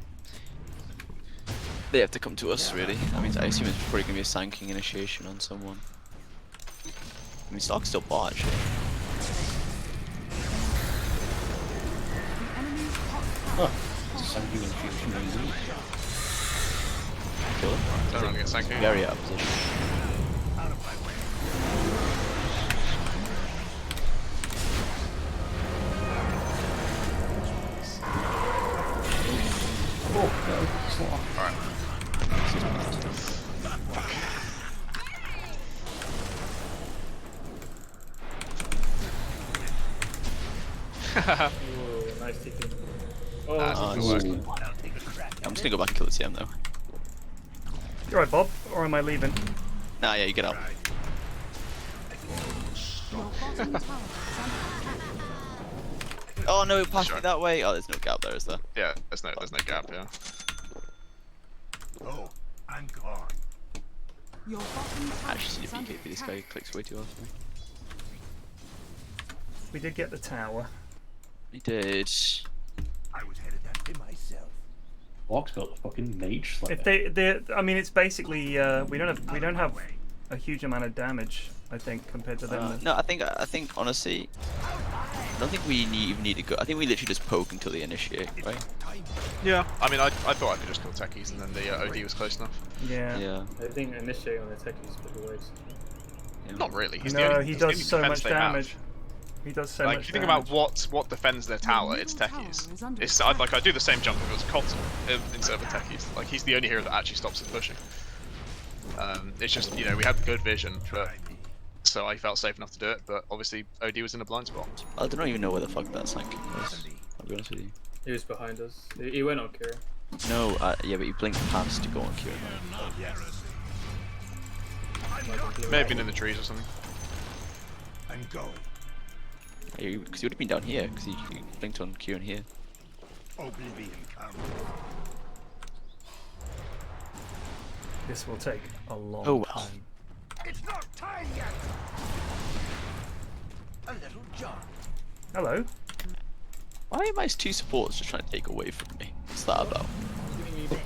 They have to come to us, really. I mean, I assume it's probably gonna be a Sanking initiation on someone. I mean, Stark's still bot, actually. The enemy's top Oh, tower it's a Sanking infusion easy. Kill him. Don't run against Sanking. Very out of position. Out of my way. Oh, no, it's not. Alright. Ooh, nice TP. Oh, That's Oh, not it's- working. I'm just gonna go back and kill the TM though. You alright, Bob? Or am I leaving? Nah, yeah, you get out. Your bottom tower is under attack. Oh no, it passed Sure. me that way. Oh, there's no gap there, is there? Yeah, there's no gap, yeah. Oh, I'm gone. Your bottom I tower actually see is the under BKB. This guy attack. clicks way too often. We did get the tower. He did. I was headed that way myself. Block's got the fucking mage slayer. If they, I mean, it's basically we don't have a huge amount of damage. I think compared to them. No, I think honestly, I don't think we even need to go. I think we literally just poke until they initiate, right? Yeah. I mean, I thought I could just kill techies and then the OD was close enough. Yeah. Yeah. I think initiate on the techies for the ways. Yeah. Not really. He's the No, only, he he's the does only so defense much they have. damage. He does so Like, much if you think damage. about what defends their tower, it's middle tower techies. is under It's attack. like I do the same jump if it was Cotton instead of techies. Like he's the only hero that actually stops us pushing. It's just we had good vision, but so I felt safe enough to do it. But obviously OD was in a blind spot. I don't even know where the fuck that Sanking was. I'll be honest with you. He was behind us. He went on Kira. No, yeah, but he blinked past to go on Kieran. Oh, yes. May have been in the trees or something. I'm going. Because he would have been down here, because he blinked on Kieran here. Oblivion comes. This will take a long Oh, wow. time. It's not time yet. A little jog. Hello. Why are my two supports just trying to take away from me? What's that about?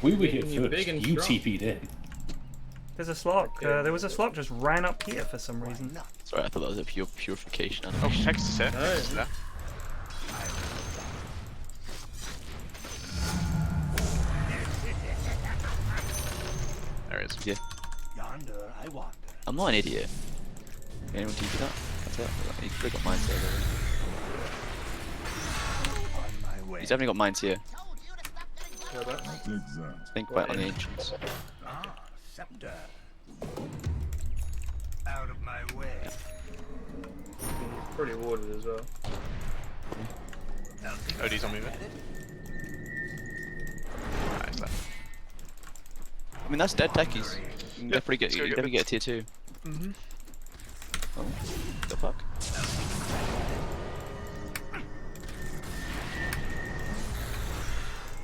We were here Making you big first. and You strong. TP'd in. There's a slot. There was a slot just ran up here for some reason. Sorry, I thought that was a pure purification Oh, animation. text is here. No. Text is there. There he is. Yeah. Yonder I wander. I'm not an idiot. Anyone TP that? That's it. He's probably got mines there. On my way. He's definitely got mines here. Exact. Think quite on the ancients. Ah, scepter. Out of my way. He's pretty warded as well. OD's on me, mate. Nice left. I mean, that's dead techies. You can definitely get, let's go you get can definitely get a tier 2. Mm-hmm. Oh, the fuck?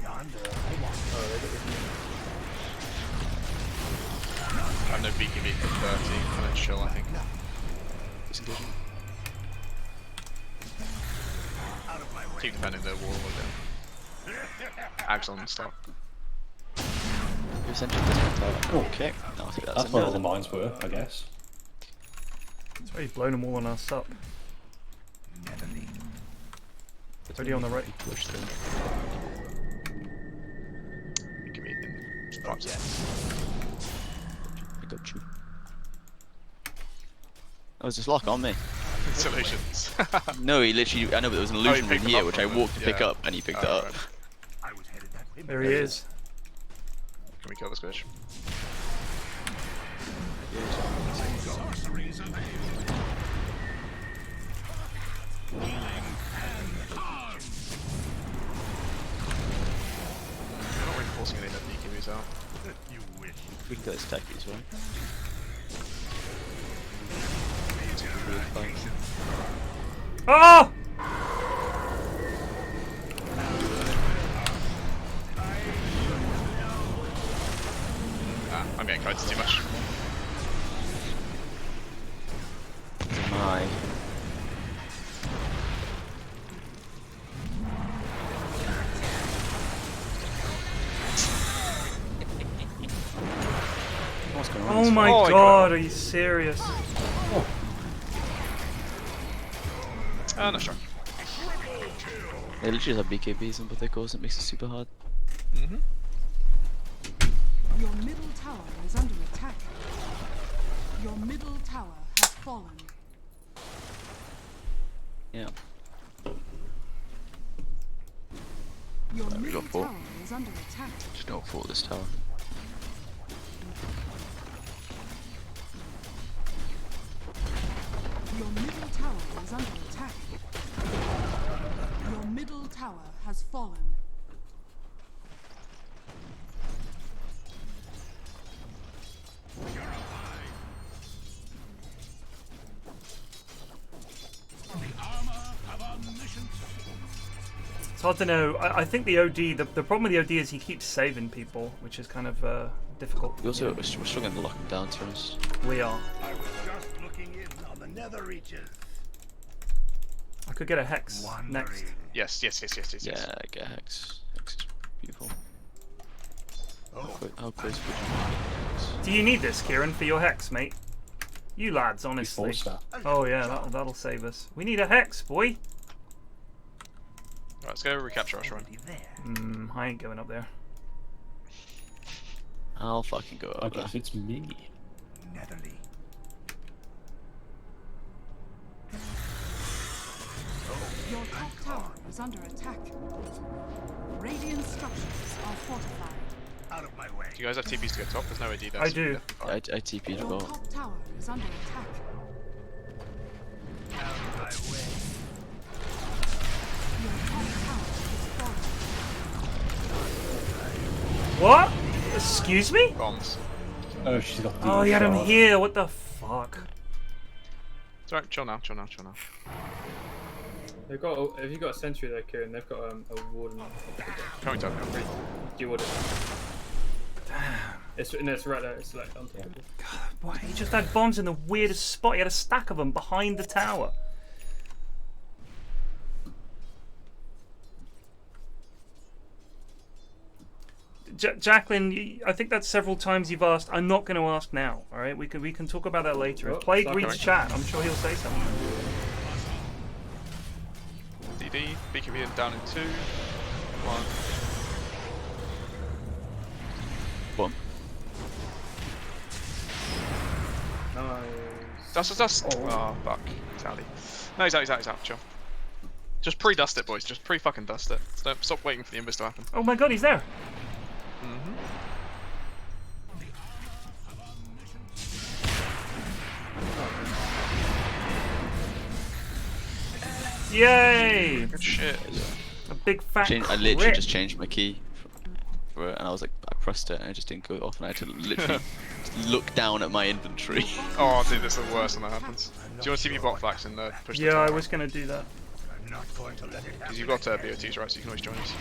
Yonder I wander. I have no BKB for 30, and it's chill, I think. Disengaging. Out of my way. Keep defending the wall again. Ags on stock. You're essentially just tower. Okay. No, I think That's where all the mines were, I guess. That's why he's blown them all on us up. Never leave. Already on the right. Push through. BKB in Oh, yes. I got you. Oh, there's this lock on me. solutions. No, he literally. I know, but there was an he illusion picked in them here, up which from I the- walked to pick yeah. up, and he picked it Oh, up. right. I was headed that way. There he is. Can we kill this bitch? Sorceries of I'm not really forcing any of that BKBs out. You wish. We can get his techies, right? Oh! Ah, I'm getting kited too much. My. What's going on? Oh my Oh, god, are you serious? No strike. They literally have BKBs and but they goes, it makes it super hard. Mm-hmm. Your middle tower is under attack. Your middle tower has fallen. Yeah. Your we middle got four. tower is under attack. Just don't fall this tower. Your middle tower is under attack. Your middle tower has fallen. It's hard to know. I think the OD, the problem with the OD is he keeps saving people, which is kind of difficult. We also, we're struggling to lock him down, to be honest. We are. I was just looking in on the nether reaches. I could get a Hex Wondering. next. Yes. Yeah, get Hex. Hex is beautiful. Oh, How close would you get Hex? Do you need this, Kieran, for your Hex, mate? You lads, honestly. Before Oh yeah, that'll save us. We need a Hex, boy. Alright, let's go recapture our shrine. I ain't going up there. I'll fucking go I over. guess it's me. Netherly. Your top tower is under attack. Radiant structures are fortified. Out of my way. Do you guys have TPs to go top? There's no AD there. I so do. yeah. I TP'd Your well. top tower is under attack. Out of my way. Your top tower is falling. What? Excuse me? Bombs. Oh, she's got the Oh, he had him shard. here. What the fuck? It's alright, chill now. They've got. If you got a sentry there, Kieran, they've got a warden. Coming top. Do you want it? It's right there. It's like on top of it. Why? He just had bombs in the weirdest spot. He had a stack of them behind the tower. Jacqueline, I think that's several times you've asked. I'm not going to ask now. All right, we can talk about that later. Oh, If Plague sorry. reads chat, I'm sure he'll say something. DD, BKB down in 2. 1. Boom. Nice. Dust. Oh, fuck. He's out. No, he's out. Chill. Just pre-dust it, boys. Just pre-fucking dust it. Don't stop waiting for the invis to happen. Oh my god, he's there. Yay! Good shit. A big fat I literally crit. just changed my key for it, and I was like, I pressed it, and it just didn't go off, and I had to literally look down at my inventory. Oh, dude, this is the worst when that happens. Do you want to see me bot flax and push the Yeah, I tower? was going to do that. I'm not going to let it happen. Because you've got BOTs, right? So you can always join us.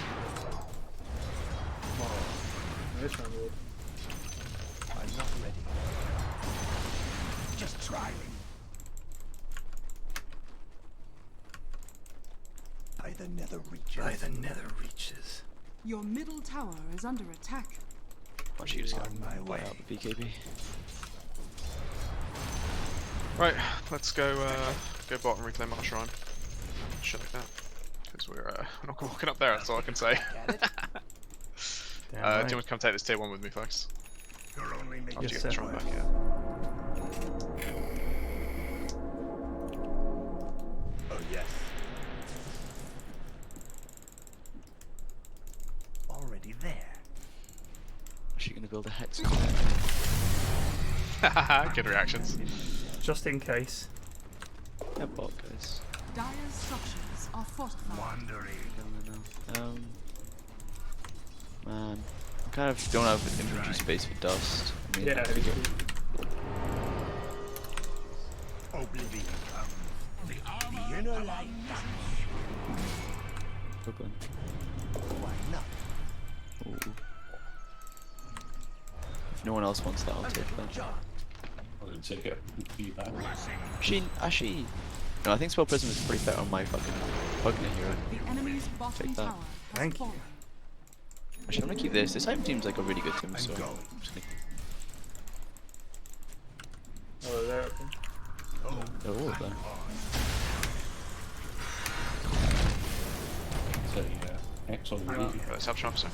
They're trying to ward. I'm not ready. Just try. By the nether reaches. Your middle tower is under attack. Why don't you just go On my buy way. out the BKB? Right, let's go bot and reclaim our shrine. Shit like that. Because we're not walking up there, that's all I can say. Damn Do right. you want to come take this tier 1 with me, folks? You're only making After you Yes, get the sir. shrine back, yeah. Oh yes. Already there. She you're gonna build a hex. Good reactions. Just in case. Yeah, bot guys. Dire's structures are fortified. Wandering. Man, I kind of don't have infantry space for dust. I mean, Yeah, I could get Oblivion. The inner light. Brooklyn. Why not? Ooh. If no one else wants that, I'll take that. I'm gonna take it. Feedback. Actually, no, I think Spell Prism is pretty better on my fucking Pugna hero. The enemy's bottom Take that. tower has Thank you. fallen. Actually, I'm gonna keep this. This item seems like a really good team, so I'm going. just gonna Oh, they're open. they're all there. So X on the lead. Reception officer.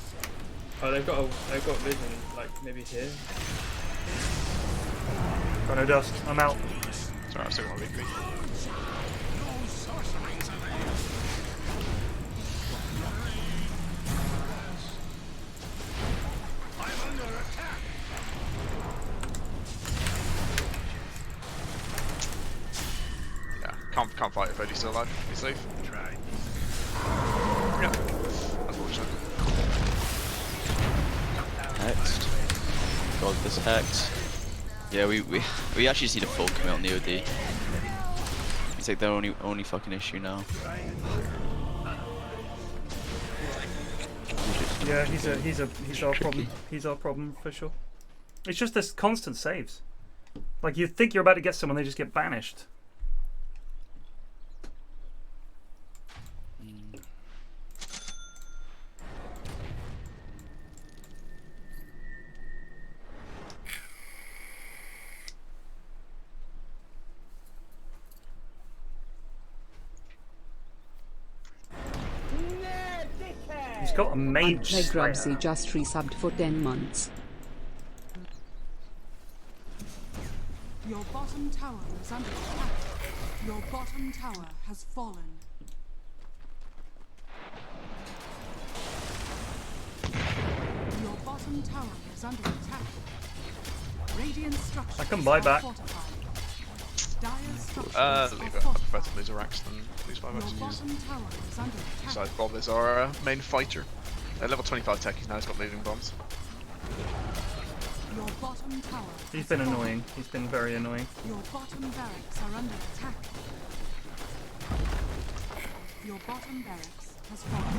Oh, they've got vision, like maybe here. Got no dust. I'm out. Sorry, I've still got a weekly. Yeah, can't fight if Eddie's still alive. He's safe. Try. Yeah. Unfortunate. Hexed. God, this hexed. Yeah, we actually just need a full commit on the OD. It's like their only fucking issue now. Yeah, he's our problem. He's our problem for sure. It's just this constant saves. Like you think you're about to get someone, they just get banished. He's got a mage Unplay slayer. Grubsy just resubbed for 10 months. Your bottom tower is under attack. Your bottom tower has fallen. Your bottom tower is under attack. Radiant structures I can buy are back. fortified. Dire's structures Leave are it. I prefer fortified. to lose a Rex than lose 5 Your X's. bottom tower is under attack. Besides, Bob is our main fighter. Level 25 techies now, he's got leading bombs. Your bottom tower He's has been fallen. annoying. He's been very annoying. Your bottom barracks are under attack. Your bottom barracks has fallen.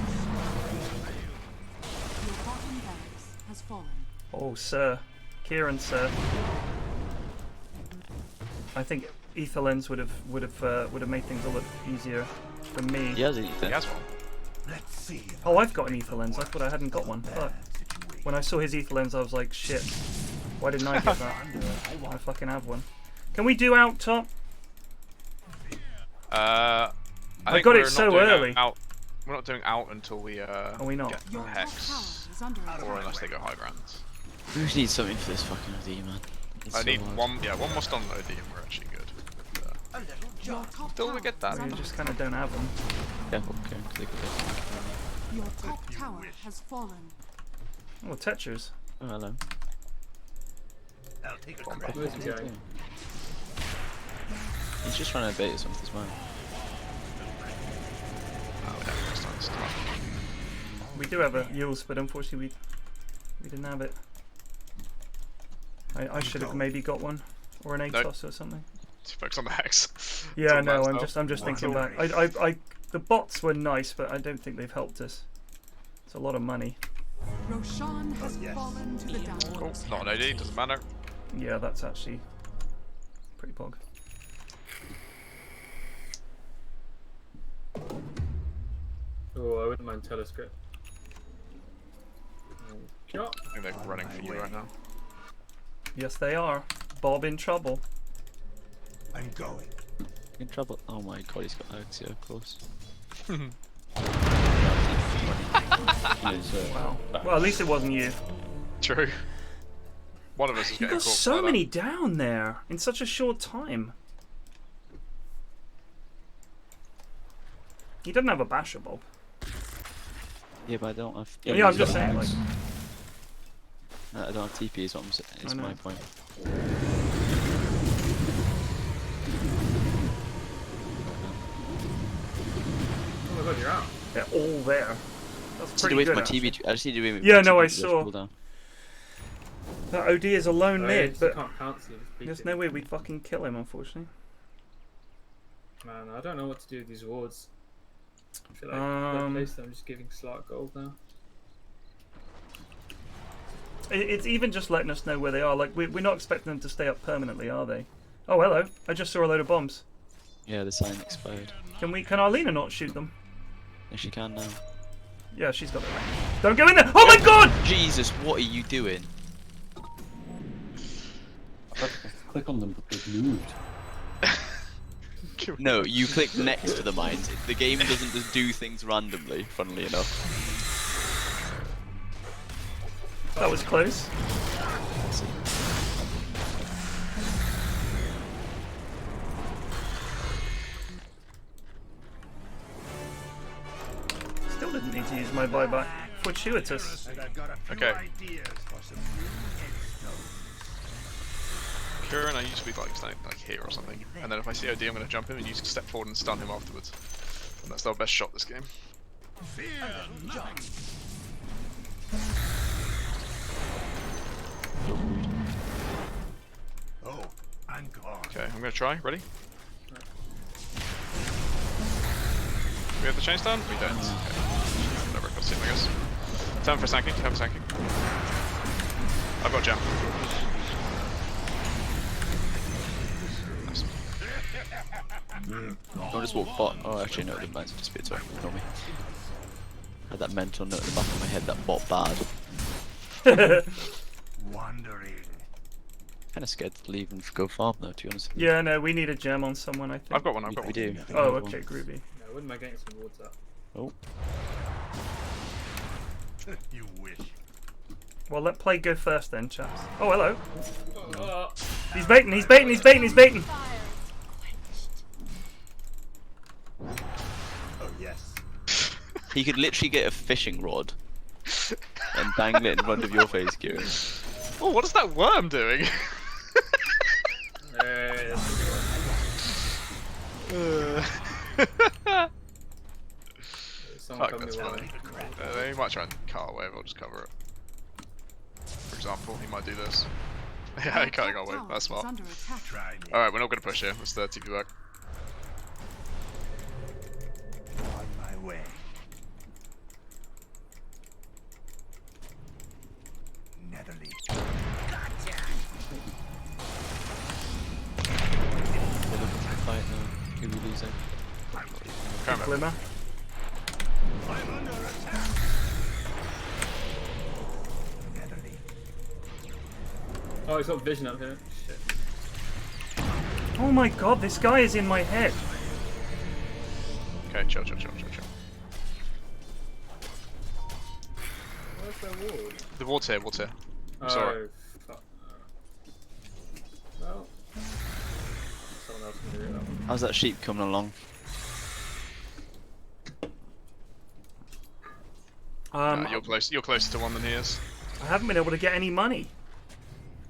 Your bottom barracks has fallen. Oh, sir. Kieran, sir. I think Ether Lens would have made things a lot easier for me. He has anything. He has one. Let's see. Oh, I've got an Ether Lens. I thought I hadn't got one. Fuck. When I saw his Ether Lens, I was like, shit. Why didn't I get that? I fucking have one. Can we do out top? I think got it we're so not doing early. Out. We're not doing out until we Are we not? get Your top Hex. tower is under attack. Or unless they go high ground. We just need something for this fucking OD, man. It's I so need hard. one more stun OD and we're actually good. Your top Until we tower get that. is We under just kind of don't have them. Careful, Karen, 'cause they could get. Your top tower has fallen. Oh, Tetchers. Oh, hello. I'll take a Where's credit. he going? He's just trying to bait us with his mind. Oh, we don't have stun stuff. We do have a Yules, but unfortunately we didn't have it. I should have maybe got one. Or an ATOS or something. Just focus on the Hex. Yeah, It's no, all I'm that just stuff. thinking back. The bots were nice, but I don't think they've helped us. It's a lot of money. Roshan has fallen to the down. Cool. Not an OD, doesn't matter. Yeah, that's actually pretty pog. Oh, I wouldn't mind telescope. I think they're running for you right now. Yes, they are. Bob in trouble. I'm going. In trouble. Oh my god, he's got Axia, of course. Wow. Well, at least it wasn't you. True. One of us is You getting got caught so by many down there in such a short time. He doesn't have a basher, Bob. Yeah, but I don't have. Yeah, I'm just saying, like, I don't have TP is what I'm saying. It's my point. Oh my god, you're out. They're all there. That's I pretty need to wait good. for my actually. TV. I just need to wait. Yeah, my no, TV I to saw. cool down. That OD is a lone mid, but can't see there's no way we'd fucking kill him, unfortunately. Man, I don't know what to do with these wards. I feel like I'm just giving Slark gold now. It's even just letting us know where they are. Like we're not expecting them to stay up permanently, are they? Oh, hello! I just saw a load of bombs. Yeah, the sign expired. Can Arlena not shoot them? Yes, she can now. Yeah, she's got the range. Don't go in there! Oh my god! Jesus, what are you doing? Click on them, but they've moved. No, you click next to the mines. The game doesn't just do things randomly, funnily enough. That was close. Still didn't need to use my buyback. Fortuitous. Okay. Kieran, I usually like standing like here or something, and then if I see OD, I'm going to jump him and use step forward and stun him afterwards. And that's our best shot this game. Oh, I'm gone. Okay, I'm going to try. Ready? We have the chain stun? We don't. Okay. Whatever, got to see him, I guess. Turn for sanking, turn for sanking. I've got jam. Nice. I'll just walk bot. Oh, actually, no, the mines are just bit, sorry. Ignore me. I had that mental note in the back of my head that bot bad. Wandering. Kinda scared to leave and go farm though, to be honest. Yeah, no, we need a gem on someone, I think. I've got one, I've got We one. do. Oh, okay, groovy. Yeah, I wouldn't mind getting some wards up. Oh. You wish. Well, let play go first then, chaps. Oh, hello. Oh. He's baiting, he's baiting, he's baiting, he's baiting. Oh yes. He could literally get a fishing rod and dangle it in front of your face, Kieran. Oh, what is that worm doing? Fuck, that's funny. They might try and cut away, but I'll just cover it. For example, he might do this. Yeah, he can't go away. That's smart. Alright, we're not going to push here. Let's TP back. On my way. Netherly. They're looking to fight now. Who are we losing? Glimmer. I'm under attack. Netherly. Oh, he's got vision up here. Shit. Oh my god, this guy is in my head. Okay, chill. Where's their ward? The ward's here, ward's here. Oh, Saw it. fuck. Well, someone else can do that one. How's that sheep coming along? You're closer to one than he is. I haven't been able to get any money.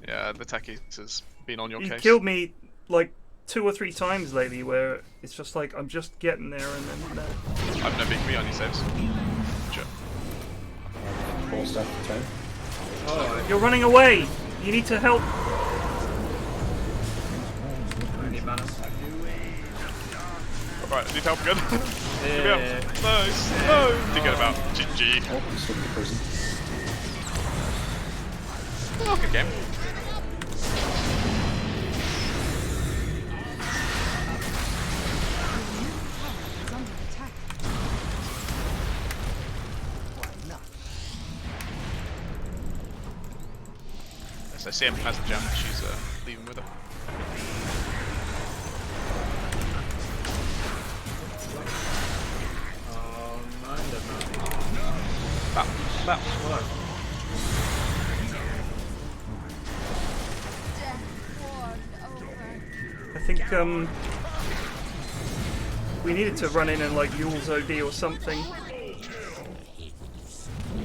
Yeah, the techie has been on your He's case. killed me like 2 or 3 times lately where it's just like I'm just getting there and then I've no BKB on your saves. Sure. 4 stack to 10. Oh, You're running away! You need to help! I need mana. Right, I need help again. Give me Yeah. help. Nice. No! Did get about GG. Oh, he's stuck in prison. Oh, good game. Is under attack. So Sam has the gem, she's leaving with her. Oh, mind them. That. I think we needed to run in and like Yule's OD or something.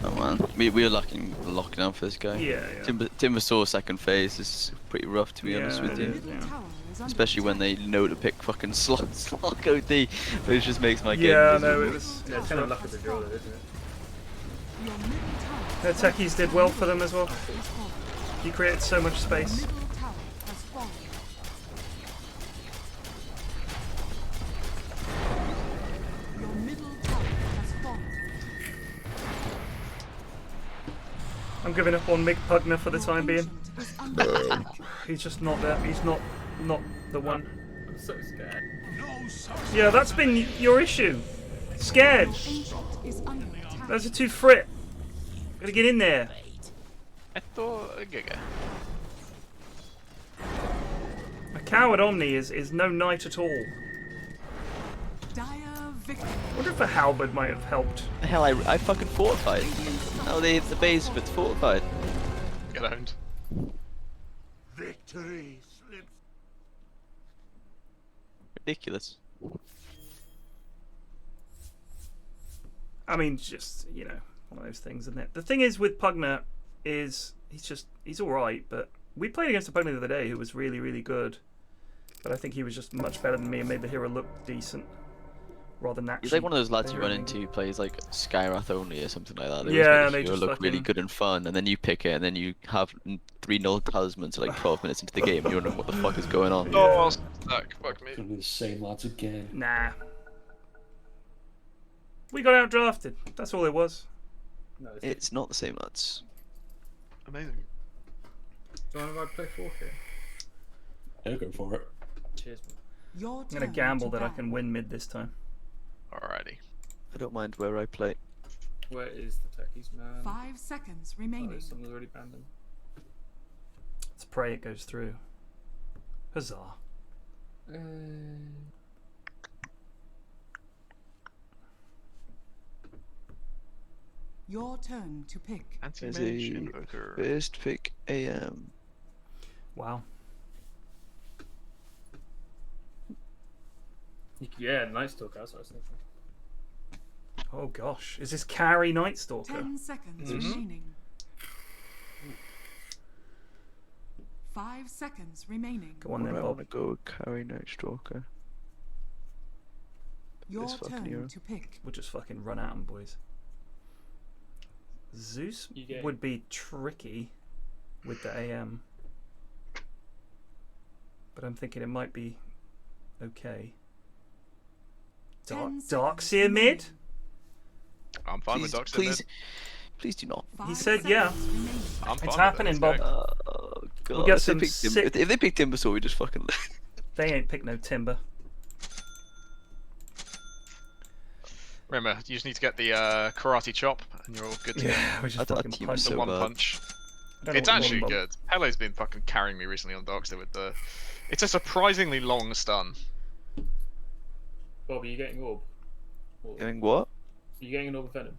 Oh man, we were lacking a lockdown for this guy. Yeah, yeah. Timbersaw second phase is pretty rough, to be honest with you. Especially when they know to pick fucking slot OD, which just makes my game miserable. No, it was... Yeah, it's kind of luck of the draw, though, isn't it? The techies did well for them as well. He created so much space. I'm giving up on Mick Pugner for the time being. He's just not there. He's not the one. I'm so scared. Yeah, that's been your issue. Scared. Those are too frit. Gotta get in there. I thought Giga. A coward Omni is no knight at all. I wonder if a halberd might have helped. Hell, I fucking fortified. Oh, the base of it's fortified. Get owned. Victory slips. Ridiculous. I mean, just, you know, one of those things, isn't it? The thing is with Pugner is he's alright, but we played against a Pugner the other day who was really, really good. But I think he was just much better than me and made the hero look decent. Rather naturally. He's like one of those lads you run into who plays like Skyrath only or something like that. They yeah, and they just look really good and fun, and then you pick it, and then you have 3-0 talismans like 12 minutes into the game, and you're wondering what the fuck is going on. Oh, I was stuck. Fuck me. Gonna be the same lads again. Nah. We got outdrafted. That's all it was. No, It's not the same lads. Amazing. Do you want to play 4K? Yeah, go for it. Cheers, man. I'm gonna gamble that I can win mid this time. Alrighty. I don't mind where I play. Where is the techies, man? 5 seconds remaining. Oh, someone's already banned him. Let's pray it goes through. Huzzah. Your turn to pick. There's a first pick AM. Wow. Yeah, Night Stalker, that's what I was thinking. Oh gosh. Is this carry Night Stalker? 10 seconds remaining. 5 seconds remaining. Go on then, I Bob. want to go carry Night Stalker. Your fucking turn hero. to pick. We'll just fucking run at him, boys. Zeus would be tricky with the AM. But I'm thinking it might be okay. Darkseer mid? I'm fine with Darkseer mid. Please do not. He said yeah. I'm fine It's with happening, it. Bob. Oh god. We'll get if, some they pick if they pick Timbersaw, we just fucking. They ain't pick no timber. Remember, you just need to get the karate chop, and you're all good to go. Yeah, we just fucking punch The him. one punch. I don't know It's what you actually mean, Bob. good. Pele's been fucking carrying me recently on Darkseer with the. It's a surprisingly long stun. Bob, are you getting orb? Getting what? Are you getting an orb of venom?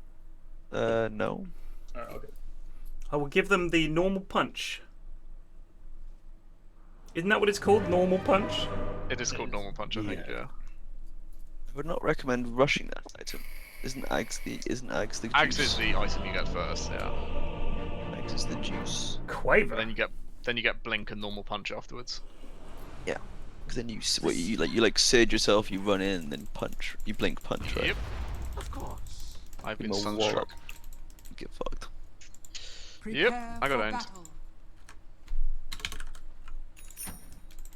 No. Alright, okay. I will give them the normal punch. Isn't that what it's called? Normal punch? It is called normal punch, I think. Yeah. I would not recommend rushing that item. Isn't Ags the juice? Ags is the item you get first. Yeah. Ags is the juice. Quaver. Then you get blink and normal punch afterwards. Yeah. Because then you like surge yourself, you run in, and then punch. You blink punch, right? Yep. Of course. I've Give been him a sunstruck. wallop. You get fucked. Yep, Prepare I got for owned. battle.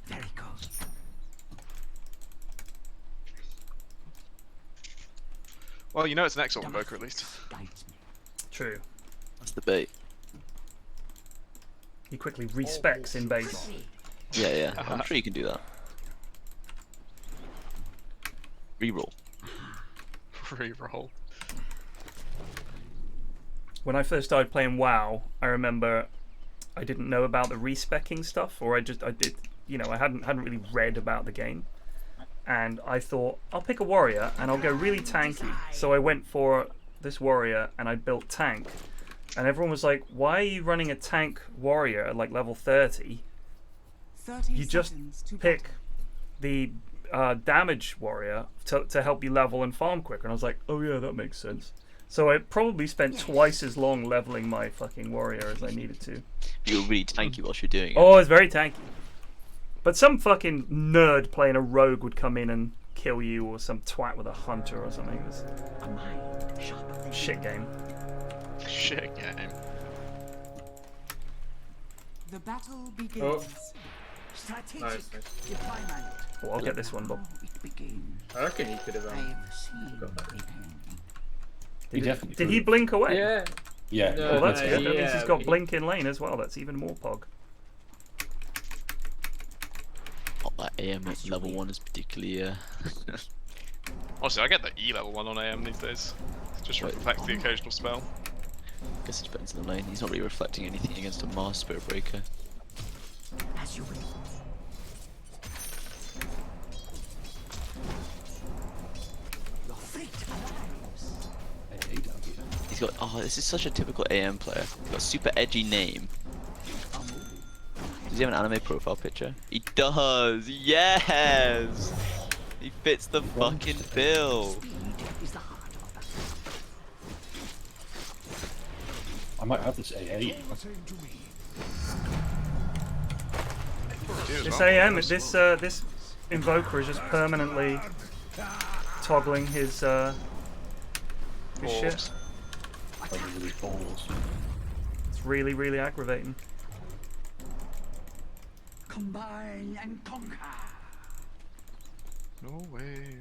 Very good. Well, you know it's an excellent invoker at least. Guides me. True. That's the bait. He quickly respecs in base. Yeah. I'm sure you can do that. Reroll. Reroll. When I first started playing WoW, I remember I didn't know about the respecking stuff, or I did, you know, I hadn't really read about the game, and I thought I'll pick a warrior and I'll go really tanky. So I went for this warrior and I built tank, and everyone was like, "Why are you running a tank warrior at like level 30? 30 You just seconds to pick battle. the damage warrior to help you level and farm quicker." And I was like, "Oh yeah, that makes sense." So I probably spent twice as long leveling my fucking warrior as I needed to. You're really tanky whilst you're doing it. Oh, it's very tanky. But some fucking nerd playing a rogue would come in and kill you, or some twat with a hunter or something. It was a shit game. Shit game. The battle begins. Oh. Strategic Nice. deployment. Oh, I'll get this one, Bob. I reckon he could have got that. Did he blink away? Yeah. Yeah. Oh, that's good. That means yeah, he's got he- blink in lane as well. That's even more pog. Not that AM at level 1 is particularly. Honestly, I get the E level 1 on AM these days. Just reflects the occasional spell. I guess it depends on the lane. He's not really reflecting anything against a Mars Spirit Breaker. As you will. Your fate arrives. He's got. Oh, this is such a typical AM player. He's got a super edgy name. Does he have an anime profile picture? He does! Yes! He fits the fucking bill! I might have this AA. This AM, this invoker is just permanently toggling his shit. It's really, really aggravating. Combine and conquer. No way.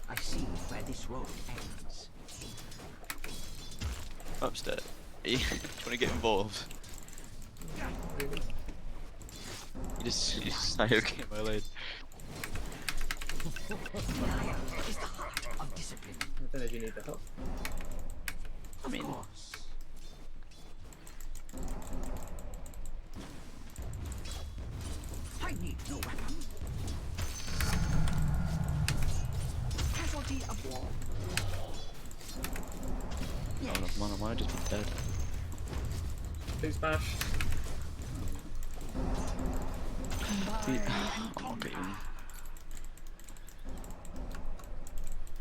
I see where this road ends. Upstairs. Do you want to get involved? You just say okay, my lady. Denial is the heart of discipline. I don't know if you need the help. I mean, I need no weapon. Casualty of war. not enough mana, I might just be dead. Big smash.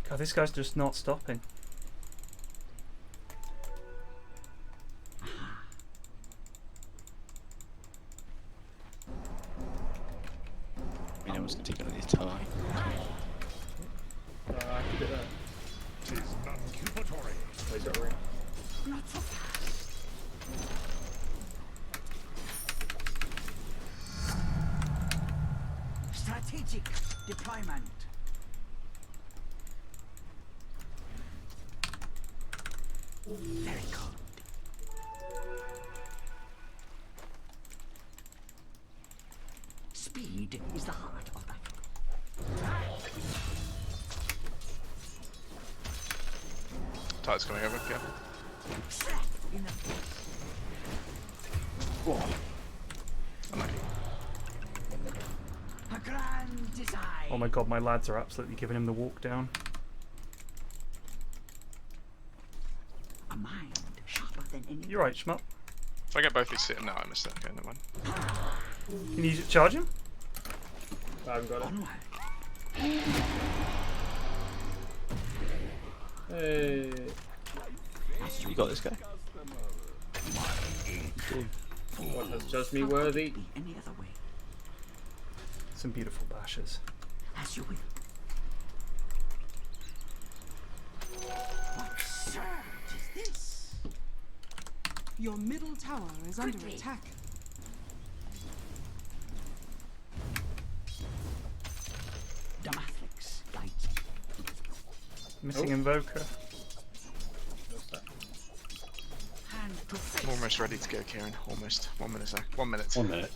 God, this guy's just not stopping. I mean, I was gonna take one of these tower. I can do that. Tis non-cupatory. Wait, don't worry. Not so fast. Strategic deployment. Very good. Speed is the heart of battle. Tide's coming over, yeah. Slap in the face. Unlucky. A grand design. Oh my god, my lads are absolutely giving him the walk down. A mind sharper than any. You're right, Shmup. If I get both these sitting now, I missed it. Okay, never mind. Can you charge him? I haven't got it. Onward. Hey. You got this guy? What has judged me worthy? Be any other way. Some beautiful bashes. As you will. What surge is this? Your middle tower is under attack. Damatrix guides me. Missing invoker. Hand to face. I'm almost ready to go, Kieran. Almost. 1 minute, sir. 1 minute. 1 minute.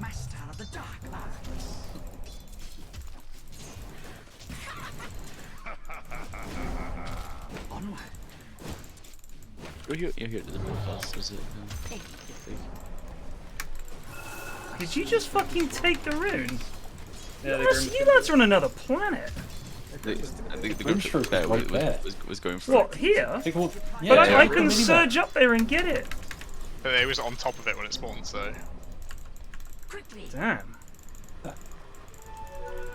Master of the dark arts. Onward. You're here to the podcast, is it? Paid. Did you just fucking take the rune? Yeah, the Yes, you lads are on another planet. The Grim stroke group there was right there. was going for What, here? Think what, But yeah, I look at can the minimap. surge up there and get it. But it was on top of it when it spawned, so. Quickly. Damn.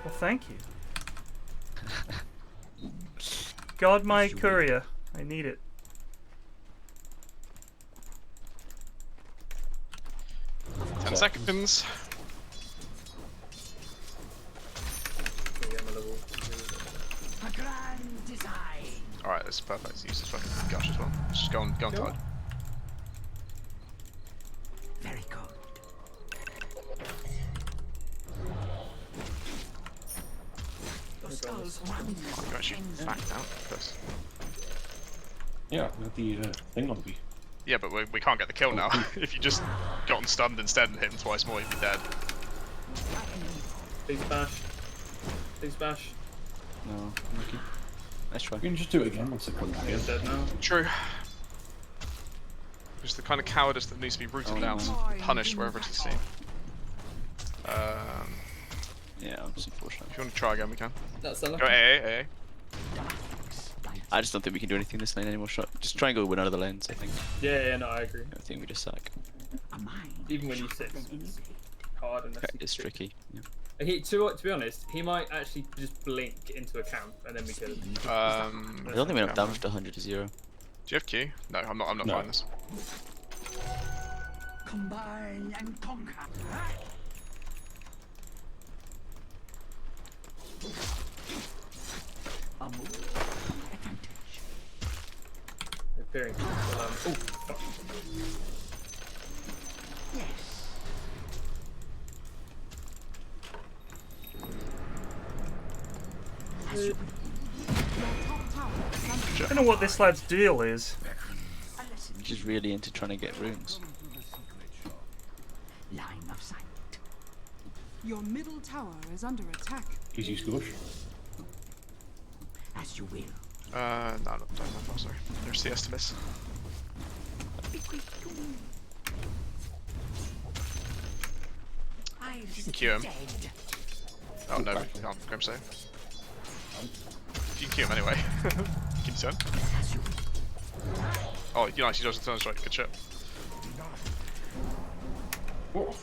Well, thank you. Guard my courier. I need it. Ten seconds. A grand design. Alright, that's perfect. Use this fucking gush as well. Just go on tide. Very good. Your skulls run. Oh, you actually backed out first. Yeah, we had the thing on me. Yeah, but we can't get the kill now. If you just gotten stunned instead and hit him twice more, you'd be dead. Big smash. Big smash. No, okay. Let's try. You can just do it again once it comes back in. He's dead now. True. It's the kind of cowardice that needs to be rooted out and punished wherever it is seen. Yeah, it's unfortunate. If you want to try again, we can. That's Go unlucky. AA. I just don't think we can do anything this lane anymore. Just try and go win out of the lanes, I think. Yeah, no, I agree. I think we just suck. Even when you sit, it's hard and It's tricky. Yeah. To be honest, he might actually just blink into a camp and then we kill him. I don't think we have damage to 100 to 0. Do you have Q? No, I'm not fighting this. Combine and conquer. A move. Advantage. Appearing. Oh, fuck. Yes. I don't know what this lad's deal is. He's just really into trying to get runes. Line of sight. Your middle tower is under attack. Easy squish. As you will. No, don't know. Sorry. There's CS to miss. Be quick. You can Q him. Oh no, we can't. Grim save. You can Q him anyway. Keep his turn. Oh, you're nice. He does the turn strike. Good shit. Whoa.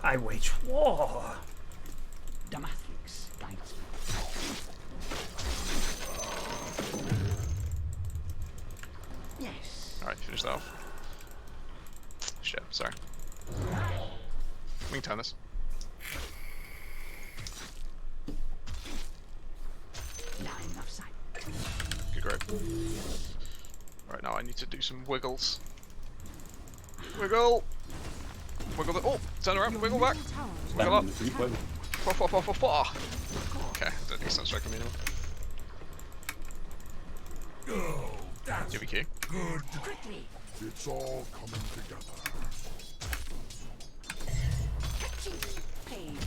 I wage war. Damatrix lights. Yes. Alright, finish that off. Shit, sorry. We can turn this. Line of sight. Good grip. Right now I need to do some wiggles. Wiggle! Wiggle the— oh! Turn around, wiggle back! Wiggle up! Okay, I don't think it's not striking me anymore. Oh, that's Give me Q. good. Quickly. It's all coming together. Paid.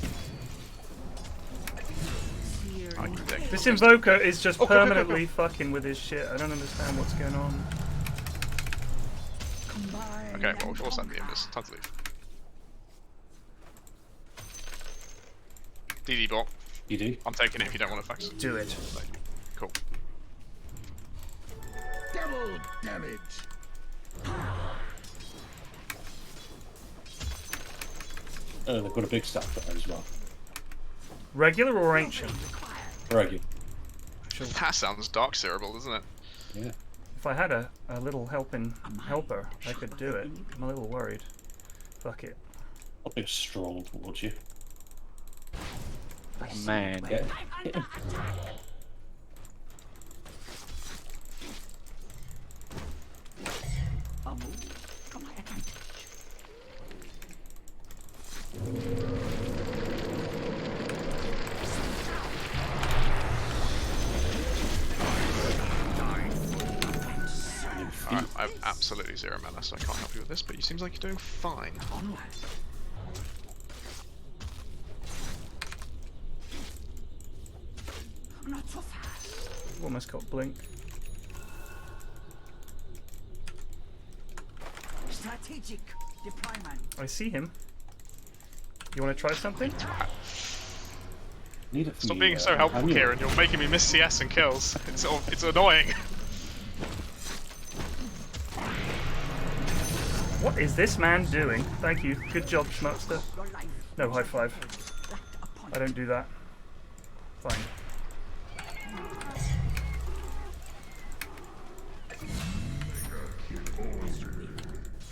Oh, you dick. This invoker is just permanently fucking with his shit. I don't understand what's going on. Combine. Okay, well, we've all sent the invis. Time to leave. DD bot. DD. I'm taking it if you don't want to fax. Do it. Cool. Double damage. They've got a big stack there as well. Regular or ancient? Regular. That sounds dark cerebral, doesn't it? Yeah. If I had a little helper, I could do it. I'm a little worried. Fuck it. I'll be a stroll towards you. Man. Yeah. A move to my advantage. Alright, I have absolutely zero mana, so I can't help you with this, but it seems like you're doing fine. Onward. Not so fast. Almost got blink. Strategic deployment. I see him. You want to try something? Need it for Stop me, being so helpful, annual. Kieran. You're making me miss CS and kills. It's annoying. What is this man doing? Thank you. Good job, Schmuckster. No, high five. I don't do that. Fine.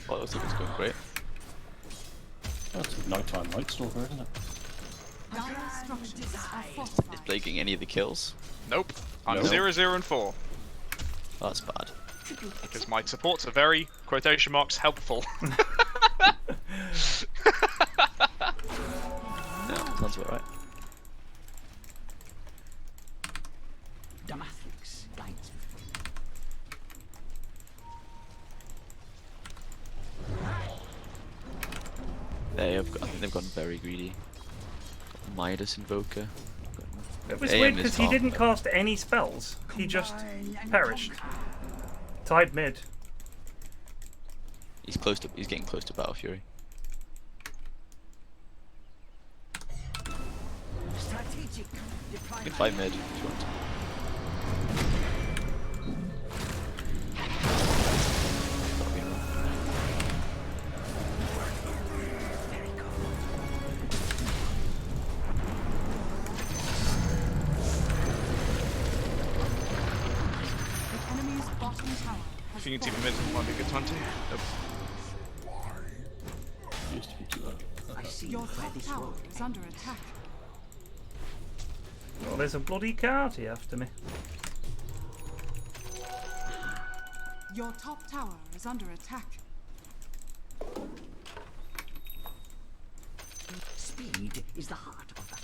Oh, it looks like it's going great. That's nighttime light stalker, isn't it? Dire structures are Is fortified. Blake getting any of the kills? Nope. I'm Nope. 0, 0, and 4. Oh, that's bad. Because my supports are very, quotation marks, helpful. Yeah, sounds about right. Damatrix guides me. I think they've gone very greedy. Got Midas Invoker. It was AM weird is because he far. didn't cast any spells. He just perished. Tied mid. He's close to. He's getting close to Battle Fury. Strategic. You can fight mid if you want to. That'll be enough. The enemy's bottom tower has If you can team fallen. mid, might be a good time to. Nope. Used to be too low. I see Your where top this tower road is under attack. Oh, there's a bloody carty after me. Your top tower is under attack. Speed is the heart of that.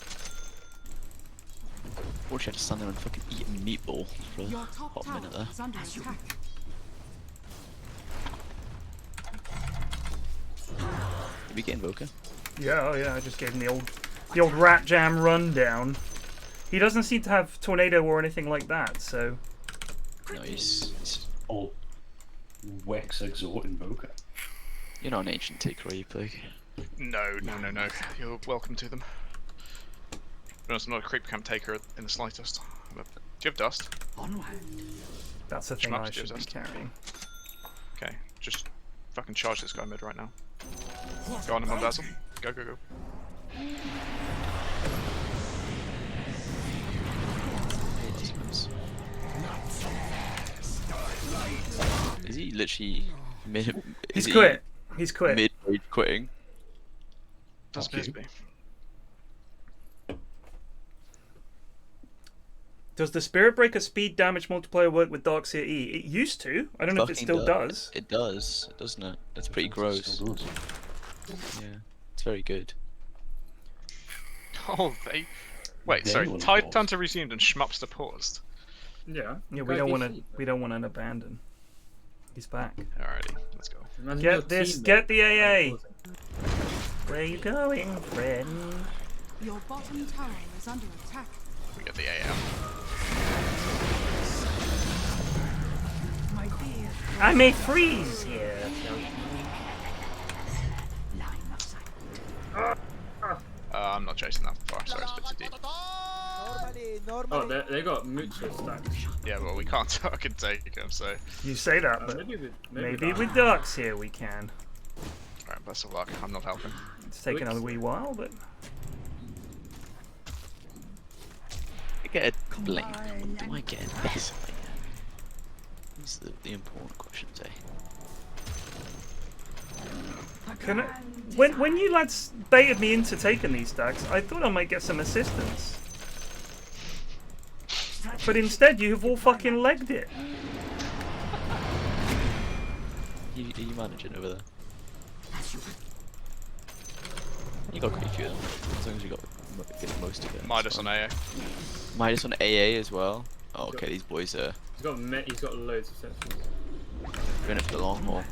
Or she had to stand there and fucking eat a meatball for a Your top hot tower minute there. is under attack. Did we get Invoker? Yeah, oh yeah, I just gave him the old rat jam rundown. He doesn't seem to have tornado or anything like that, so No, he's Old Wex Exhort Invoker. you're not an ancient taker, are you, Plague? No. You're welcome to them. To be honest, I'm not a creep camp taker in the slightest. But do you have dust? Onward. that's the thing Schmucks I gives should be us. carrying. Okay, just fucking charge this guy mid right now. Go on him on Basil. Go. Is he literally mid? He's is quit. He He's quit. mid quitting. Does Okay. be. Does the Spirit Breaker speed damage multiplier work with Darkseer E? It used to. I don't know if it Fucking still does. It does, doesn't it? That's pretty It gross. still does. Yeah, it's very good. Oh, they. Wait, They sorry. will Tide pause. Hunter resumed and Schmupster paused. Yeah. Yeah, we Guy don't want DC. to. We don't want to abandon. He's back. Alrighty, let's go. Imagine Get your this. teammate Get the AA. pausing. Where you going, friend? Your bottom tower is under attack. We get the AM. My dear, I may freeze here. line of sight. I'm not chasing that far. Sorry, it's a bit too deep. Oh, they got mutual stacks. Yeah, well, we can't fucking take him, so. You say that, but maybe with Darkseer we can. Alright, best of luck. I'm not helping. It's taken a wee while, but I get a blame. Do I get a best layer? That's the important question today. can I, when you lads baited me into taking these stacks, I thought I might get some assistance. But instead, you have all fucking legged it. Are you managing over there? You got quite a few of them, as long as you get most of it. Midas on AA. Midas on AA as well. Oh, okay, these boys are He's got loads of sections. in it for the long haul.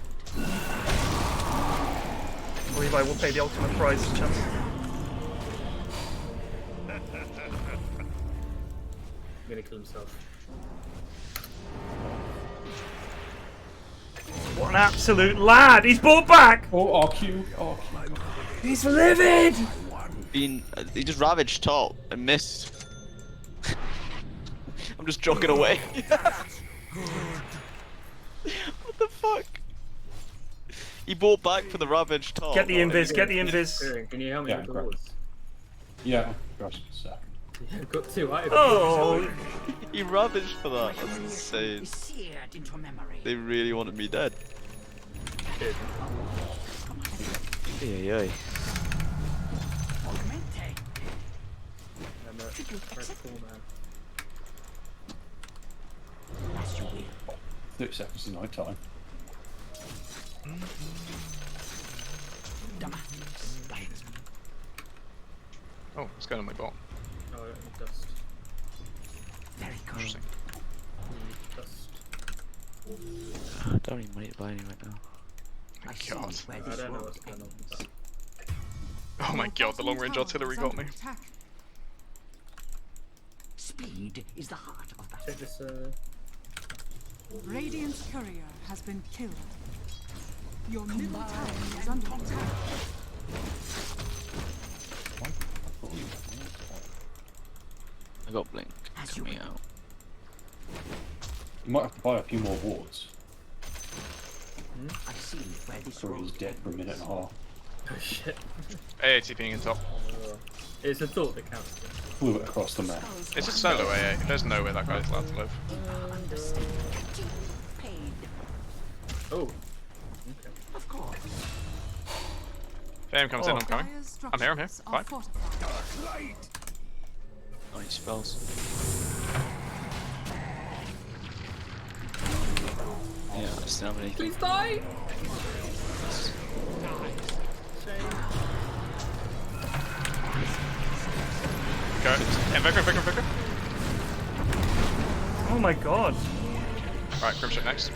Levi will pay the ultimate prize, chance. Gonna kill himself. What an absolute lad! He's brought back! Oh, RQ. RQ. He's livid! He just ravaged top and missed. I'm just jogging away. What the fuck? He bought back for the Ravage top. Get the invis, get the invis. Can you help me with the wards? Yeah, gosh, a sec. I've got 2 items. Oh! He ravaged for that. That's insane. Seared into memory. They really wanted me dead. Good. Yeah. Augmenting. I'm a very cool man. As you will. 30 seconds to night time. Oh, what's going on my bot? Oh, I got dust. Very good. Interesting. Dust. I don't even need to buy any right now. My I see god. where I this don't know road what's going on. ends. Oh my Your god, the bottom long range tower artillery is got under me. attack. Speed is the heart of battle. Check this. Radiant's courier has been killed. Your middle tower is under attack. I got Blink As you coming will. out. You might have to buy a few more wards. I see where this Or he's road dead for a minute and a half. Oh shit. AATPing in top. It's a thought that counts. Flew it across the map. It's a solo AA. There's no way that guy's allowed to live. paid. Oh. Of course. If AM comes in, I'm coming. Dire's I'm here, structures fine. are fortified. Oh, he spells. Yeah, I just don't have anything. Please die! Go. Invoker. Oh my god. Right, Grimship next.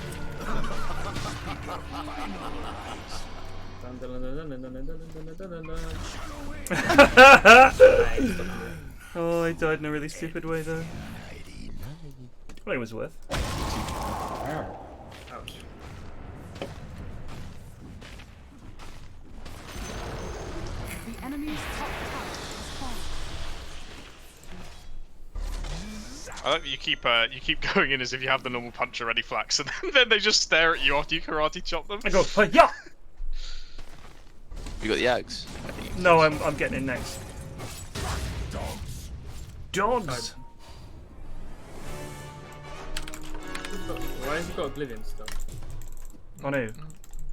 Oh, I died in a really stupid way though. Well, it was worth. Ouch. The enemy's top tower has fallen. I like that you keep going in as if you have the normal punch already, Flax, and then they just stare at you after you karate chop them. I go, yeah! You got the axe? No, I'm getting in next. Dogs! Why has he got Oblivion stuff? Oh no.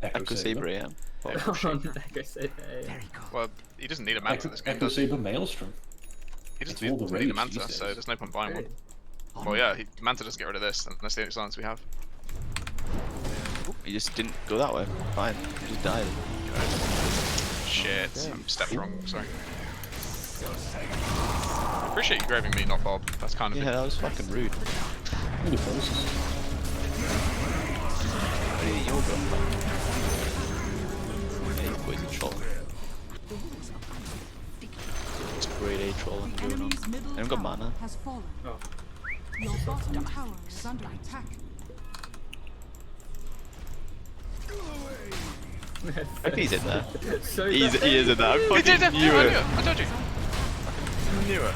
Echo Saber, yeah. Echo Saber, Well, he doesn't need a manta this game, Echo does he? Saber Maelstrom. He doesn't It's all the need a rage manta, these so days. there's no point buying one. Oh, Well, yeah, manta doesn't get rid of this, and that's the only silence we have. He just didn't go that way. Fine. He just died. Shit, I'm stepped wrong, sorry. I appreciate you graving me, not Bob. That's kind of Yeah, that was fucking rude. Really close. Where did you go? Yeah, you boys are trolling. It's grade A trolling The going on. enemy's I middle haven't got tower mana. has fallen. Oh. Your bottom tower is under attack. I think he's in there. So He is in there. I He fucking did it! knew I it. knew it! I told you! I knew it.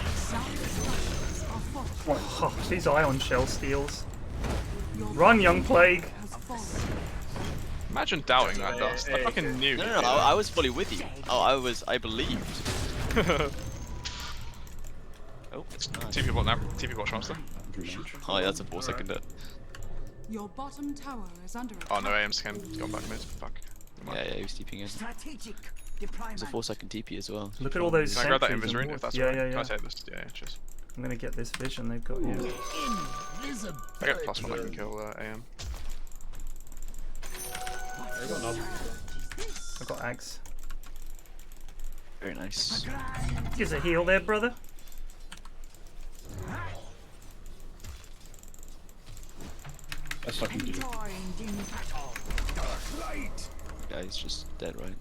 Oh, these ion shell steals. Run, young plague! Imagine doubting that dust. I fucking knew. No, I was fully with you. Oh, I believed. Oh, it's not. TP bot now. TP bot Shasta. Oh, yeah, that's a 4-second hit. Your bottom tower is under attack. Oh no, AM's gone back mid. Fuck. Yeah, he was TPing in. Strategic It's deployment. a 4-second TP as well. Look at all those Can I grab that sentries and invis rune if that's yeah, alright? yeah, Can I yeah. take this? Yeah, cheers. I'm gonna get this vision they've got here. I get +1, I can kill AM. I've got axe. Very nice. Gives a heal there, brother. That's what I can do. Joined in battle. Guy's just dead, right?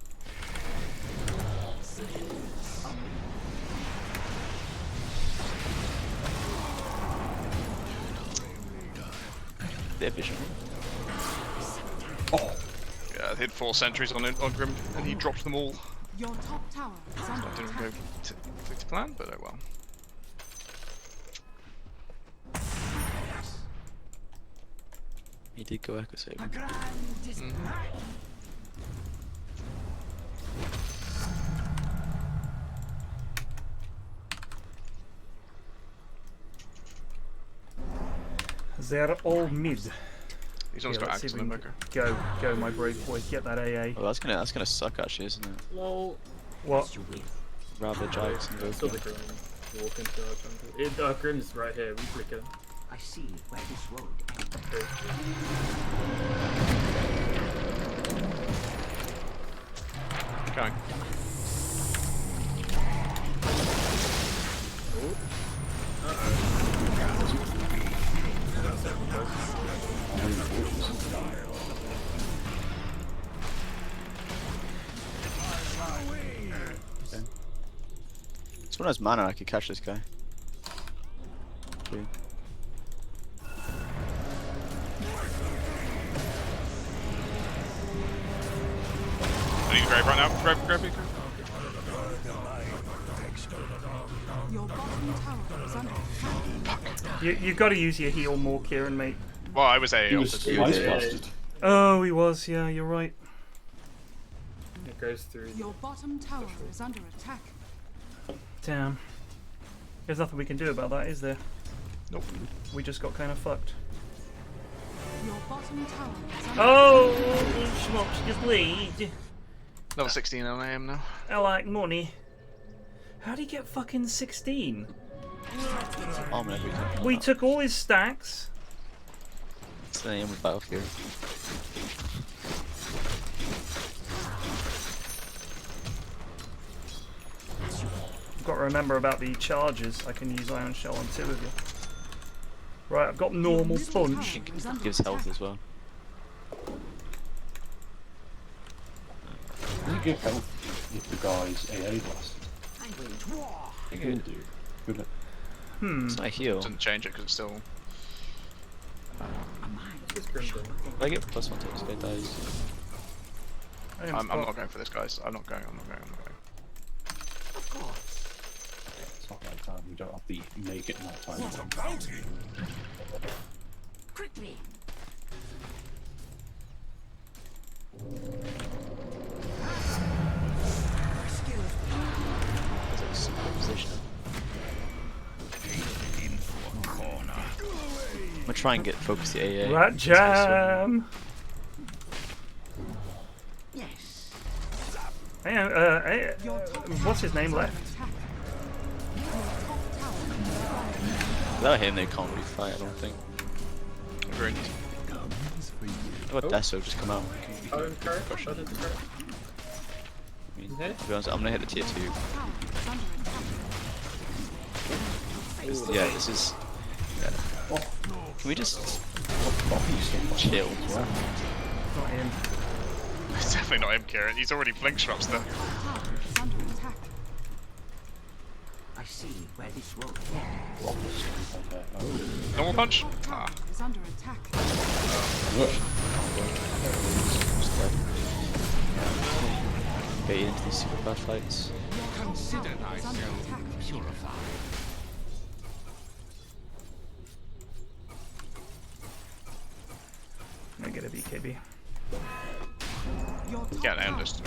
Their vision. Oh! Yeah, I hit 4 sentries on Grim, and he dropped them all. Your top tower is under That didn't attack. go to plan, but oh well. He did go Echo Saber. They're all mid. He's almost Yeah, got let's see Axe if on we the can Invoker. go, my brave boy. Get that AA. Well, that's gonna suck actually, isn't it? Lol. What? Ravage, Axe, and I saw the Invoker. Grim walk into our jungle. Grim's right here. We flick him. I see where this road ends. Going. Someone has mana, I could catch this guy. Okay. I need grave right now. Grave. Your bottom tower is under attack. You've got to use your heal more, Kieran, mate. Well, I was He was ice blasted. Oh, he was. Yeah, you're right. It goes through. Your bottom tower is under attack. Damn. There's nothing we can do about that, is there? Nope. We just got kind of fucked. Your bottom tower is under Oh, smokes the bleed. Level 16 on AM now. I like money. How'd he get fucking 16? Arm and everything. We took all his stacks. It's the name of Battlefield. Got to remember about the charges. I can use Iron Shell on 2 of you. Right, I've got normal punch. It gives health as well. Does it give health if the guy's AA blasted? It will do. Wouldn't it? It's not a heal. Doesn't change it because it's still. If I get +1 to this guy dies. I'm not going for this, guys. I'm not going. It's not that time. We don't have the make it that time. What a bounty! Quickly. It's like super position. I'm gonna try and get focus the AA. Rat jam. Yes. Hang on, what's his name left? Without him, they can't really fight. I don't think. Agreed. How about Deso just come out? Oh, correct. Crush him. I mean, Okay. to be honest, I'm gonna hit the tier 2. Yeah, this is. Yeah. Can we just chill? Not him. It's definitely not him, Kieran. He's already flinked shots there. I see where this road ends. Normal punch? Ah. is under attack. Get into these super bad fights. Consider thyself purified. I get a BKB. Yeah, I understood.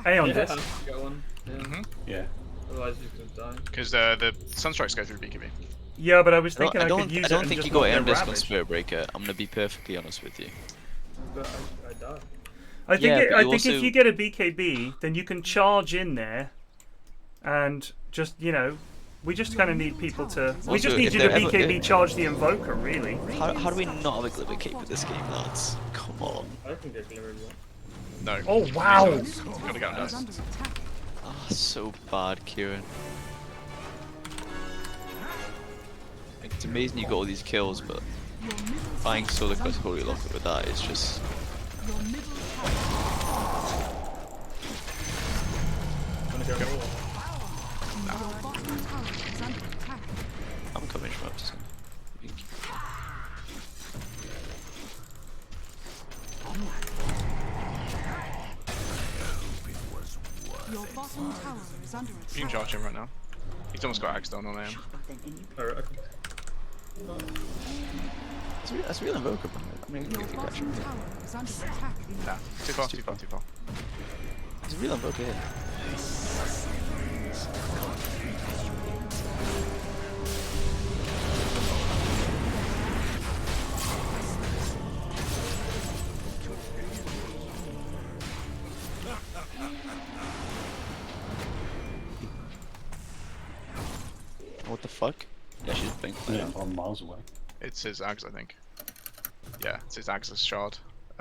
Aeon Yeah, this. got one. Yeah. Yeah. Otherwise you're gonna die. Because the Sunstrikes go through BKB. Yeah, but I was thinking I could use I it don't and think just you got not Aeon get Disc on ravaged. Spirit Breaker. I'm gonna be perfectly honest with you. But I died. I think, Yeah, but I you think if also- you get a BKB, then you can charge in there, and just we just kind of need people to. We just Also, need if you to they're ever- BKB charge the Invoker, really. How do we not have a Glimmer Cape with this game, lads? Come on. I can get Glimmer one. No. Oh wow! Gotta go dust. Oh, so bad, Kieran. Like, it's amazing you got all these kills, but buying Solar Quest Holy Locket with that is just. I'm coming from up to some. Your bottom tower is under You attack. can charge him right now. He's almost got Axe down on AM. Alright, okay. That's real Invoker, man. I mean, Your if you catch him. bottom tower is under attack. Nah, too far, too far, too far. He's a real Invoker here. What the fuck? Yeah, she's playing. Yeah, I'm miles away. It's his Ags, I think. Yeah, it's his Ags' shard.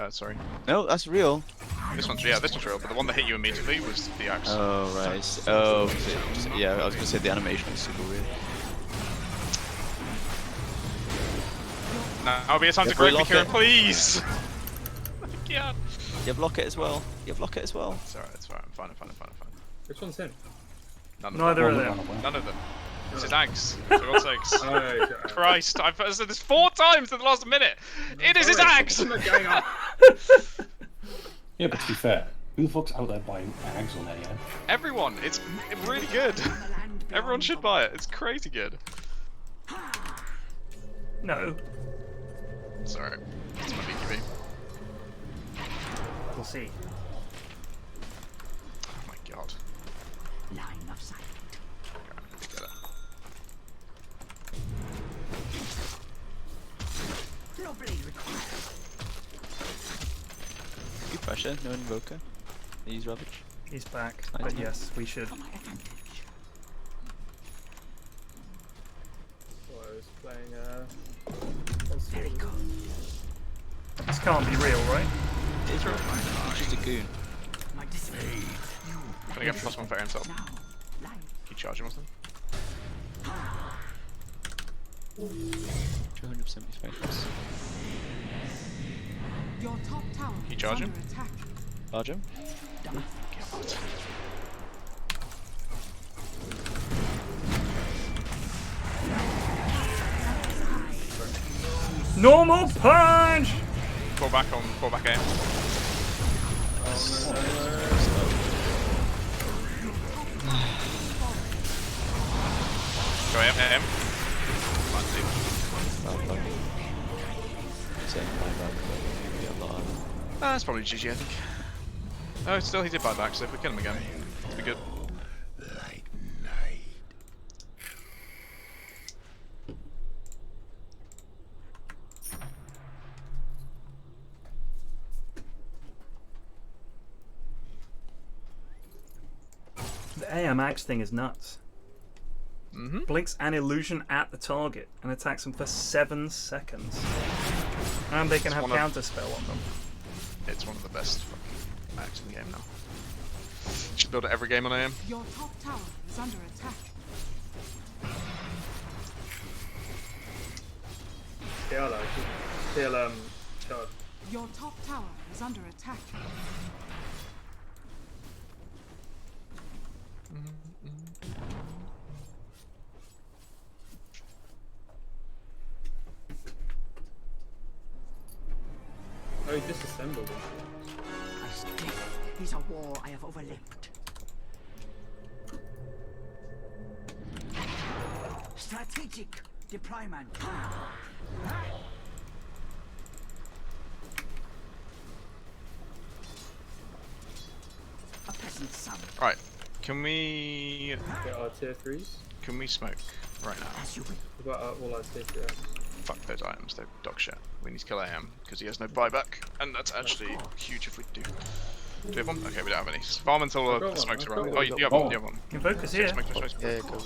Sorry. No, that's real. This one's real, but the one that hit you immediately was the Ags. Oh, right. Oh, yeah, I was gonna say the animation is super weird. Now, I'll be a time to Every grab me, Kieran, locket. please! Yeah. You have Locket as well. You have Locket as well. It's alright, I'm fine. Which one's him? Neither of them. None of them. This is Ags, for God's sakes. Oh, okay. Christ, I've said this 4 times in the last minute! It is his Ags! Going on? Yeah, but to be fair, who the fuck's out there buying Ags on AM? Everyone! It's really good! Everyone should buy it, it's crazy good. No. Sorry, it's my BQB. We'll see. Oh my god. Line of sight. Get it. No blade required. Good pressure, no invoker. They use Ravage. He's back, I but know. yes, we should. For my advantage. Well, I was playing Very good. This can't be real, right? It's real. It's just a goon. My discipline. Gonna get +1 for himself. Now, light. Can you charge him or something? 275 plus. Your top tower you is charge under him? attack. Charge him. Normal punch! Pull back aim. Go aim. That's probably GG, I think. Oh, still he did buy back, so if we kill him again, it'll be good. Like night. The AMX thing is nuts. Blinks an illusion at the target and attacks them for 7 seconds. And they can have counter spell on them. It's one of the best fucking mags in the game now. Should build it every game on AM. Your top tower is under attack. Kill charge. Your top tower is under attack. Oh, he disassembled him. My strength is a war I have overleapt. Strategic deployment. A peasant son. Right, can we Get our tier 3s. can we smoke right now? As you will. We've got all our tier 3. Fuck those items, they're dog shit. We need to kill AM because he has no buyback, and that's actually huge if we do. Do we have one? Okay, we don't have any. Farm until the smokes around. Oh, you have one. You have one. Invoker's here. Smoke. Yeah, go.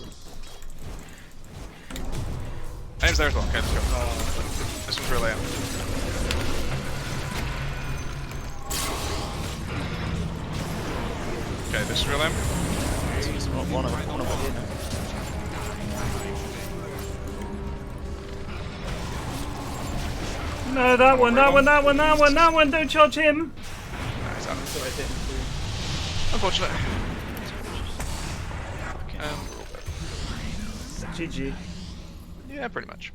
AM's there as well. Okay, let's go. This one's real AM. Okay, this is real AM. One of them here now. No, that one, don't charge him! Nice, unfortunate. GG. Yeah, pretty much.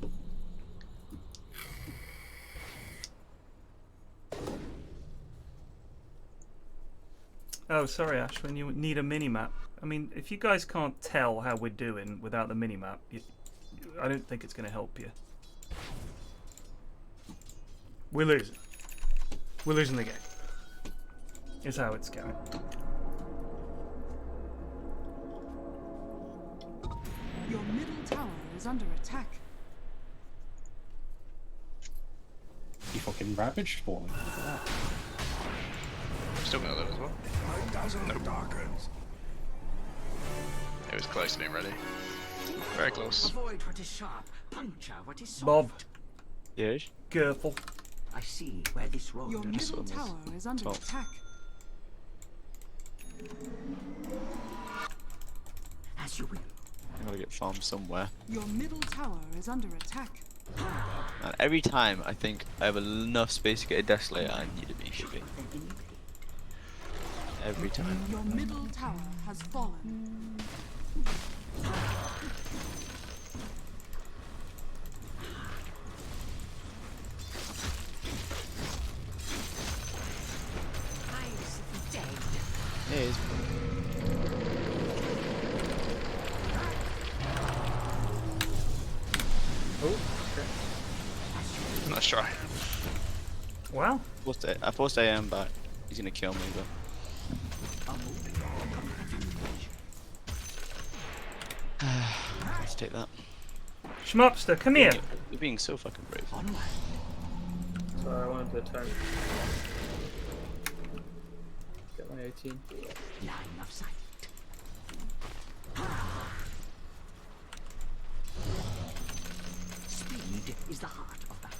Oh, sorry Ash, when you need a mini-map. I mean, if you guys can't tell how we're doing without the mini-map, I don't think it's going to help you. We're losing. We're losing the game. Is how it's going. Your middle tower is under attack. You fucking ravaged for me. Still gonna live as well. Nope. Darkens. It was close to being ready. Very close. Avoid what is sharp, puncture what is soft. Bob, Yes. careful. I see where this road Your leads. middle tower is under Top. attack. As you will. I gotta get farmed somewhere. Your middle tower is under attack. And every time I think I have enough space to get a Desolator, I need a BKB. Every time. Your middle tower has fallen. Eyes dead. Yeah, it's Nice try. Wow. I forced AM back. He's gonna kill me, but. Let's take that. Schmopster, come here. You're being so fucking brave. Sorry, I wanted to turn. Get my 18. Line of sight. Speed is the heart of battle.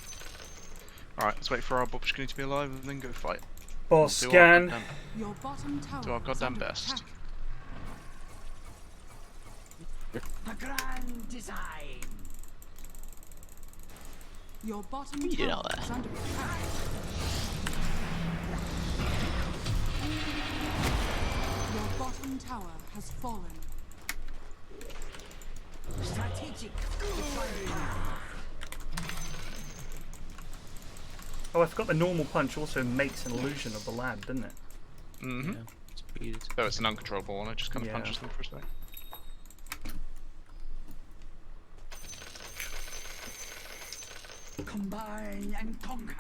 Alright, let's wait for our Bobshkini to be alive and then go fight. Boss Do our scan. goddamn- Your bottom tower Do our is goddamn under best. attack. The grand design. Your bottom You did tower all that. is under attack. Your bottom tower has fallen. Strategic. Oh, I forgot the normal punch also makes an illusion of the lad, doesn't it? Mm-hmm. Yeah, speed. Though it's an uncontrollable one, it just kind of Yeah. punches them for a sec. Combine and conquer.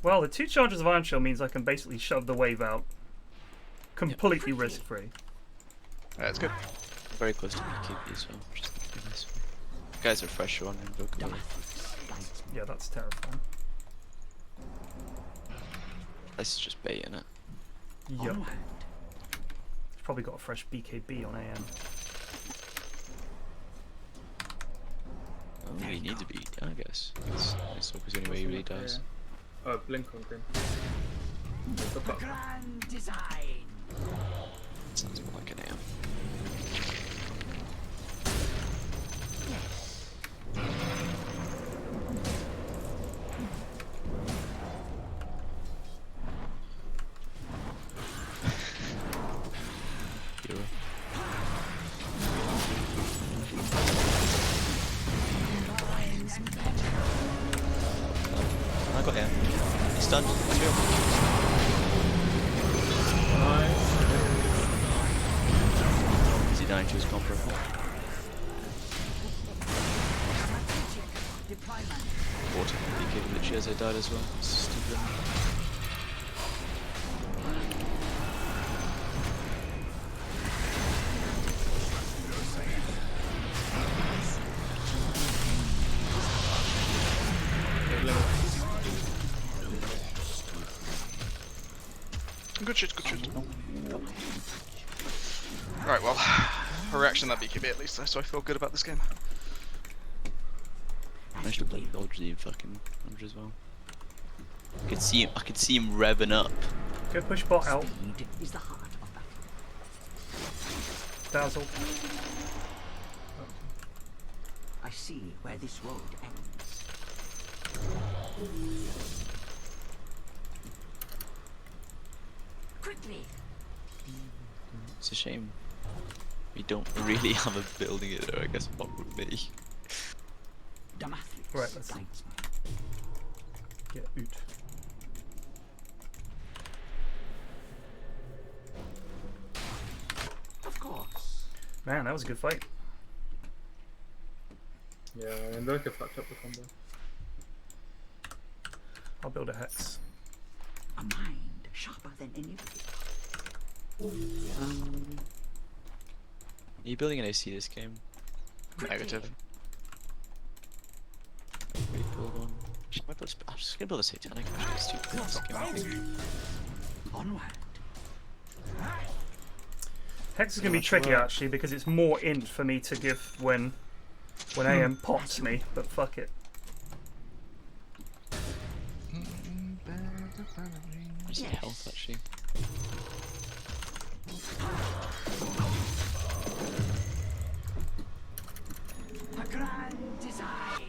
Well, the 2 charges of Iron Shell means I can basically shove the wave out completely risk-free. Yeah, it's good. Very close to BKB as well. Just thinking this way. Guys are fresher on Invoker. Yeah, that's terrifying. This is just baiting it. Yep. He's probably got a fresh BKB on AM. I don't really need to beat, I guess. It's the only way he really does. Oh, blink on green. The grand design. Sounds more like an AM. Hero. I got AM. He's stunned. Let's go. Is he dying to his combo? Water. BKB literally as I died as well. Stupid. Good shit, good shit. Right, well, a reaction that BKB at least, so I feel good about this game. Managed to dodge the fucking dodge as well. I could see him revving up. Go push bot out. Speed is the heart of battle. Dazzle. I see where this road ends. Quickly. It's a shame we don't really have a building it though, I guess what would be. Damathris Right, let's guides me. get Oot. Of course. Man, that was a good fight. Yeah, Invoker fucked up the combo. I'll build a hex. A mind sharper than anybody. Are you building an AC this game? Negative. Maybe build one. I'm just gonna build a Satanic actually, it's too good this game I think. Onward. Hex is going to be tricky actually because it's more int for me to give when AM pops me, but fuck it. Where's the health actually? A grand design.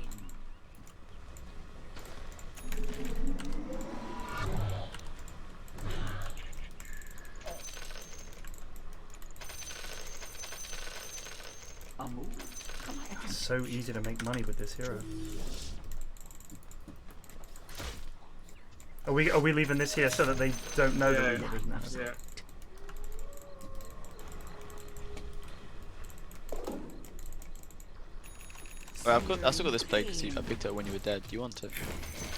It's so easy to make money with this hero. Are we leaving this here so that they don't know that we've got this now? Yeah. Well, I still got this plate because I picked it up when you were dead. Do you want it?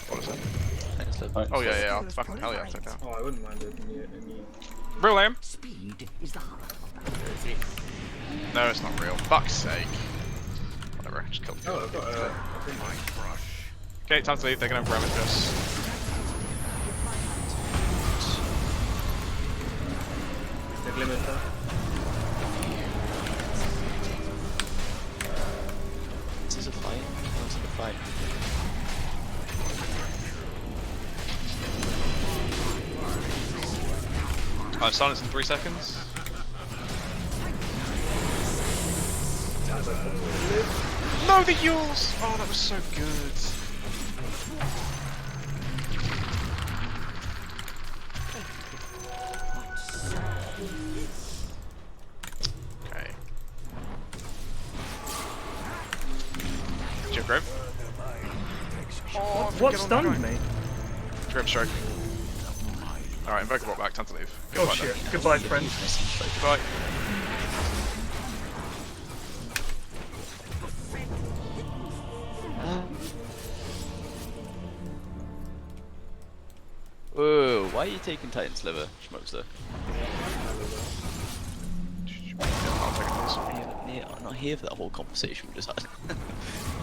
What is it? Thanks, love. Oh yeah, I'll fucking hell yeah, I'll take that. Oh, I wouldn't mind it. Real aim? Speed is the heart of that. No, it's not real. Fuck's sake. Whatever, just killed the Oh, I've got a Okay, time to leave. They're gonna ravage us. the limiter. Is this a fight? Oh, it's a fight. Silence in 3 seconds. No, the Yules! Oh, that was so good. Okay. Jim Grove. Oh, What stunned me? Grove stroke. Alright, invoke the bot back, time to leave. Oh shit. Goodbye, friend. Goodbye. Whoa, why are you taking Titan's liver, Schmuckster? I'm not here for that whole conversation we just had.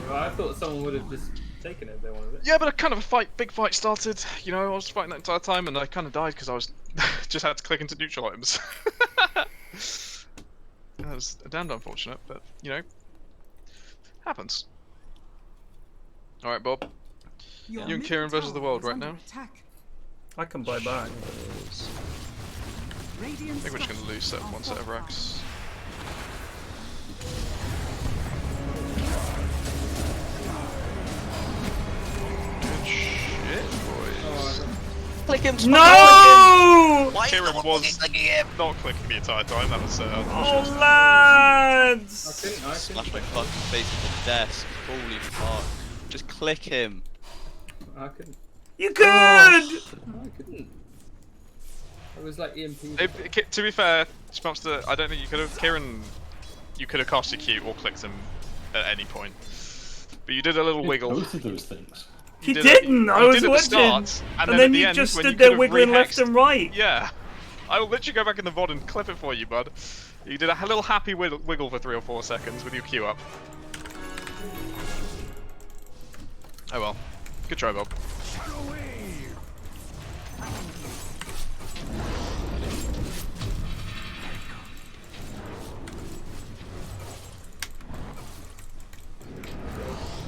Well, I thought someone would have just taken it if they wanted it. Yeah, but a kind of a big fight started. You know, I was fighting that entire time, and I kind of died because I was just had to click into neutral items. That was damned unfortunate, but you know, happens. All right, Bob. You and Kieran versus the world right now. I can buy back. I think we're just going to lose one set of racks. Good shit, boys. Click him! No! Kieran was not clicking the entire time, that was Oh, lads! I couldn't. Smash my fucking face with the desk. Holy fuck. Just click him. I couldn't. You could! No, I couldn't. It was like EMP. To be fair, Spamster, I don't think you could have. Kieran, you could have cast your Q or clicked him at any point. But you did a little wiggle. Both of those things. He didn't! I was watching! Start, and then you just stood there wiggling left and right! Yeah. I will literally go back in the VOD and clip it for you, bud. You did a little happy wiggle for 3 or 4 seconds with your Q up. Oh well. Good try, Bob.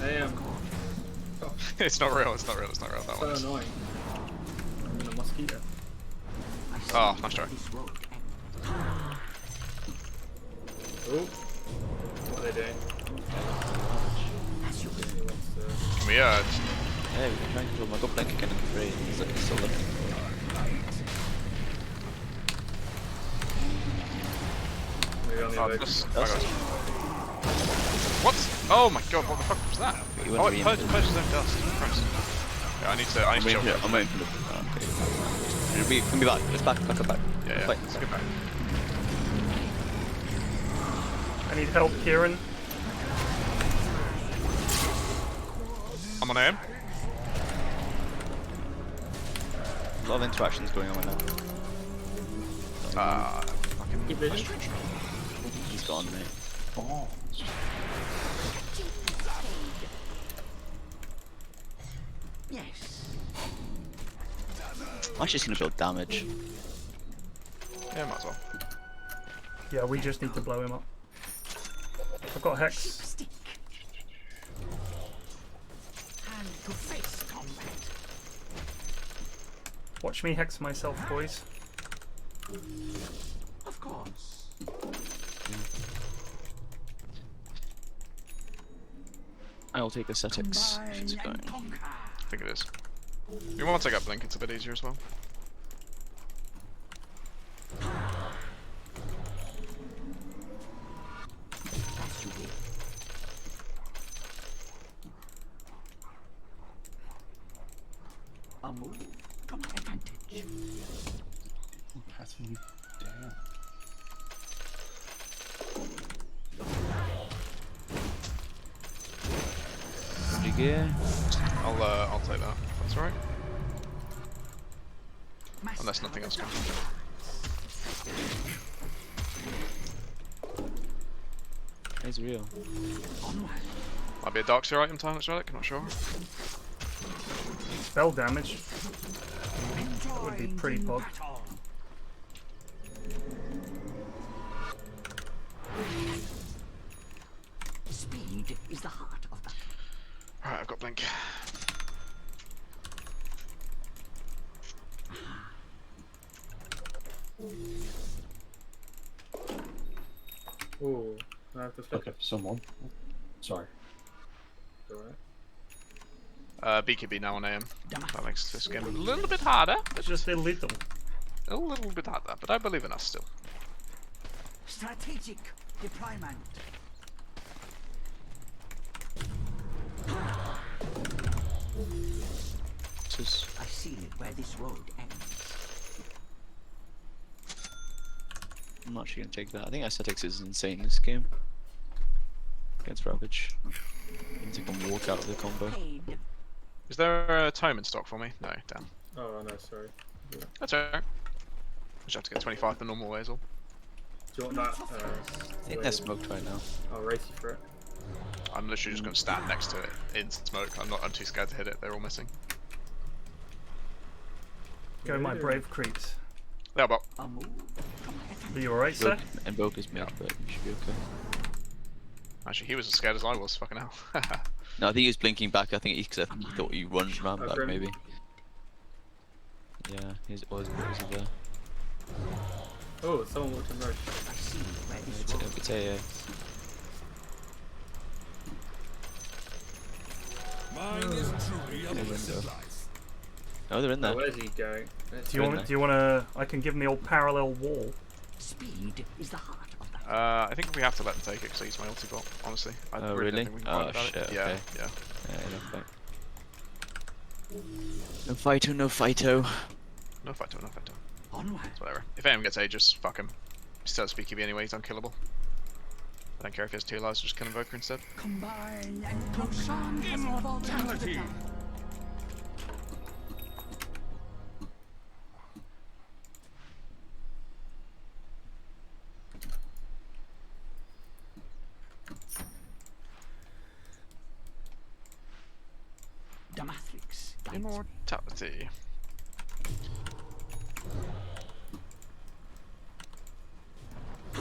Damn. It's not real, it's not real, it's not real, that So one. annoying. I'm in a mosquito. Oh, nice try. Oh. What are they doing? Can we urge? Yeah, we're trying to do my blink again in free. He's still looking. Maybe on the other. What? Oh my god, what the fuck was that? You Oh, went it to purged his own dust. Christ. Yeah, I need to I'm waiting chill. for the... Okay. Can be back. Let's back. Yeah, Fight. let's get back. I need help, Kieran. I'm on aim. A lot of interactions going on right now. Fucking Good vision. He's gone, mate. Oh. Yes. I'm actually just gonna build damage. Yeah, might as well. Yeah, we just need to blow him up. I've got Hex. Stick. Hand to face combat. Watch me Hex myself, boys. Of course. I'll take aesthetics. It's going. I think it is. You want to take up Blink, it's a bit easier as well. A move to my advantage. Patting you down. Gear. I'll take that. That's alright. Unless nothing else comes. It's real. Might be a Darkseer item, Timeless Relic, I'm not sure. Spell damage. That would be pretty pog. Speed is the heart of battle. Alright, I've got Blink. Ooh, I have to flip Okay, someone. Sorry. it. Alright. BKB now on AM. That makes this game a little bit harder. Just a little. A little bit harder, but I believe in us still. Strategic deployment. I seal it where this road ends. I'm actually gonna take that. I think aesthetics is insane this game. Against Ravage. You need to come walk out of the combo. Is there a tome in stock for me? No, damn. Oh no, sorry. Yeah. That's alright. Just have to get 25 the normal way as well. Do you want that? I think they're smoked right now. I'll race you for it. I'm literally just going to stand next to it in smoke. I'm too scared to hit it. They're all missing. Go my brave creeps. Yeah, but Are you alright, sir? Invoke is mid, but you should be okay. actually, he was as scared as I was. Fucking hell. No, I think he was blinking back. I think because he thought you run around back, Grim. maybe. Yeah, his always there. Oh, someone walked in road. It's a Mine is truly a blessed life. Oh, they're in there. Oh, where's he going? Do you want to? I can give him the old parallel wall. Speed is the heart of that. I think we have to let them take it because he's my ulti bot. Honestly. I Oh, really? really? Don't think we can fight Oh, about shit, it. Yeah, okay. yeah. Yeah, no fight. No fighto. No fighto, no fighto. Onward. It's whatever. If anyone gets Aegis, fuck him. He's still speaky anyway. He's unkillable. I don't care if he has 2 lives. Just kill Invoker instead. Combine and Roshan has evolved into the dark. Damatrix guides me. Immortality.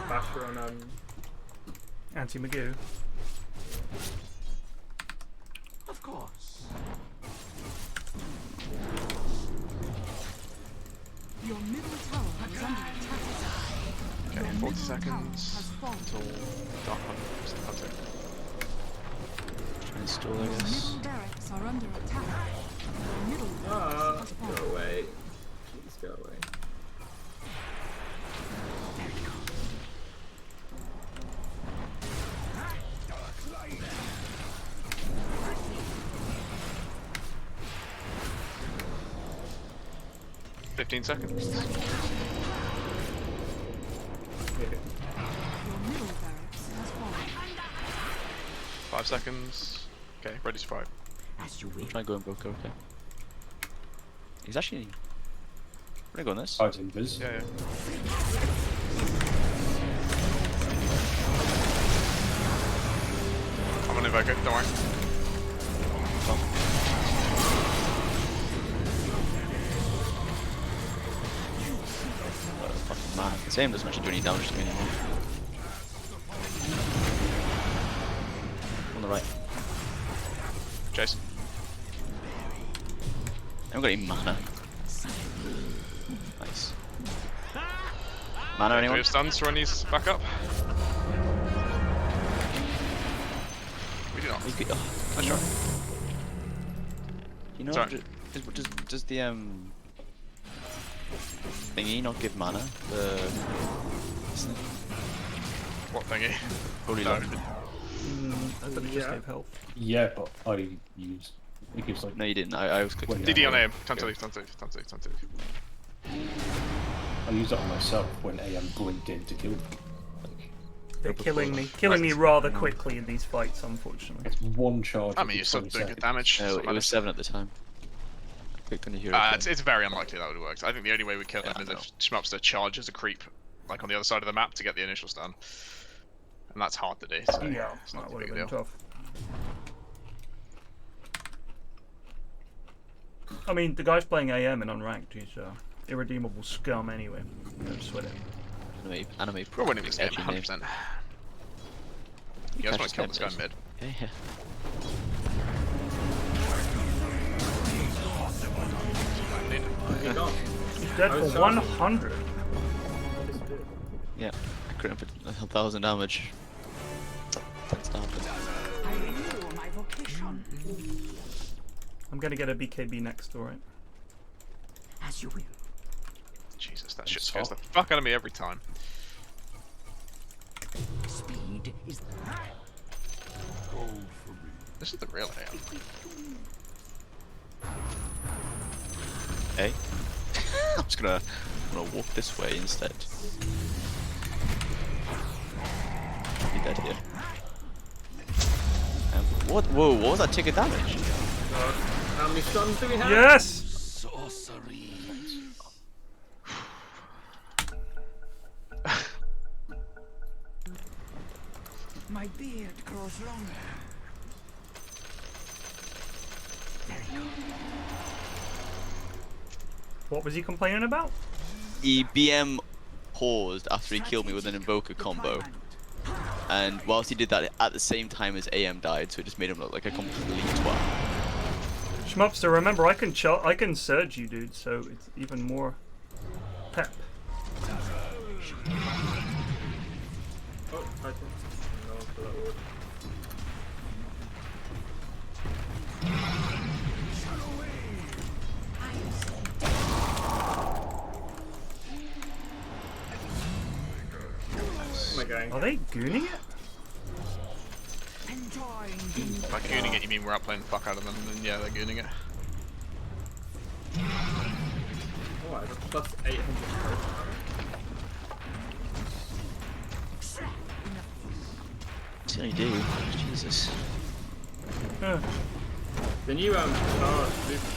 Basher on Anti Magoo. Of course. Your middle tower is under attack. Okay, Your 40 middle seconds tower has fallen. until Dark Hunt. Try and stall, I Your guess. middle barracks are under attack. Your middle barracks has go fallen. away. Please go away. There it goes. 15 seconds. Your middle barracks has fallen. 5 seconds. Okay, ready to fight. As you will. Try and go Invoker, okay. He's actually. I'm gonna go on this. Oh, it's invis. Yeah, yeah. I'm on Invoker, don't worry. Fucking man. The same doesn't actually do any damage to me anymore. the right. Jason. I haven't got any mana. Nice. Mana, Do we anyone? have stuns for when he's back up? We do not. You could, oh, Nice try. you know, Sorry. does the thingy not give mana? The What thingy? holy No. lock. I thought it just gave health. Yeah, but I used. It gives like. No, you didn't. I was clicking. Wait, DD on yeah. aim. Time to leave, time to leave, time to leave, time to leave. I use it on myself when AM blinked in to kill me. They're killing me rather quickly in these fights, unfortunately. It's one charge. I mean, you're still doing good damage. No, so it was 7 at the time. I clicked on your hero. it's very unlikely that would have worked. I think the only way we kill him is if Shmupster charges a creep, like on the other side of the map to get the initial stun. And that's hard to do, so Yeah, it's not that too would big a have deal. been tough. I mean, the guy's playing AM and unranked. He's irredeemable scum anyway. Don't sweat it. Anime We're winning this game, edgy name. 100%. You guys want to kill this guy mid? Yeah. He's dead for 100. Yeah, I crit him for 1,000 damage. That's not it. I renew my vocation. I'm gonna get a BKB next, alright? As you will. Jesus, that shit scares the fuck out of me every time. Speed is This is the real AM. Hey? I'm just gonna walk this way instead. Be dead here. What? Whoa, what was that ticket damage? How many stuns do we have? Yes! sorcery. My beard grows longer. What was he complaining about? He BM paused after he killed me with an invoker combo. And whilst he did that at the same time as AM died, so it just made him look like a complete twat. Shmupster, remember I can surge you, dude, so it's even more pep. Oh, I think no for that word. Where am I going? Are they gooning it? By gooning it, you mean we're outplaying the fuck out of them, and yeah, they're gooning it. Oh, I got plus 800. What's he do? Jesus. The new charge.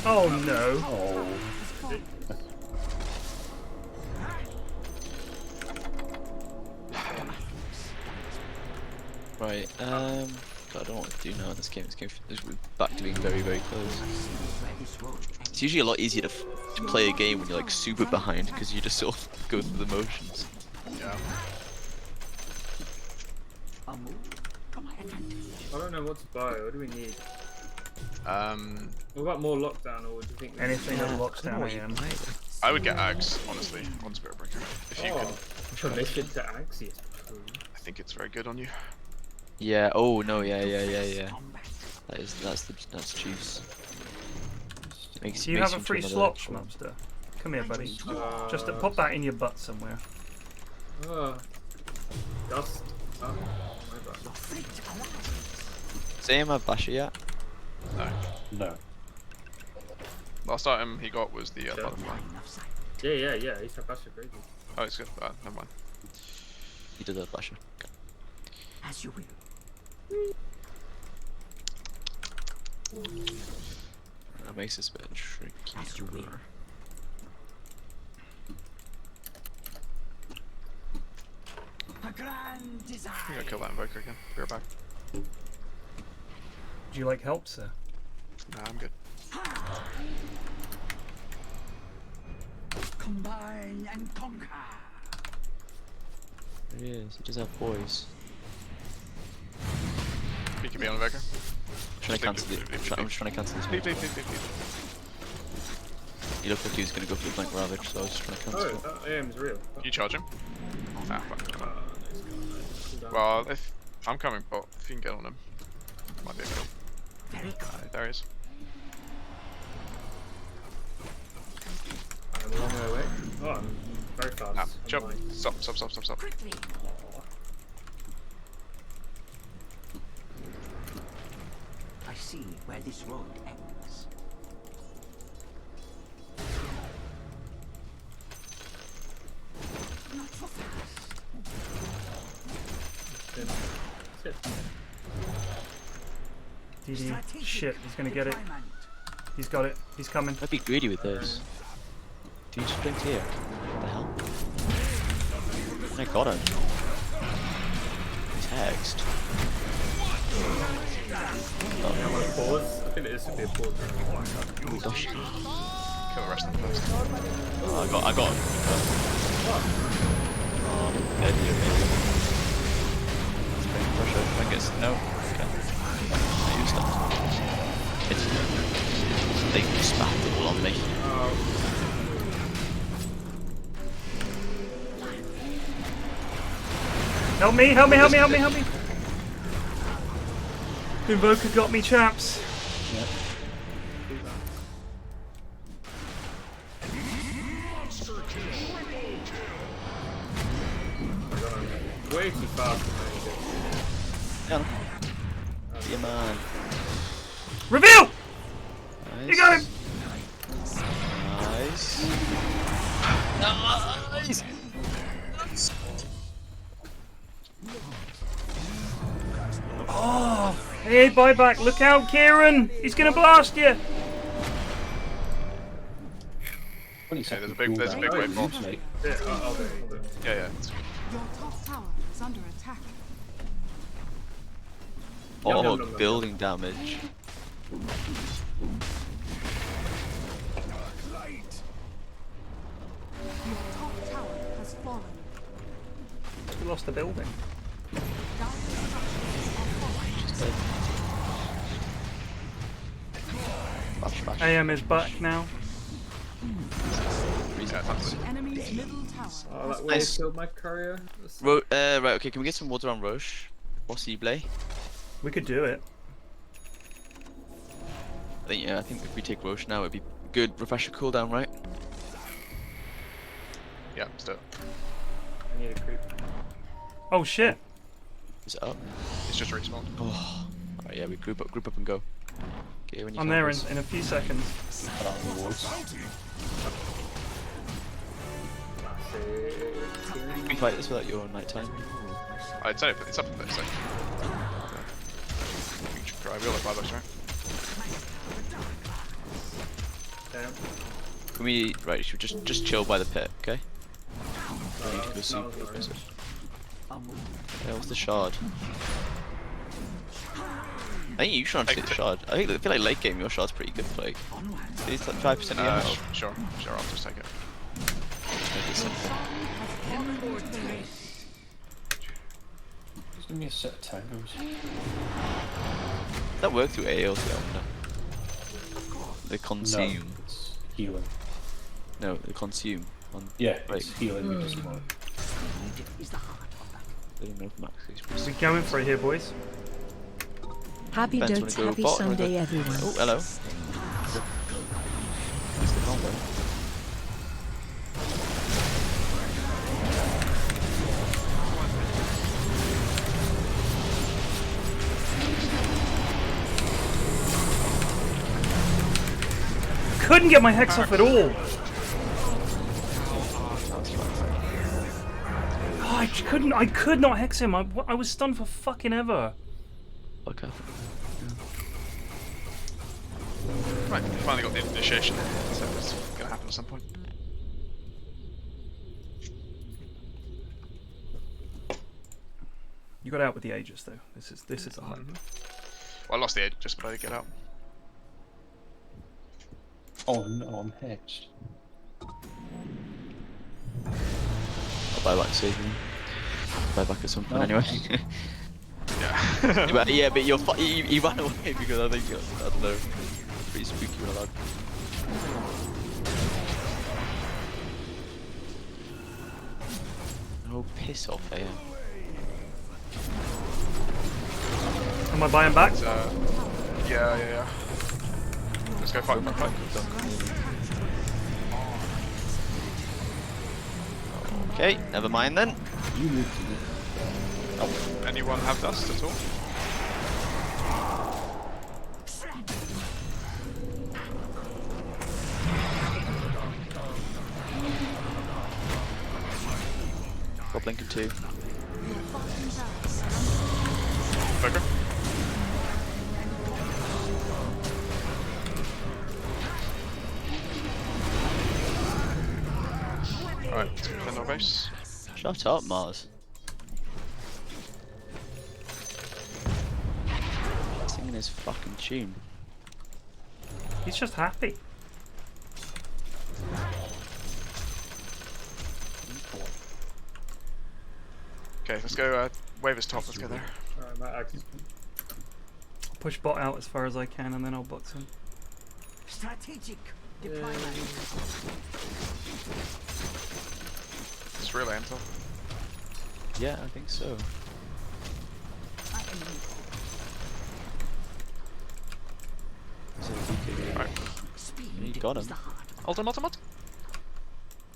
Oh no. Oh. Right, God, I don't know what to do now in this game. This game is back to being very, very close. It's usually a lot easier to play a game when you're like super behind because you just sort of go through the motions. Yeah. I don't know what to buy. What do we need? What about more lockdown, or do you think Anything that locks down AM. I would get Ags, honestly, on Spirit Breaker. If you could. Permission to Axios. I think it's very good on you. Yeah. Oh no. Yeah. That's juice. Do you have a free slot, Shmupster? Come here, buddy. Just pop that in your butt somewhere. Dust. Oh, my bad. Does anyone have Basher yet? No. No. Last item he got was the butterfly. Yeah. He's a Basher crazy. Oh, it's good. Never mind. He did have Basher. Okay. As you will. That makes this a bit tricky. As you will. A grand design. I'm gonna kill that invoker again. Be right back. Do you like help, sir? Nah, I'm good. Combine and conquer. There he is. He does have boys. He could be on Vega. I'm just trying to cancel this. Leave. He looked like he was going to go for the blank ravage, so I was just trying to cancel. Oh, that aim's real. You charge him? Ah, fuck. Come on. Well, if I'm coming, but if you can get on him, might be a kill. There he is. I'm a long way away. Oh, I'm very fast. Nah, I'm jump. like- Stop. Quickly. I see where this road ends. Not so fast. Sit. DD. Shit, he's gonna get it. He's got it. He's coming. I'd be greedy with those. Do you sprint here? What the hell? I got him. He's hexed. Pause. I think it is to be a pause. Oh gosh. Kill the rest of them first. Oh, I got him. Oh, dead here, maybe. Let's bring pressure. I guess. No. Okay. I used that. They spat all on me. Help me! Invoker got me, chaps. Way too fast. Yeah. Yeah, man. Reveal! Nice. You got him! Nice. Nice. Oh, hey, buyback! Look out, Kieran! He's gonna blast you! There's a big wave ball. Yeah, I'll do it. Yeah. Your top tower is under attack. Oh, building damage. Your top tower has fallen. We lost the building. Dire structures are falling. Flash. AM is back now. The enemy's middle tower. Oh, that wave Nice. killed my courier. Right, okay, can we get some water on Roche? Possibly. We could do it. I think if we take Roche now, it'd be good refresher cooldown, right? Yeah, let's do it. I need a creep. Oh shit! Is it up? It's just respawned. Oh, alright, yeah, we group up and go. Okay, when you I'm can, there boys. in a few seconds. Can we fight this without your nighttime? It's up for this second. You should try. We all have 5 bucks, right? Damn. Can we, right, should we just chill by the pit, okay? I need to go super aggressive. Yeah, what's the shard? I think you should take the shard. I feel like late game your shard's pretty good for like. It's like 5% EML. Sure, I'll just take it. Make it simple. Just give me a set of tangos. Does that work through AOs though? No. The consume. No, it's healing. No, the consume. Yeah, Right. it's healing with this one. They don't know max We're going for it here, boys. Happy Ben's Dotes, wanna go happy bot, wanna go- Sunday, everyone. Oh, hello. Where's the combo? Couldn't get my hex off at all. Oh, I could not hex him. I was stunned for fucking ever. Okay. Right, we finally got the initiation, so it's gonna happen at some point. You got out with the Aegis though. This is a hype. Well, I lost the edge just before I get out. Oh no, I'm hexed. I'll buy back soon. Buy back at some point anyway. Yeah. Yeah, but he ran away because I think I don't know, pretty spooky when allowed. Oh, piss off, eh? Am I buying back? Yeah. Let's go fight. Okay, never mind then. Anyone have dust at all? Got Blinker 2. Okay. Alright, let's defend our base. Shut up, Mars. Singing his fucking tune. He's just happy. Okay, let's go wave his top, let's go there. Push bot out as far as I can and then I'll box him. Strategic deployment. It's really aim top. Yeah, I think so. Right. You got him. Ultimate.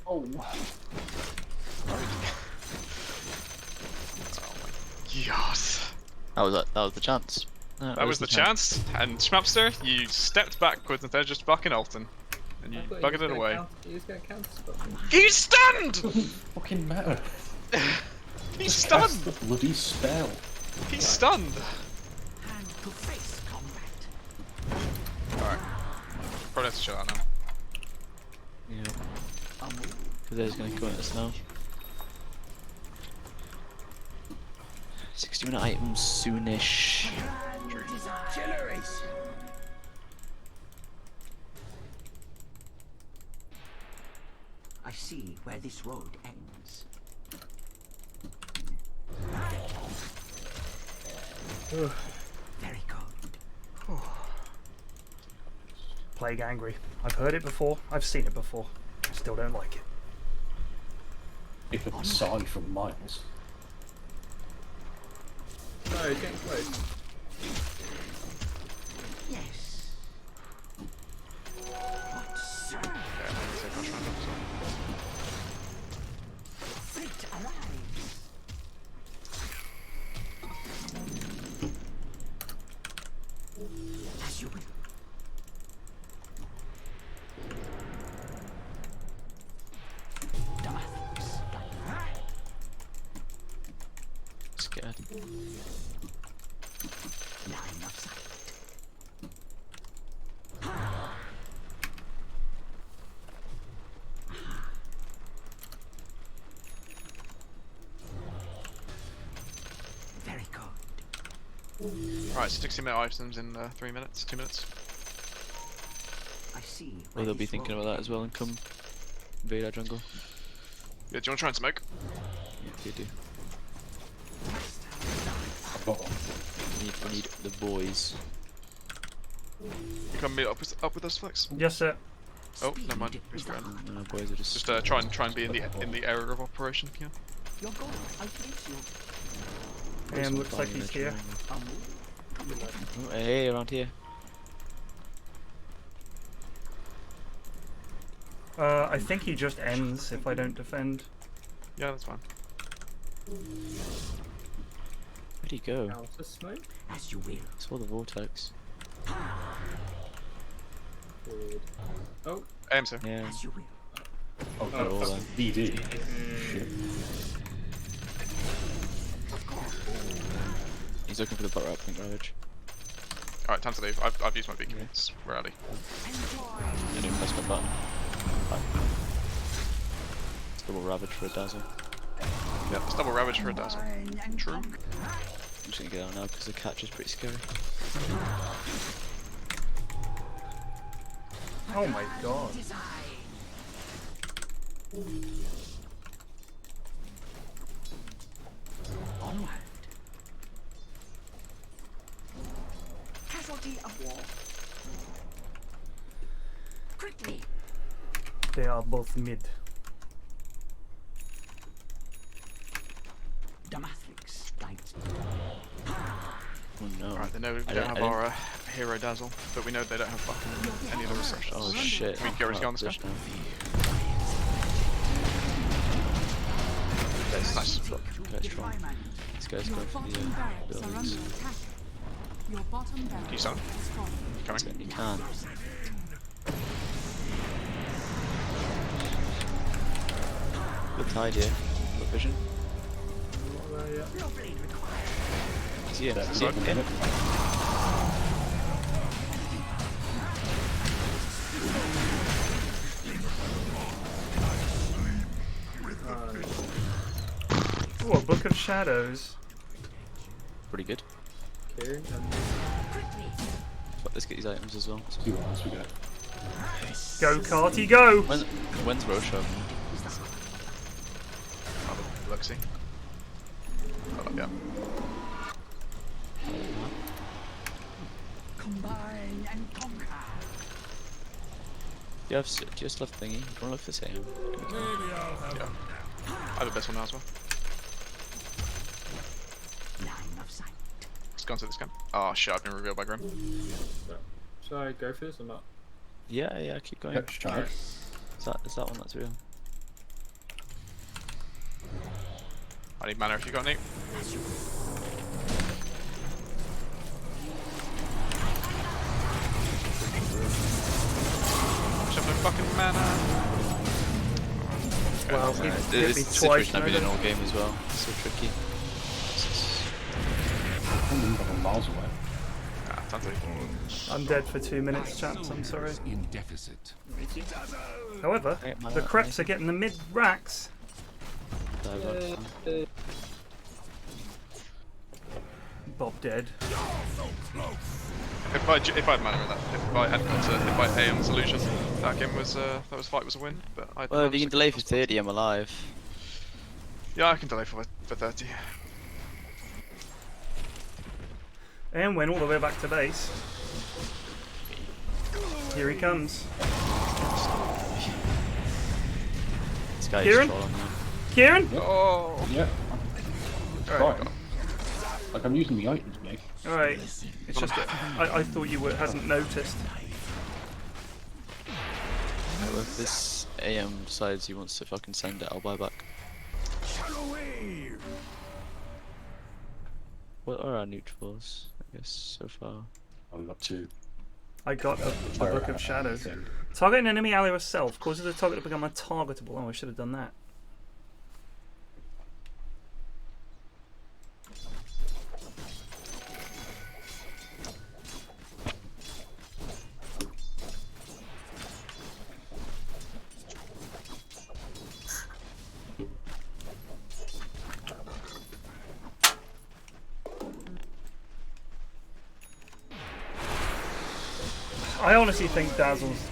Oh. Yes. That was the chance. That was the chance. And Schmapster, you stepped backwards instead of just fucking ulting. And you buggered it away. He's gonna counter spell. He's stunned! Fucking matter. He's stunned! That's the bloody spell. He's stunned! And to face combat. Alright. Probably have to chill out now. Yeah. Because they're gonna go at us now. 60-minute items soonish. I see where this road ends. Very good. Plague angry. I've heard it before. I've seen it before. I still don't like it. Pick up a sigh from Miles. No, he's getting close. Yes. What, sir? Fate arrives. As you will. Scared. Line of sight. Very good. Right, 60-minute items in 3 minutes, 2 minutes. I see. Well, they'll be thinking about that as well and come invade our jungle. Yeah, do you want to try and smoke? Yeah, they do. I've got one. We need the boys. You come meet up with us, Flex? Yes, sir. Oh, never mind. He's around. No, boys are just. Just try and be in the area of operation, yeah. You're going. I'll place you. And looks like he's here. Oh, hey, around here. I think he just ends if I don't defend. Yeah, that's fine. Where'd he go? Counter smoke? As you will. I saw the vortex. Weird. Oh. AM, sir. Yeah. As you will. Oh, They're all there. DD. Shit. He's looking for the butt wrap, I think, Ravage. Alright, time to leave. I've used my beacon. It's rally. I didn't press my button. Bye. It's double Ravage for a dazzle. Yeah, it's double ravage for a dazzle. True. I'm just gonna get out now because the catch is pretty scary. Oh my god. They are both mid. Oh no. Alright, they know we don't have our hero Dazzle, but we know they don't have fucking any of the receptions. Oh shit. Can we get risky on this guy? Nice. Let's try. This guy's going for the buildings. Can you stun him? Coming. You can. Good tide here. Good vision. Is he in? Is he in? Ooh, a Book of Shadows. Pretty good. Okay. But let's get these items as well. See what else we get. Go, Carty, go! When's Roshan? Lexi. Yeah. Combine and conquer. Do you still have thingy? Do you want to look for Sam? Yeah. I have the best one now as well. Let's go into this gun. Oh shit, I've been revealed by Grim. Should I go for this or not? Yeah, keep going. Yep, try it. Is that one that's real? I need mana if you got any. Shove no fucking mana. Wow, This situation I've been in all game as well. It's so tricky. I'm miles away. I'm dead for 2 minutes, chaps. I'm sorry. In deficit. However, the creps are getting the mid racks. Bob dead. If I had mana in that, if I had AM solution, that game was fight was a win. But I. Well, if you can delay for 30, I'm alive. Yeah, I can delay for 30. And went all the way back to base. Here he comes. This guy Kieran? is trolling now. Kieran? Oh! Yeah. Right. Like I'm using the items, mate. Alright. It's just that I thought you hadn't noticed. Well, if this AM decides he wants to fucking send it, I'll buy back. What are our neutrals, I guess, so far? I've got 2. I got a Book of Shadows. Target an enemy ally or self. Causes the target to become untargetable. Oh, I should have done that. I honestly think Dazzle's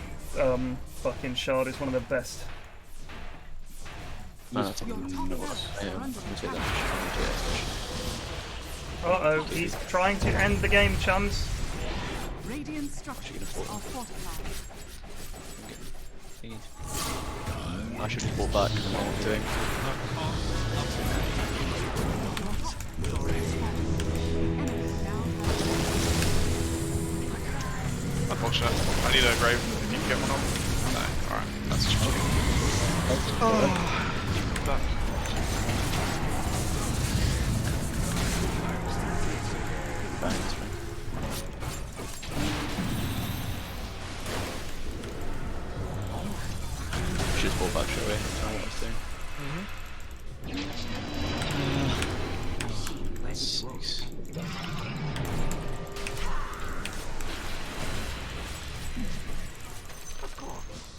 fucking shard is one of the best. Uh-oh, he's trying to end the game, chums. Radiant structures are fortified. I should fall back, I don't know what I'm doing. Unfortunate. I need a grave if you can get one on. No, alright, that's just cheating. Oh, that. Thanks, man. Should fall back straight away. I don't know what I was doing. 6.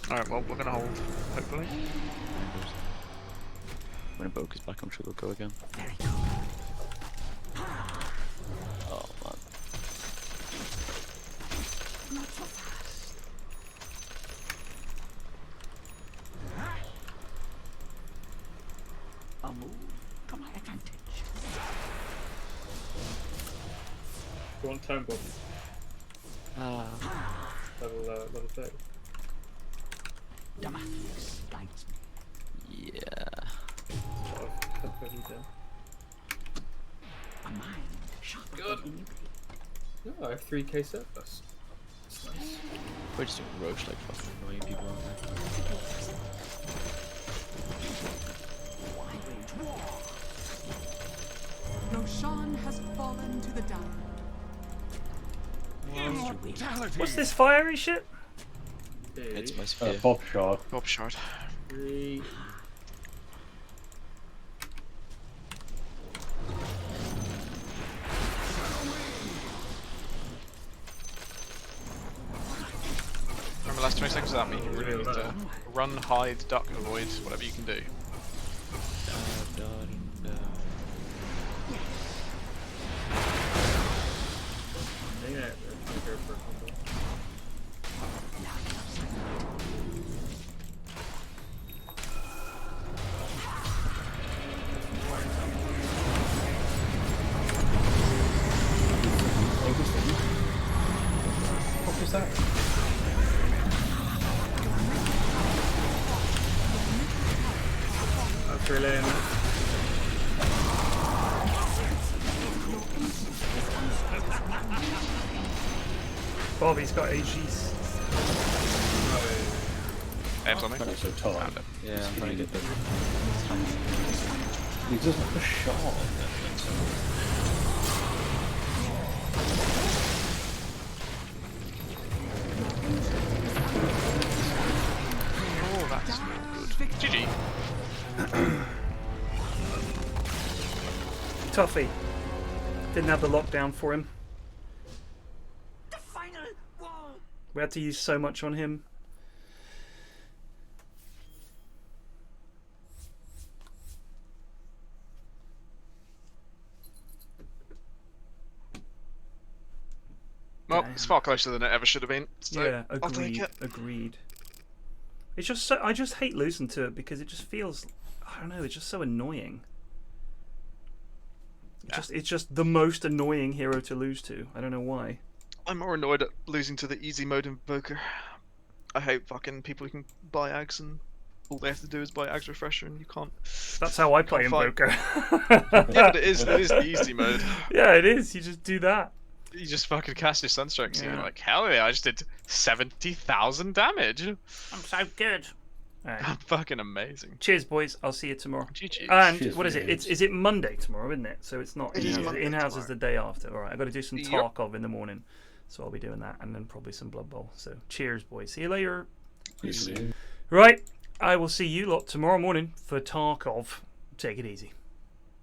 Alright, well, we're gonna hold, hopefully. When Invoker's back, I'm sure they'll go again. Oh, man. Not so fast. A move to my advantage. You want Tone Bomb? Level 30. Damascus guides me. Yeah. A mind sharper Good. than you. Oh, I have 3k surplus. That's nice. We're just doing roach like fucking annoying people, aren't Roshan has fallen to the down. What's this fiery shit? they? It's my spear. Bob Shard. Bob Shard. 3. Remember, last 20 seconds of that mean you really need to run, hide, duck, avoid, whatever you can do. What was that? That's really Bobby's got AGs. Aim's on me. That's so tired. Yeah, I'm trying to get the. He doesn't have a shot. Oh, that's not good. GG. Toughy. Didn't have the lockdown for him. The final wall. We had to use so much on him. Well, it's far closer than it ever should have been. So Yeah, I'll take agreed. it. Agreed. It's just so, I just hate losing to it because it just feels, I don't know, it's just so annoying. It's just the most annoying hero to lose to. I don't know why. I'm more annoyed at losing to the easy mode invoker. I hate fucking people who can buy ags and all they have to do is buy ags refresher and you can't. That's how I play Invoker. Yeah, but it is the easy mode. Yeah, it is. You just do that. You just fucking cast your Sunstrokes and Yeah. you're like, hell yeah, I just did 70,000 damage. I'm so good. Alright. I'm fucking amazing. Cheers, boys. I'll see you tomorrow. GG. And Cheers, what is it? mate. Is it Monday tomorrow, isn't it? So it's not It is in-house. Monday In-house is tomorrow. the day after. All right, I've got to do some Yep. Tarkov in the morning. So I'll be doing that. And then probably some Blood Bowl. So cheers, boys. See you later. Peace. Right. I will see you lot tomorrow morning for Tarkov. Take it easy.